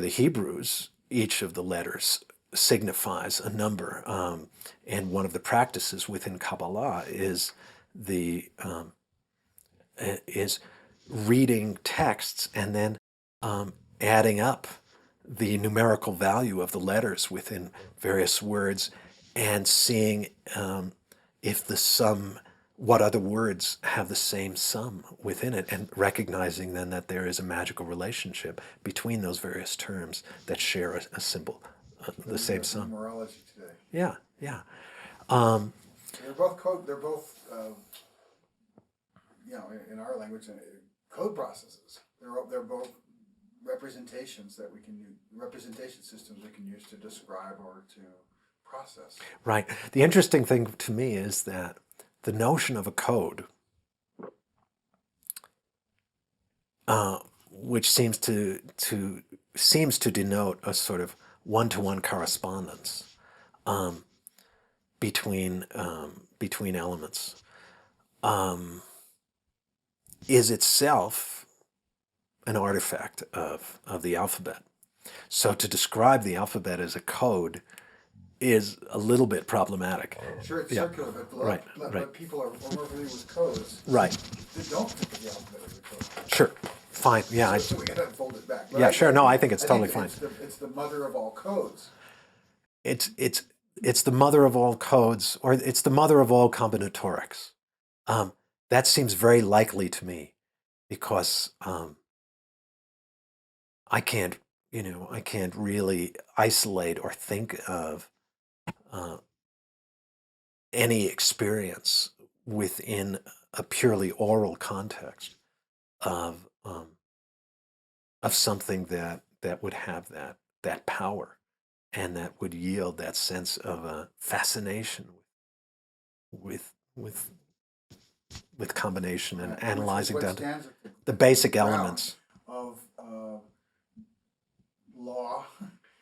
[SPEAKER 2] the Hebrews, each of the letters signifies a number, and one of the practices within Kabbalah is is reading texts and then adding up the numerical value of the letters within various words and seeing if the sum, what other words have the same sum within it, and recognizing then that there is a magical relationship between those various terms that share a symbol, the same sum.
[SPEAKER 1] Numerology today.
[SPEAKER 2] Yeah, yeah.
[SPEAKER 1] They're both code. They're both, in our language, code processes. They're both representations that we can use, representation systems we can use to describe or to process.
[SPEAKER 2] Right. The interesting thing to me is that the notion of a code, which seems to denote a sort of one-to-one correspondence between elements, is itself an artifact of the alphabet. So to describe the alphabet as a code is a little bit problematic.
[SPEAKER 1] Sure, it's
[SPEAKER 2] Yeah.
[SPEAKER 1] circular, but,
[SPEAKER 2] Right.
[SPEAKER 1] but people are more familiar with codes.
[SPEAKER 2] Right.
[SPEAKER 1] They don't think of the alphabet as a code.
[SPEAKER 2] Sure. Fine. Yeah.
[SPEAKER 1] So we gotta fold it back. But
[SPEAKER 2] Yeah, sure. No, I think it's totally fine.
[SPEAKER 1] It's the mother of all codes.
[SPEAKER 2] It's the mother of all codes, or it's the mother of all combinatorics. That seems very likely to me, because I can't really isolate or think of any experience within a purely oral context of something that would have that power and that would yield that sense of fascination with combination and analyzing
[SPEAKER 1] What
[SPEAKER 2] down
[SPEAKER 1] stands
[SPEAKER 2] to
[SPEAKER 1] at
[SPEAKER 2] the basic
[SPEAKER 1] ground
[SPEAKER 2] elements.
[SPEAKER 1] of law,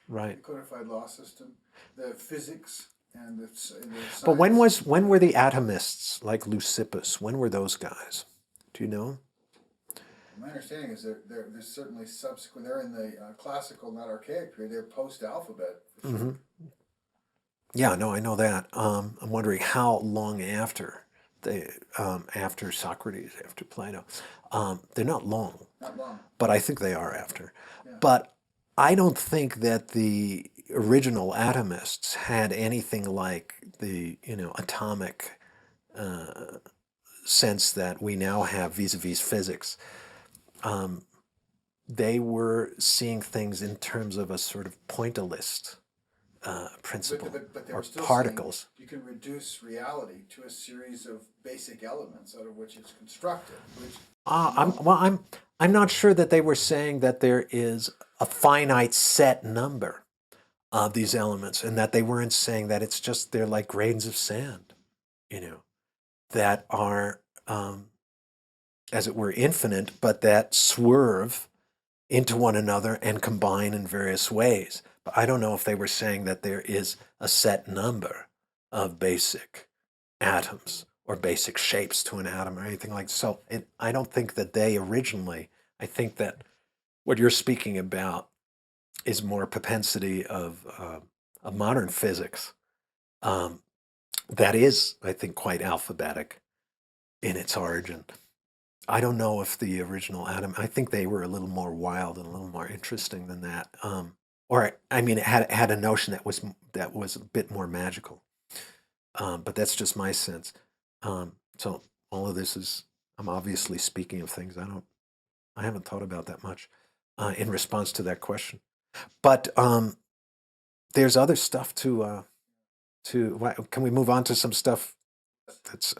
[SPEAKER 2] Right.
[SPEAKER 1] the codified law system, the physics, and the science.
[SPEAKER 2] But when were the atomists like Leucippus? When were those guys? Do you know?
[SPEAKER 1] My understanding is they're certainly subsequent. They're in the classical, not archaic period. They're post-alphabet. For sure.
[SPEAKER 2] Mm-hmm. Yeah, no, I know that. I'm wondering how long after after Socrates, after Plato. They're not long.
[SPEAKER 1] Not long.
[SPEAKER 2] But I think they are after.
[SPEAKER 1] Yeah.
[SPEAKER 2] But I don't think that the original atomists had anything like the atomic sense that we now have vis-a-vis physics. They were seeing things in terms of a sort of pointillist principle,
[SPEAKER 1] But they
[SPEAKER 2] or
[SPEAKER 1] were still
[SPEAKER 2] particles.
[SPEAKER 1] saying you can reduce reality to a series of basic elements out of which it's constructed.
[SPEAKER 2] I'm not sure that they were saying that there is a finite set number of these elements, and that they weren't saying that it's just they're like grains of sand, that are, as it were, infinite, but that swerve into one another and combine in various ways. But I don't know if they were saying that there is a set number of basic atoms or basic shapes to an atom or anything like so. I don't think that they originally, I think that what you're speaking about is more propensity of modern physics that is, I think, quite alphabetic in its origin. I don't know if the original atom, I think they were a little more wild and a little more interesting than that. Or, I mean, it had a notion that was a bit more magical. But that's just my sense. So all of this is, I'm obviously speaking of things I haven't thought about that much in response to that question. But there's other stuff can we move on to some stuff that's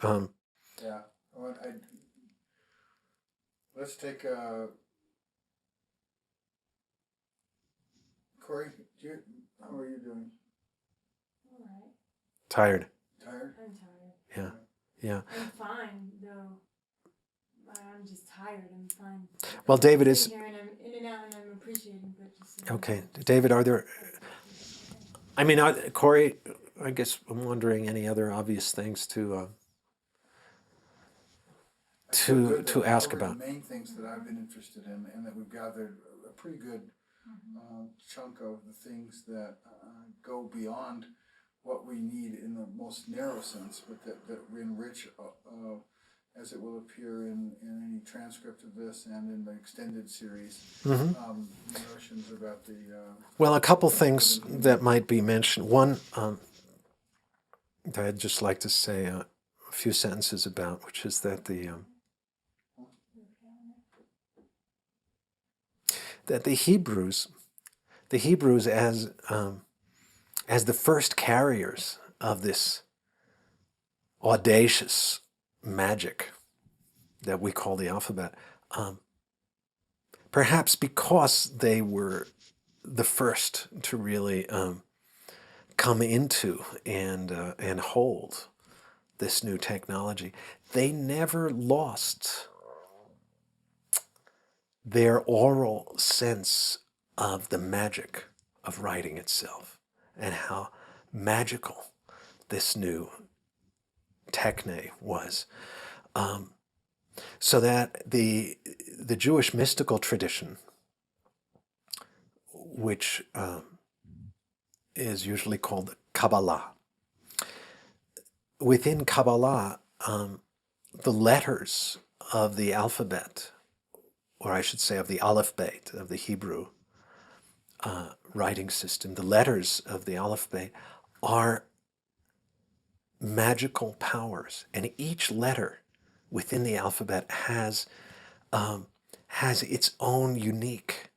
[SPEAKER 1] Yeah. Let's take Cori. How are you doing?
[SPEAKER 3] All right.
[SPEAKER 2] tired?
[SPEAKER 1] Tired?
[SPEAKER 3] I'm tired.
[SPEAKER 2] Yeah. Yeah.
[SPEAKER 3] I'm fine, though. I'm just tired. I'm fine.
[SPEAKER 2] Well,
[SPEAKER 3] I'm
[SPEAKER 2] David
[SPEAKER 3] sitting here and I'm in and out and I'm appreciating, but just
[SPEAKER 2] okay. David, are there? I mean, Cori, I guess I'm wondering any other obvious things to ask about.
[SPEAKER 1] The main things that I've been interested in, and that we've gathered a pretty good chunk of the things that go beyond what we need in the most narrow sense, but that enrich, as it will appear in any transcript of this and in the extended series, notions about the...
[SPEAKER 2] Well, a couple things that might be mentioned. One that I'd just like to say a few sentences about, which is that the Hebrews as the first carriers of this audacious magic that we call the alphabet, perhaps because they were the first to really come into and hold this new technology, they never lost their oral sense of the magic of writing itself and how magical this new techne was. So that the Jewish mystical tradition, which is usually called Kabbalah, within Kabbalah, the letters of the alphabet, or I should say of the Aleph Beit, of the Hebrew writing system, the letters of the Aleph Beit are magical powers, and each letter within the alphabet has its own unique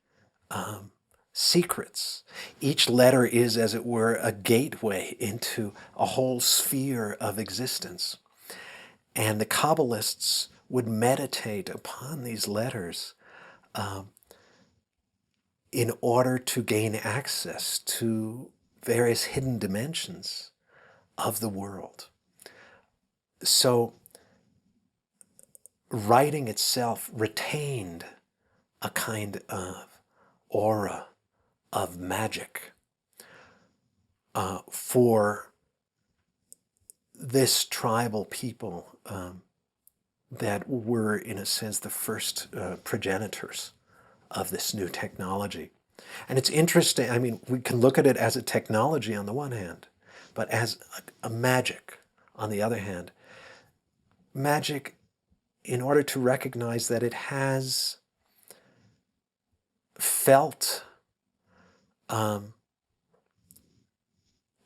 [SPEAKER 2] secrets. Each letter is, as it were, a gateway into a whole sphere of existence. And the Kabbalists would meditate upon these letters in order to gain access to various hidden dimensions of the world. So writing itself retained a kind of aura of magic for this tribal people that were, in a sense, the first progenitors of this new technology. And it's interesting, I mean, we can look at it as a technology on the one hand, but as a magic on the other hand. Magic, in order to recognize that it has felt a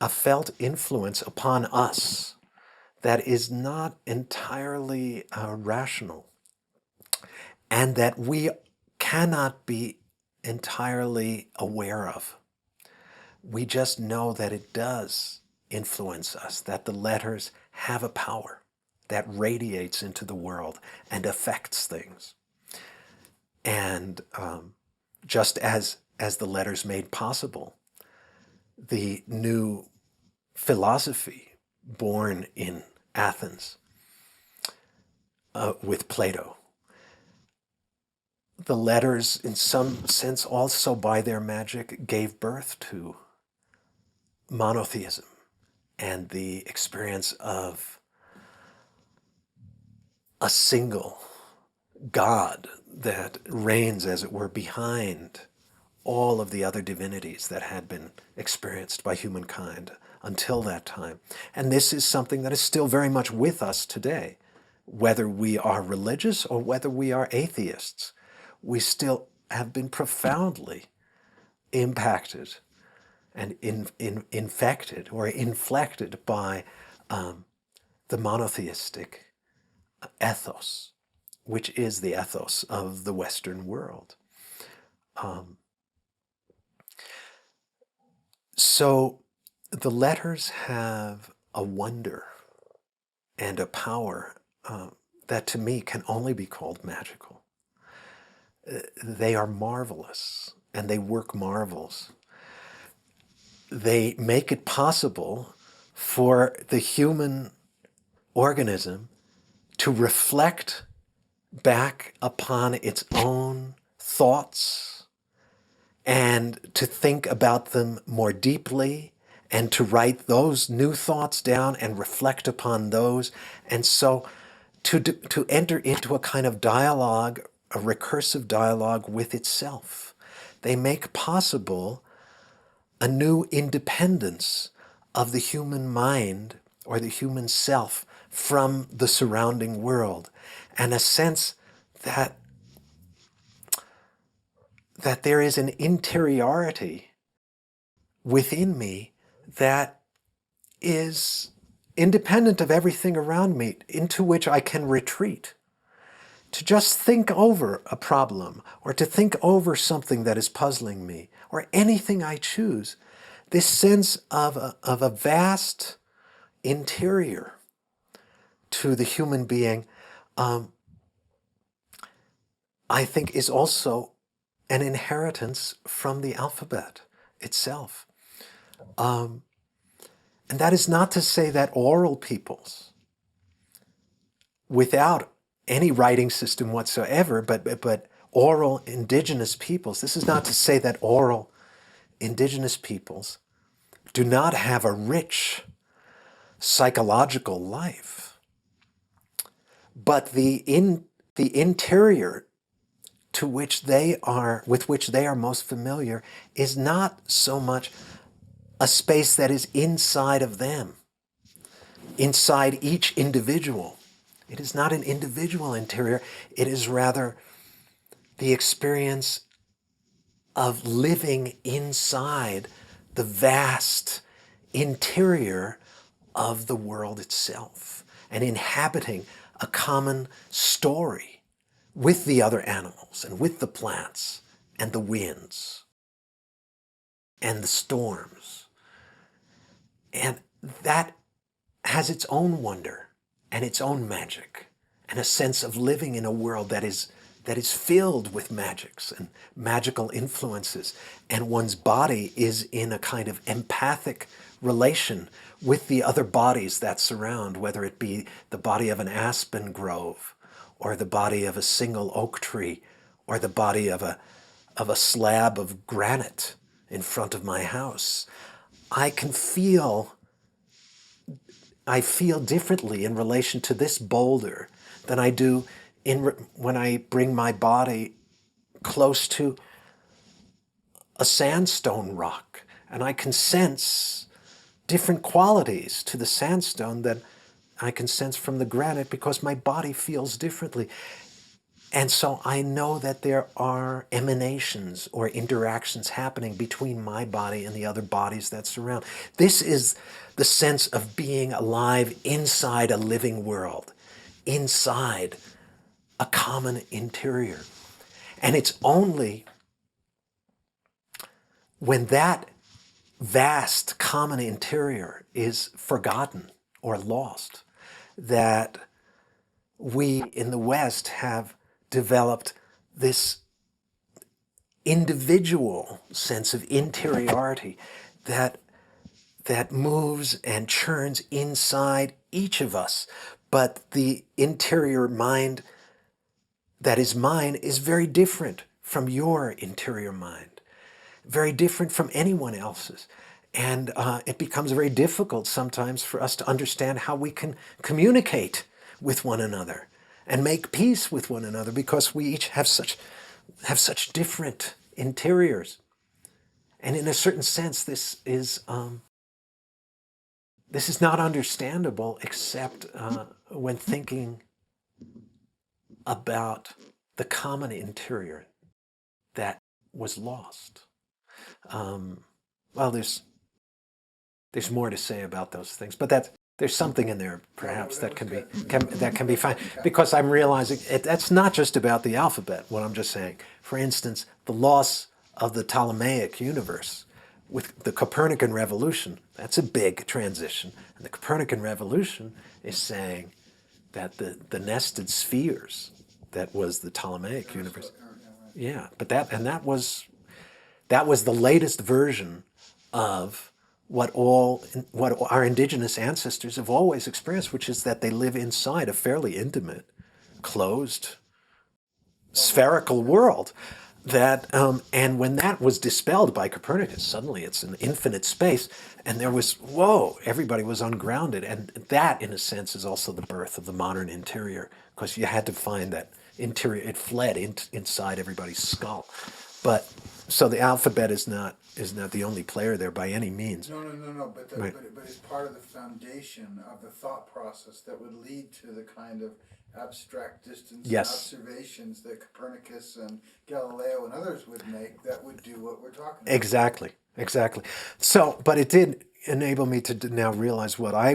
[SPEAKER 2] felt influence upon us that is not entirely rational, and that we cannot be entirely aware of. We just know that it does influence us, that the letters have a power that radiates into the world and affects things. And just as the letters made possible the new philosophy born in Athens with Plato, the letters, in some sense, also by their magic, gave birth to monotheism and the experience of a single God that reigns, as it were, behind all of the other divinities that had been experienced by humankind until that time. And this is something that is still very much with us today. Whether we are religious or whether we are atheists, we still have been profoundly impacted and infected or inflected by the monotheistic ethos, which is the ethos of the Western world. So the letters have a wonder and a power that to me can only be called magical. They are marvelous and they work marvels. They make it possible for the human organism to reflect back upon its own thoughts and to think about them more deeply and to write those new thoughts down and reflect upon those. And so to enter into a kind of dialogue, a recursive dialogue with itself. They make possible a new independence of the human mind or the human self from the surrounding world, and a sense that there is an interiority within me that is independent of everything around me, into which I can retreat. To just think over a problem, or to think over something that is puzzling me, or anything I choose, this sense of a vast interior to the human being, I think is also an inheritance from the alphabet itself. And that is not to say that oral peoples, without any writing system whatsoever, but oral indigenous peoples, this is not to say that oral indigenous peoples do not have a rich psychological life. But the interior with which they are most familiar is not so much a space that is inside of them, inside each individual. It is not an individual interior. It is rather the experience of living inside the vast interior of the world itself and inhabiting a common story with the other animals and with the plants and the winds and the storms. And that has its own wonder and its own magic and a sense of living in a world that is filled with magics and magical influences, and one's body is in a kind of empathic relation with the other bodies that surround, whether it be the body of an aspen grove, or the body of a single oak tree, or the body of a slab of granite in front of my house. I feel differently in relation to this boulder than I do when I bring my body close to a sandstone rock, and I can sense different qualities to the sandstone that I can sense from the granite because my body feels differently. And so I know that there are emanations or interactions happening between my body and the other bodies that surround. This is the sense of being alive inside a living world, inside a common interior. And it's only when that vast common interior is forgotten or lost that we in the West have developed this individual sense of interiority that moves and churns inside each of us. But the interior mind that is mine is very different from your interior mind, very different from anyone else's. And it becomes very difficult sometimes for us to understand how we can communicate with one another and make peace with one another, because we each have such different interiors. And in a certain sense, this is not understandable except when thinking about the common interior that was lost. Well, there's more to say about those things, but there's something in there perhaps that can be fine, because I'm realizing that's not just about the alphabet, what I'm just saying. For instance, the loss of the Ptolemaic universe with the Copernican revolution, that's a big transition. And the Copernican revolution is saying that the nested spheres, that was the Ptolemaic universe. Yeah, but that was the latest version of what our indigenous ancestors have always experienced, which is that they live inside a fairly intimate, closed, spherical world. And when that was dispelled by Copernicus, suddenly it's an infinite space, and there was, whoa, everybody was ungrounded. And that, in a sense, is also the birth of the modern interior, because you had to find that interior, it fled inside everybody's skull. But so the alphabet is not the only player there by any means.
[SPEAKER 1] No. But
[SPEAKER 2] Right.
[SPEAKER 1] but it's part of the foundation of the thought process that would lead to the kind of abstract distance
[SPEAKER 2] Yes.
[SPEAKER 1] and observations that Copernicus and Galileo and others would make that would do what we're talking about.
[SPEAKER 2] Exactly. So, but it did enable me to now realize what I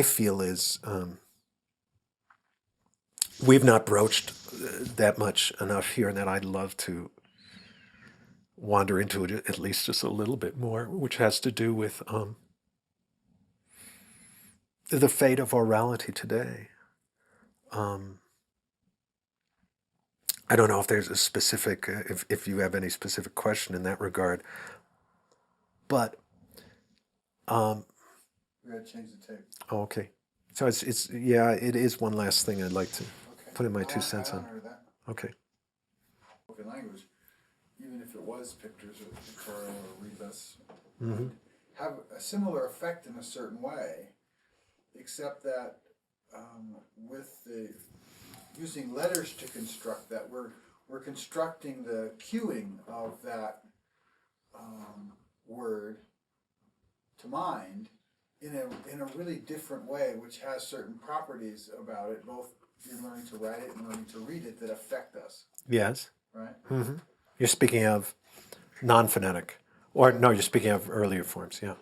[SPEAKER 2] feel is, we've not broached that much enough here, and that I'd love to wander into it at least just a little bit more, which has to do with the fate of orality today. I don't know if there's a specific, if you have any specific question in that regard, but
[SPEAKER 1] We gotta change the tape.
[SPEAKER 2] okay. So it's yeah, it is one last thing I'd like to
[SPEAKER 1] Okay.
[SPEAKER 2] put in my 2 cents
[SPEAKER 1] I
[SPEAKER 2] on.
[SPEAKER 1] honor that.
[SPEAKER 2] Okay.
[SPEAKER 1] Spoken language, even if it was pictures or pictorial or rebus,
[SPEAKER 2] Mm-hmm.
[SPEAKER 1] have a similar effect in a certain way, except that with the using letters to construct that, we're constructing the cueing of that word to mind in a really different way, which has certain properties about it, both in learning to write it and learning to read it, that affect us,
[SPEAKER 2] Yes.
[SPEAKER 1] right?
[SPEAKER 2] Mm-hmm. You're speaking of non-phonetic, or no, you're speaking of earlier forms.
[SPEAKER 1] Yeah.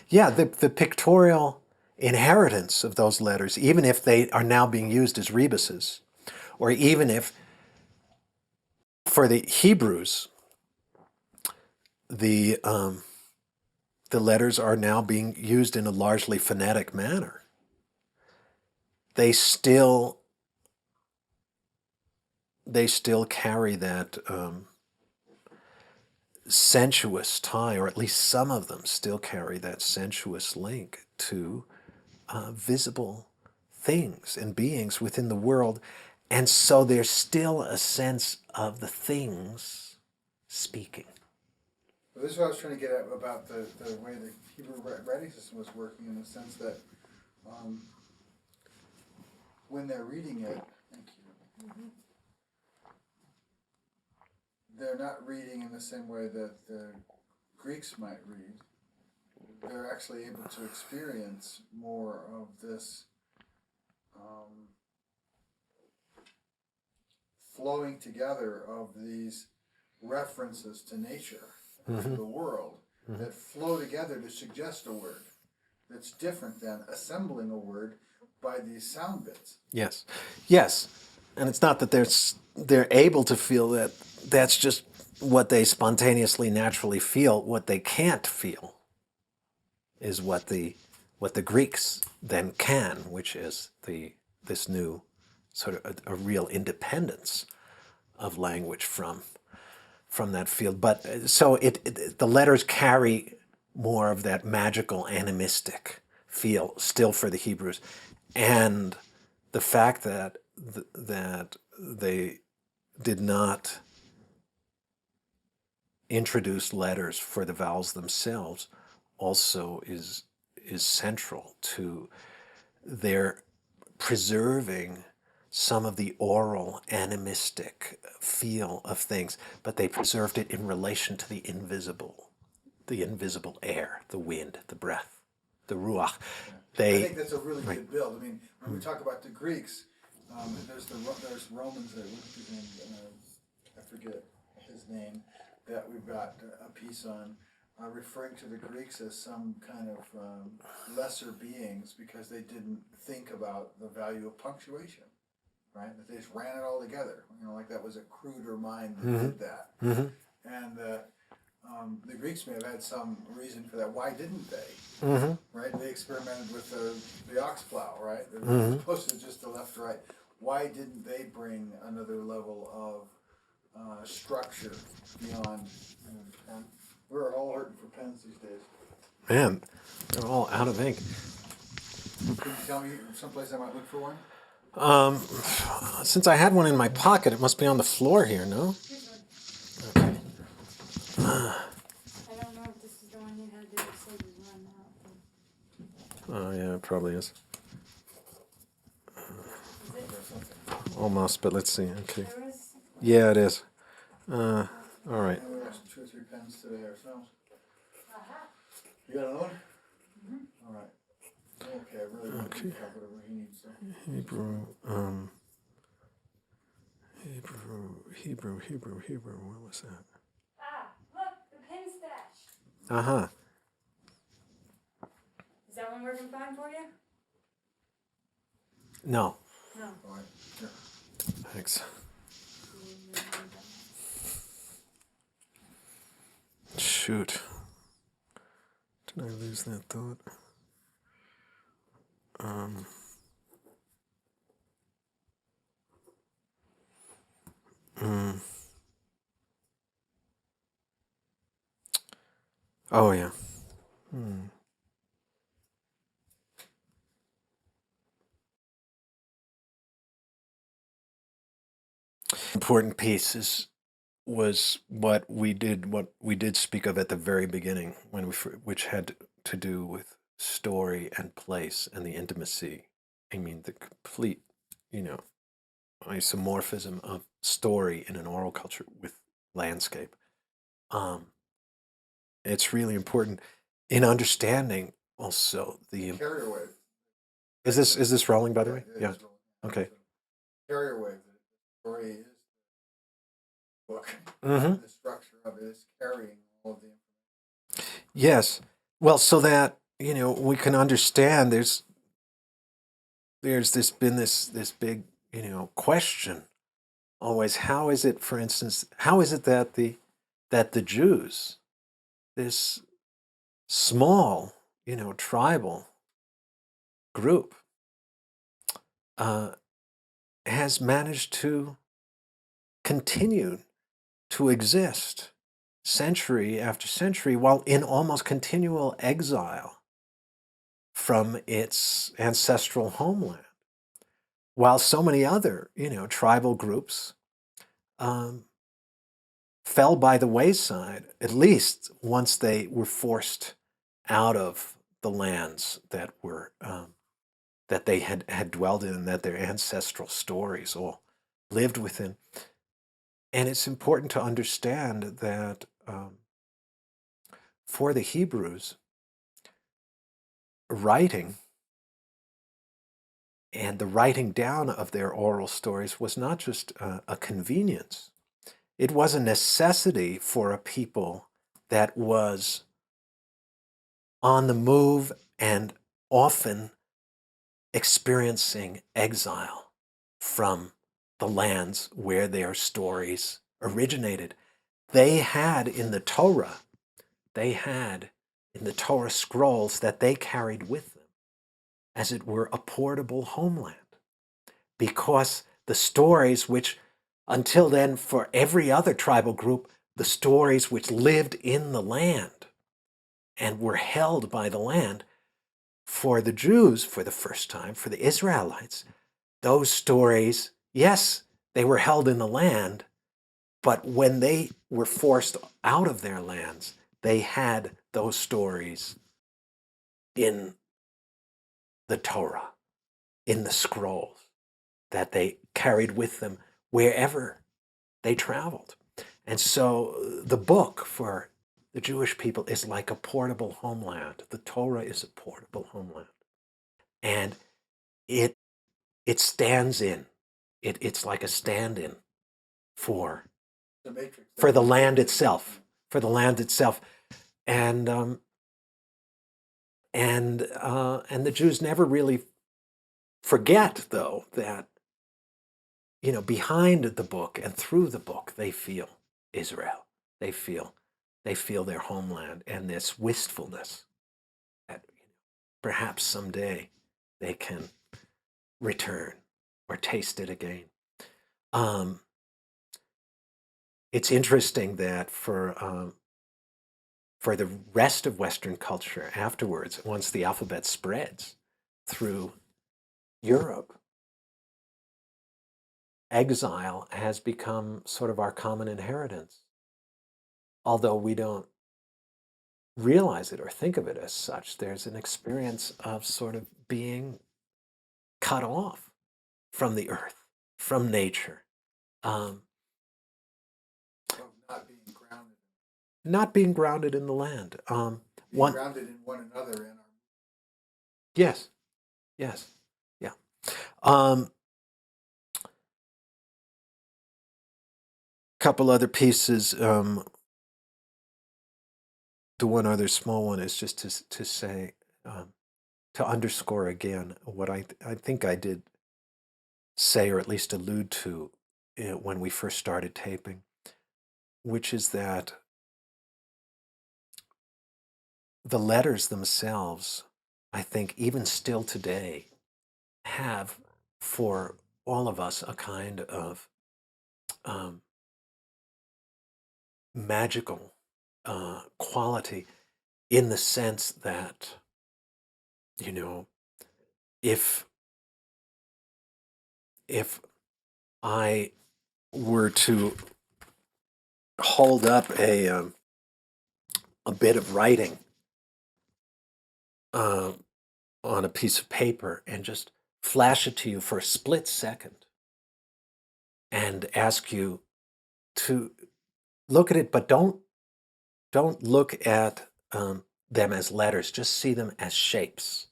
[SPEAKER 2] Yeah. The pictorial inheritance of those letters, even if they are now being used as rebuses, or even if for the Hebrews, the letters are now being used in a largely phonetic manner, they still carry that sensuous tie, or at least some of them still carry that sensuous link to visible things and beings within the world. And so there's still a sense of the things speaking.
[SPEAKER 1] Well, this is what I was trying to get at about the way the Hebrew writing system was working, in the sense that when they're reading it, thank you, they're not reading in the same way that the Greeks might read. They're actually able to experience more of this flowing together of these references to nature, to the world, that flow together to suggest a word that's different than assembling a word by these sound bits.
[SPEAKER 2] Yes. And it's not that they're able to feel that. That's just what they spontaneously, naturally feel. What they can't feel is what the Greeks then can, which is this new sort of a real independence of language from that field. But so the letters carry more of that magical animistic feel still for the Hebrews, and the fact that that they did not introduce letters for the vowels themselves also is central to their preserving some of the oral animistic feel of things, but they preserved it in relation to the invisible air, the wind, the breath, the ruach.
[SPEAKER 1] I think that's a really good build. I mean, when we talk about the Greeks, there's Romans, what's his name? I forget his name, that we've got a piece on, referring to the Greeks as some kind of lesser beings because they didn't think about the value of punctuation, right? That they just ran it all together. Like that was a cruder mind that did that. And the Greeks may have had some reason for that. Why didn't they?
[SPEAKER 2] Mm-hmm.
[SPEAKER 1] Right? They experimented with the ox plow, right?
[SPEAKER 2] Mm-hmm.
[SPEAKER 1] As opposed to just the left right. Why didn't they bring another level of structure beyond pen? We're all hurting for pens these days.
[SPEAKER 2] Man, they're all out of ink.
[SPEAKER 1] Can you tell me someplace I might look for one?
[SPEAKER 2] Since I had one in my pocket, it must be on the floor here, no? Okay.
[SPEAKER 3] I don't know if this is the one you had that you said you run out.
[SPEAKER 2] Oh, yeah, it probably is.
[SPEAKER 3] Is it?
[SPEAKER 2] Almost, but let's see. Okay.
[SPEAKER 3] There was.
[SPEAKER 2] Yeah, it is. All right.
[SPEAKER 1] We got 2 or 3 pens today ourselves.
[SPEAKER 3] Aha.
[SPEAKER 1] You got another one? All right. Okay, I really want to have whatever he needs. So.
[SPEAKER 2] Hebrew. What was that?
[SPEAKER 3] Ah, look, the pin stash.
[SPEAKER 2] Uh-huh.
[SPEAKER 3] Is that one working fine for you?
[SPEAKER 2] No.
[SPEAKER 3] No.
[SPEAKER 1] All right. Here.
[SPEAKER 2] Thanks. Shoot. Did I lose that thought? Oh, yeah. Important piece was what we did speak of at the very beginning, which had to do with story and place and the intimacy. I mean, the complete, isomorphism of story in an oral culture with landscape. It's really important in understanding also the.
[SPEAKER 1] Carrier wave.
[SPEAKER 2] Is this rolling, by the way?
[SPEAKER 1] It
[SPEAKER 2] Yeah.
[SPEAKER 1] is rolling.
[SPEAKER 2] Okay.
[SPEAKER 1] Carrier wave. The story is the book.
[SPEAKER 2] Mm-hmm.
[SPEAKER 1] The structure of it is carrying all of the information.
[SPEAKER 2] Yes. Well, so that we can understand. There's been this big question always. How is it, for instance, that the Jews, this small tribal group, has managed to continue to exist century after century while in almost continual exile from its ancestral homeland, while so many other tribal groups fell by the wayside, at least once they were forced out of the lands that were that they had dwelled in and that their ancestral stories all lived within. And it's important to understand that for the Hebrews, writing and the writing down of their oral stories was not just a convenience. It was a necessity for a people that was on the move and often experiencing exile from the lands where their stories originated. They had in the Torah scrolls that they carried with them, as it were, a portable homeland. Because the stories which, until then, for every other tribal group, the stories which lived in the land and were held by the land, for the Jews, for the first time, for the Israelites, those stories, yes, they were held in the land, but when they were forced out of their lands, they had those stories in the Torah, in the scrolls that they carried with them wherever they traveled. And so the book for the Jewish people is like a portable homeland. The Torah is a portable homeland. And it stands in. It's like a stand-in for
[SPEAKER 1] The matrix.
[SPEAKER 2] the land itself. For the land itself. And the Jews never really forget, though, that behind the book and through the book, they feel Israel. They feel they feel their homeland and this wistfulness that perhaps someday they can return or taste it again. It's interesting that for the rest of Western culture afterwards, once the alphabet spreads through Europe, exile has become sort of our common inheritance. Although we don't realize it or think of it as such, there's an experience of sort of being cut off from the earth, from nature,
[SPEAKER 1] Of not being grounded.
[SPEAKER 2] not being grounded in the land.
[SPEAKER 1] Being
[SPEAKER 2] One,
[SPEAKER 1] grounded in one another and our
[SPEAKER 2] yes, yes, yeah. Couple other pieces. The one other small one is just to say, to underscore again what I think I did say, or at least allude to when we first started taping, which is that the letters themselves, I think even still today, have for all of us a kind of magical quality, in the sense that, if I were to hold up a bit of writing on a piece of paper and just flash it to you for a split second and ask you to look at it, but don't look at them as letters. Just see them as shapes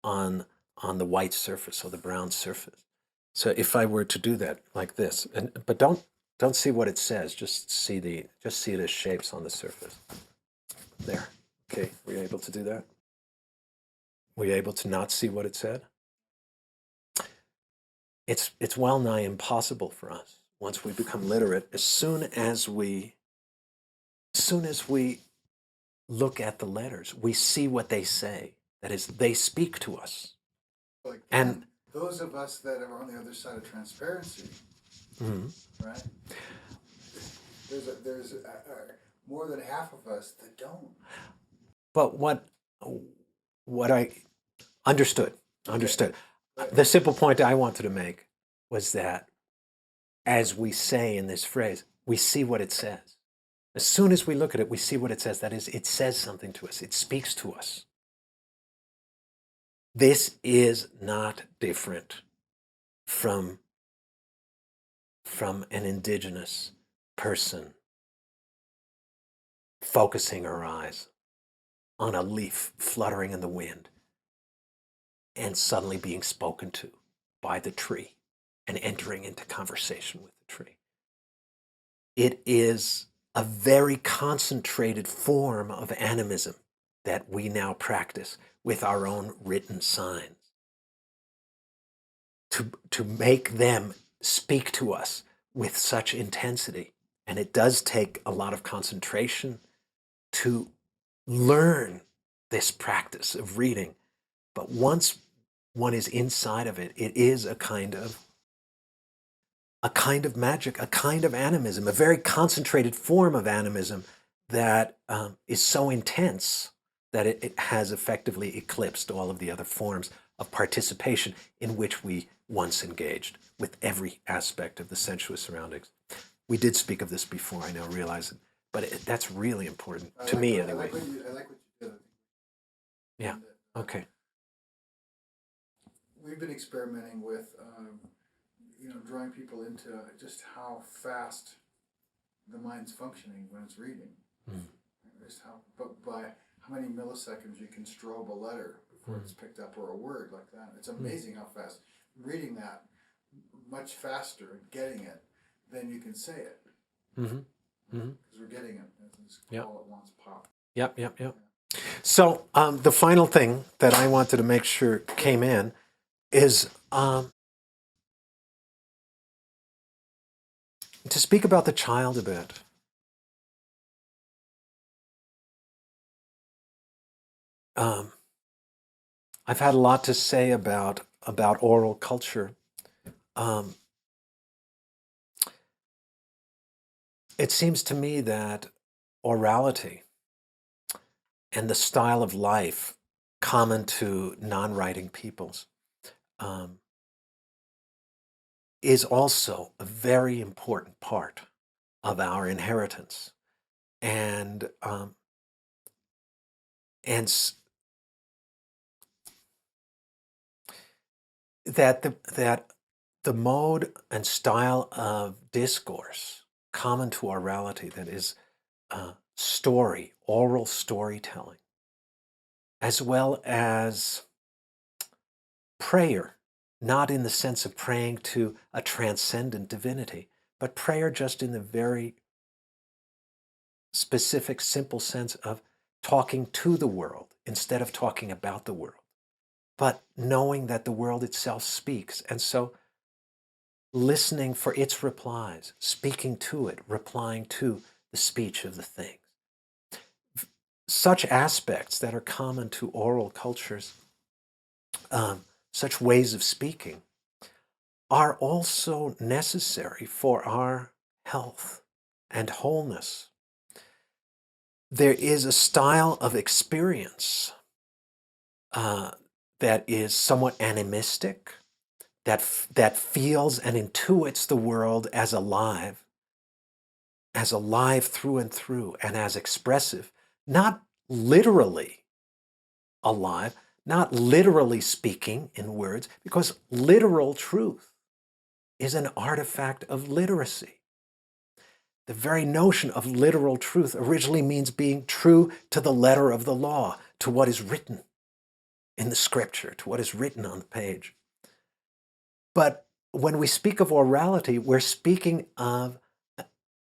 [SPEAKER 2] on the white surface or the brown surface. So if I were to do that like this, but don't see what it says. Just see it as shapes on the surface. There. Okay, were you able to do that? Were you able to not see what it said? It's well nigh impossible for us once we become literate. As soon as we look at the letters, we see what they say. That is, they speak to us.
[SPEAKER 1] like
[SPEAKER 2] And
[SPEAKER 1] those of us that are on the other side of transparency, right? There's more than half of us that don't.
[SPEAKER 2] but what I understood. The simple point I wanted to make was that, as we say in this phrase, we see what it says. As soon as we look at it, we see what it says. That is, it says something to us. It speaks to us. This is not different from an indigenous person focusing her eyes on a leaf fluttering in the wind and suddenly being spoken to by the tree and entering into conversation with the tree. It is a very concentrated form of animism that we now practice with our own written signs, to make them speak to us with such intensity. And it does take a lot of concentration to learn this practice of reading. But once one is inside of it, it is a kind of magic, a kind of animism, a very concentrated form of animism that is so intense that it has effectively eclipsed all of the other forms of participation in which we once engaged with every aspect of the sensuous surroundings. We did speak of this before, I now realize it, but that's really important to me anyway.
[SPEAKER 1] I like what you did.
[SPEAKER 2] Yeah, okay.
[SPEAKER 1] We've been experimenting with, drawing people into just how fast the mind's functioning when it's reading. Just but by how many milliseconds you can strobe a letter before it's picked up, or a word like that. It's amazing how fast. Reading that much faster and getting it than you can say it. Because we're getting it. It's all at once pop.
[SPEAKER 2] Yep. So the final thing that I wanted to make sure came in is to speak about the child a bit. I've had a lot to say about oral culture. It seems to me that orality and the style of life common to non-writing peoples is also a very important part of our inheritance, and that the mode and style of discourse common to orality, that is oral storytelling, as well as prayer, not in the sense of praying to a transcendent divinity, but prayer just in the very specific, simple sense of talking to the world instead of talking about the world, but knowing that the world itself speaks. And so listening for its replies, speaking to it, replying to the speech of the things. Such aspects that are common to oral cultures, such ways of speaking, are also necessary for our health and wholeness. There is a style of experience that is somewhat animistic, that feels and intuits the world as alive through and through, and as expressive, not literally alive, not literally speaking in words, because literal truth is an artifact of literacy. The very notion of literal truth originally means being true to the letter of the law, to what is written in the scripture, to what is written on the page. But when we speak of orality, we're speaking of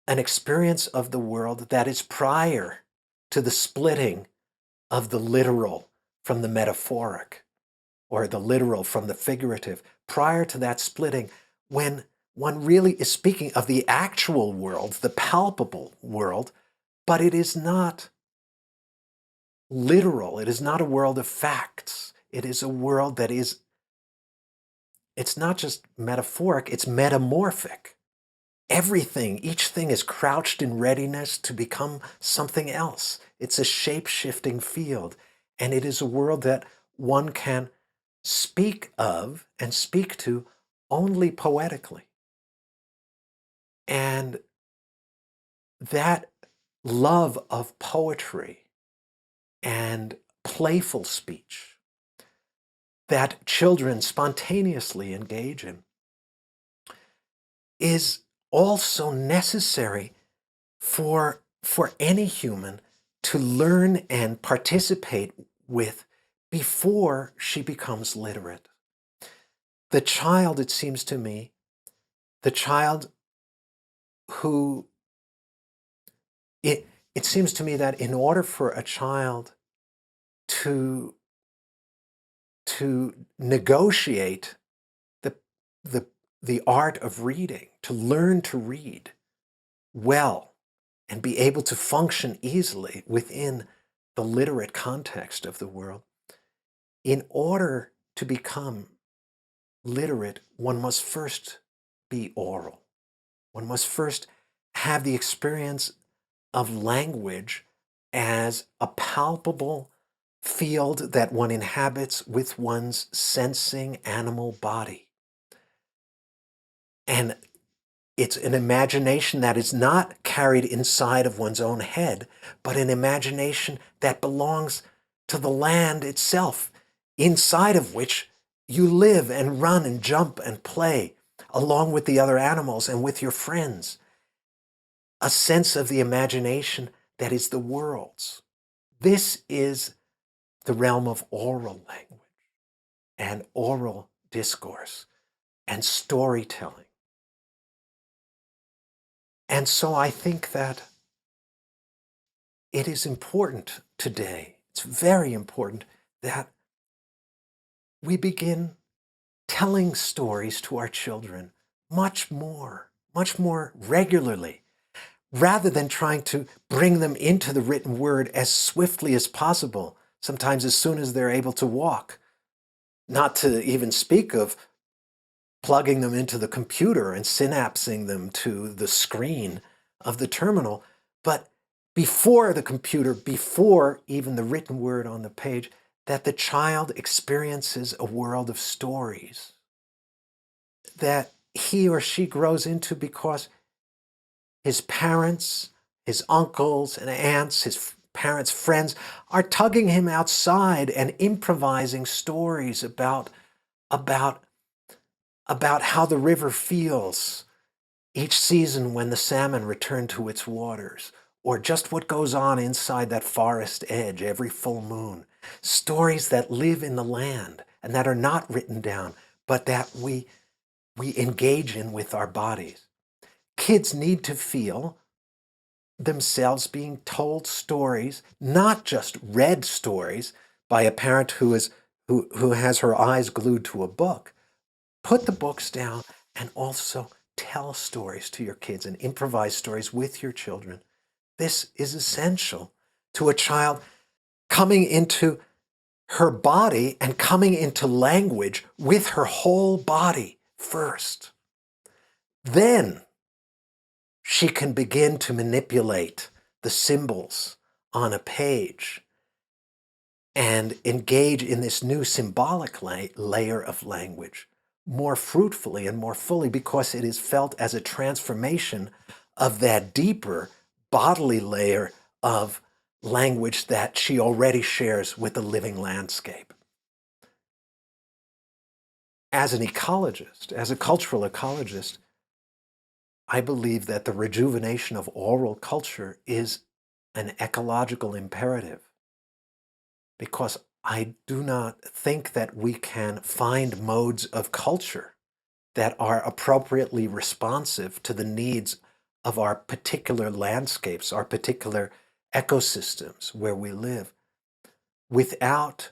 [SPEAKER 2] an experience of the world that is prior to the splitting of the literal from the metaphoric, or the literal from the figurative. Prior to that splitting, when one really is speaking of the actual world, the palpable world, but it is not literal. It is not a world of facts. It is a world that is, it's not just metaphoric, it's metamorphic. Everything, each thing is crouched in readiness to become something else. It's a shape-shifting field, and it is a world that one can speak of and speak to only poetically. And that love of poetry and playful speech that children spontaneously engage in is also necessary for any human to learn and participate with before she becomes literate. The child, it seems to me, the child who, it seems to me that in order for a child to negotiate the art of reading, to learn to read well and be able to function easily within the literate context of the world, in order to become literate, one must first be oral. One must first have the experience of language as a palpable field that one inhabits with one's sensing animal body. And it's an imagination that is not carried inside of one's own head, but an imagination that belongs to the land itself, inside of which you live and run and jump and play along with the other animals and with your friends. A sense of the imagination that is the world's. This is the realm of oral language and oral discourse and storytelling. And so I think that it is important today, it's very important, that we begin telling stories to our children much more regularly, rather than trying to bring them into the written word as swiftly as possible sometimes as soon as they're able to walk, not to even speak of plugging them into the computer and synapsing them to the screen of the terminal. But before the computer, before even the written word on the page, that the child experiences a world of stories that he or she grows into because his parents, his uncles and aunts, his parents' friends are tugging him outside and improvising stories about how the river feels each season when the salmon return to its waters, or just what goes on inside that forest edge every full moon. Stories that live in the land and that are not written down, but that we engage in with our bodies. Kids need to feel themselves being told stories, not just read stories by a parent who has her eyes glued to a book. Put the books down and also tell stories to your kids and improvise stories with your children. This is essential to a child coming into her body and coming into language with her whole body first. Then she can begin to manipulate the symbols on a page and engage in this new symbolic layer of language more fruitfully and more fully, because it is felt as a transformation of that deeper bodily layer of language that she already shares with the living landscape. As an ecologist, as a cultural ecologist, I believe that the rejuvenation of oral culture is an ecological imperative, because I do not think that we can find modes of culture that are appropriately responsive to the needs of our particular landscapes, our particular ecosystems where we live, without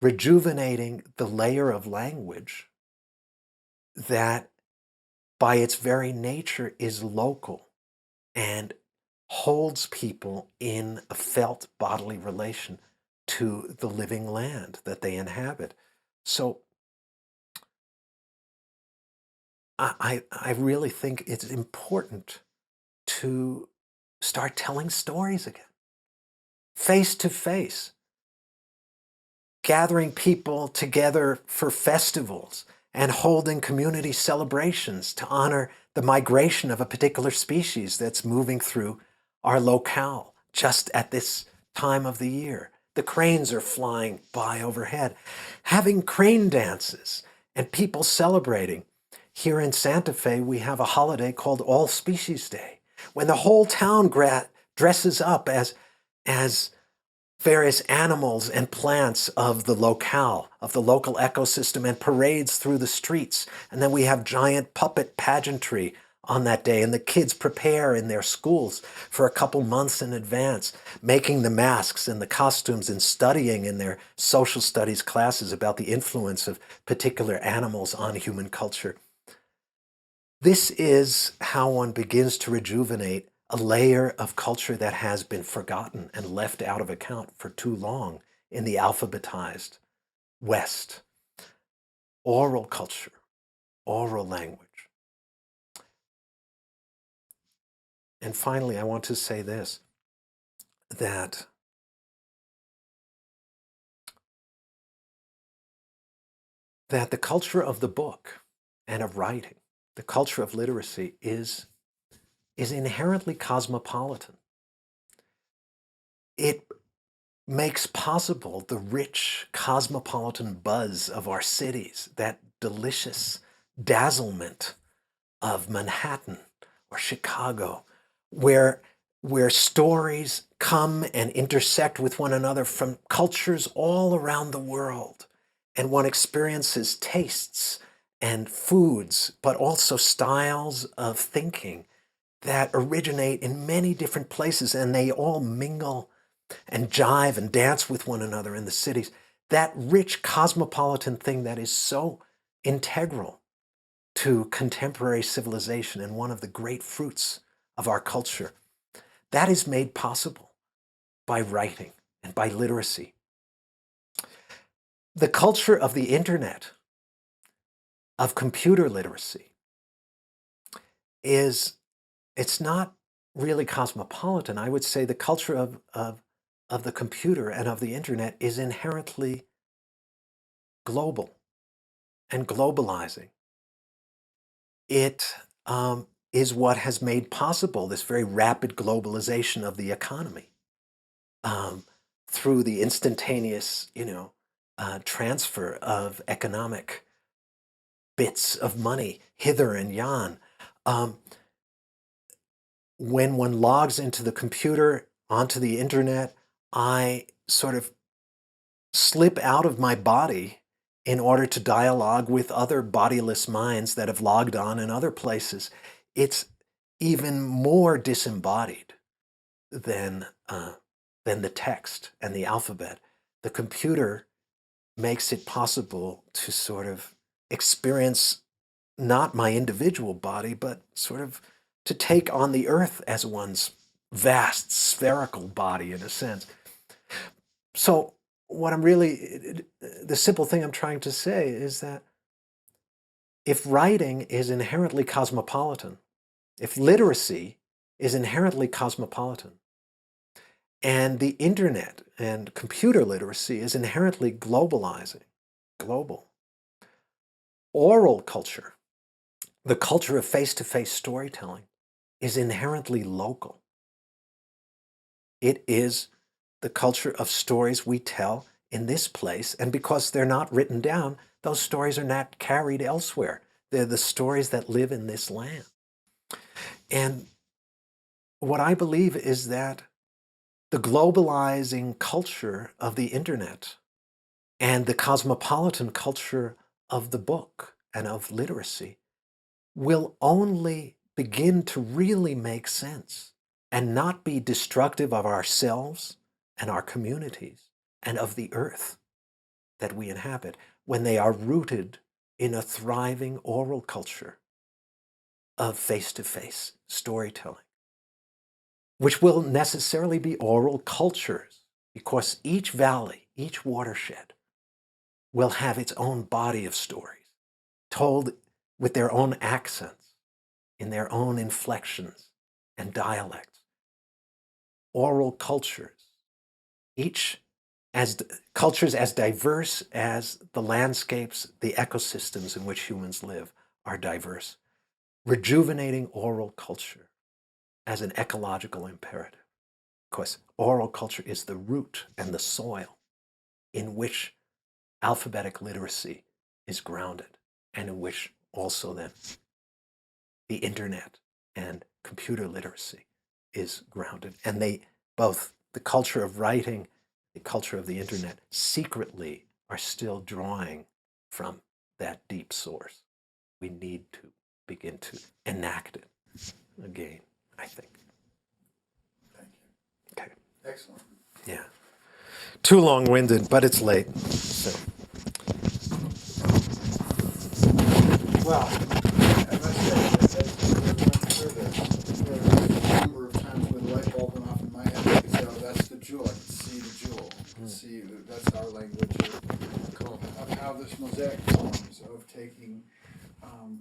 [SPEAKER 2] rejuvenating the layer of language that by its very nature is local and holds people in a felt bodily relation to the living land that they inhabit. So I really think it's important to start telling stories again, face to face, gathering people together for festivals and holding community celebrations to honor the migration of a particular species that's moving through our locale just at this time of the year. The cranes are flying by overhead, having crane dances and people celebrating. Here in Santa Fe, we have a holiday called All Species Day, when the whole town dresses up as various animals and plants of the locale, of the local ecosystem, and parades through the streets. And then we have giant puppet pageantry on that day, and the kids prepare in their schools for a couple months in advance, making the masks and the costumes and studying in their social studies classes about the influence of particular animals on human culture. This is how one begins to rejuvenate a layer of culture that has been forgotten and left out of account for too long in the alphabetized West. Oral culture, oral language. And finally, I want to say this, that the culture of the book and of writing, the culture of literacy is inherently cosmopolitan. It makes possible the rich cosmopolitan buzz of our cities, that delicious dazzlement of Manhattan or Chicago, where stories come and intersect with one another from cultures all around the world, and one experiences tastes and foods, but also styles of thinking that originate in many different places, and they all mingle and jive and dance with one another in the cities. That rich cosmopolitan thing that is so integral to contemporary civilization and one of the great fruits of our culture, that is made possible by writing and by literacy. the culture of the internet, of computer literacy, it's not really cosmopolitan. I would say the culture of the computer and of the internet is inherently global and globalizing. It is what has made possible this very rapid globalization of the economy through the instantaneous, transfer of economic bits of money hither and yon. When one logs into the computer, onto the internet, I sort of slip out of my body in order to dialogue with other bodiless minds that have logged on in other places. It's even more disembodied than the text and the alphabet. The computer makes it possible to sort of experience not my individual body, but sort of to take on the earth as one's vast spherical body in a sense. So what the simple thing I'm trying to say is that if writing is inherently cosmopolitan, if literacy is inherently cosmopolitan, and the internet and computer literacy is inherently globalizing, global, oral culture, the culture of face-to-face storytelling, is inherently local. It is the culture of stories we tell in this place, and because they're not written down, those stories are not carried elsewhere. They're the stories that live in this land. And what I believe is that the globalizing culture of the internet and the cosmopolitan culture of the book and of literacy will only begin to really make sense and not be destructive of ourselves and our communities and of the earth that we inhabit when they are rooted in a thriving oral culture of face-to-face storytelling, which will necessarily be oral cultures because each valley, each watershed will have its own body of stories told with their own accents, in their own inflections and dialects. Oral cultures, each as cultures as diverse as the landscapes, the ecosystems in which humans live are diverse. Rejuvenating oral culture as an ecological imperative. Of course, oral culture is the root and the soil in which alphabetic literacy is grounded, and in which also then the internet and computer literacy is grounded. And they both, the culture of writing, the culture of the internet, secretly are still drawing from that deep source. We need to begin to enact it again, I think.
[SPEAKER 1] Thank you.
[SPEAKER 2] Okay.
[SPEAKER 1] Excellent.
[SPEAKER 2] Yeah. Too long-winded, but it's late. So.
[SPEAKER 1] Well, I must say that as we went through this, there were a number of times when the light bulb went off in my head. I could say, oh, that's the jewel. I could see the jewel. I could see that's our language of how this mosaic forms, of taking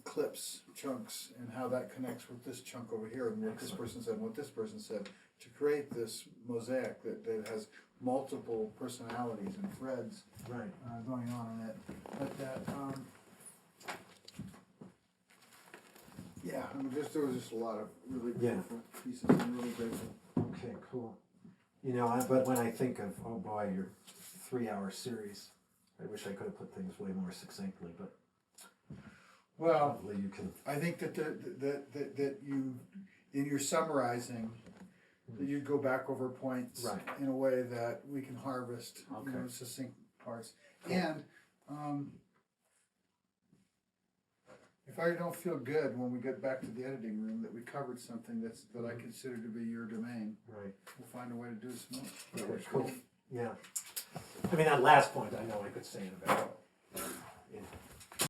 [SPEAKER 1] clips, chunks, and how that connects with this chunk over here, and what this person said, and what this person said, to create this mosaic that has multiple personalities and threads going on in it. But that, yeah, I mean, there was just a lot of really beautiful pieces. I'm really grateful.
[SPEAKER 2] Okay, cool. But when I think of, oh boy, your 3-hour series, I wish I could have put things way more succinctly, but
[SPEAKER 1] well,
[SPEAKER 2] hopefully you can.
[SPEAKER 1] I think that that you, in your summarizing, that you go back over points in a way that we can harvest, succinct parts. Cool. And if I don't feel good when we get back to the editing room that we covered something that I consider to be your domain, we'll find a way to do some more.
[SPEAKER 2] Okay, cool. Yeah. I mean, that last point I know I could say in about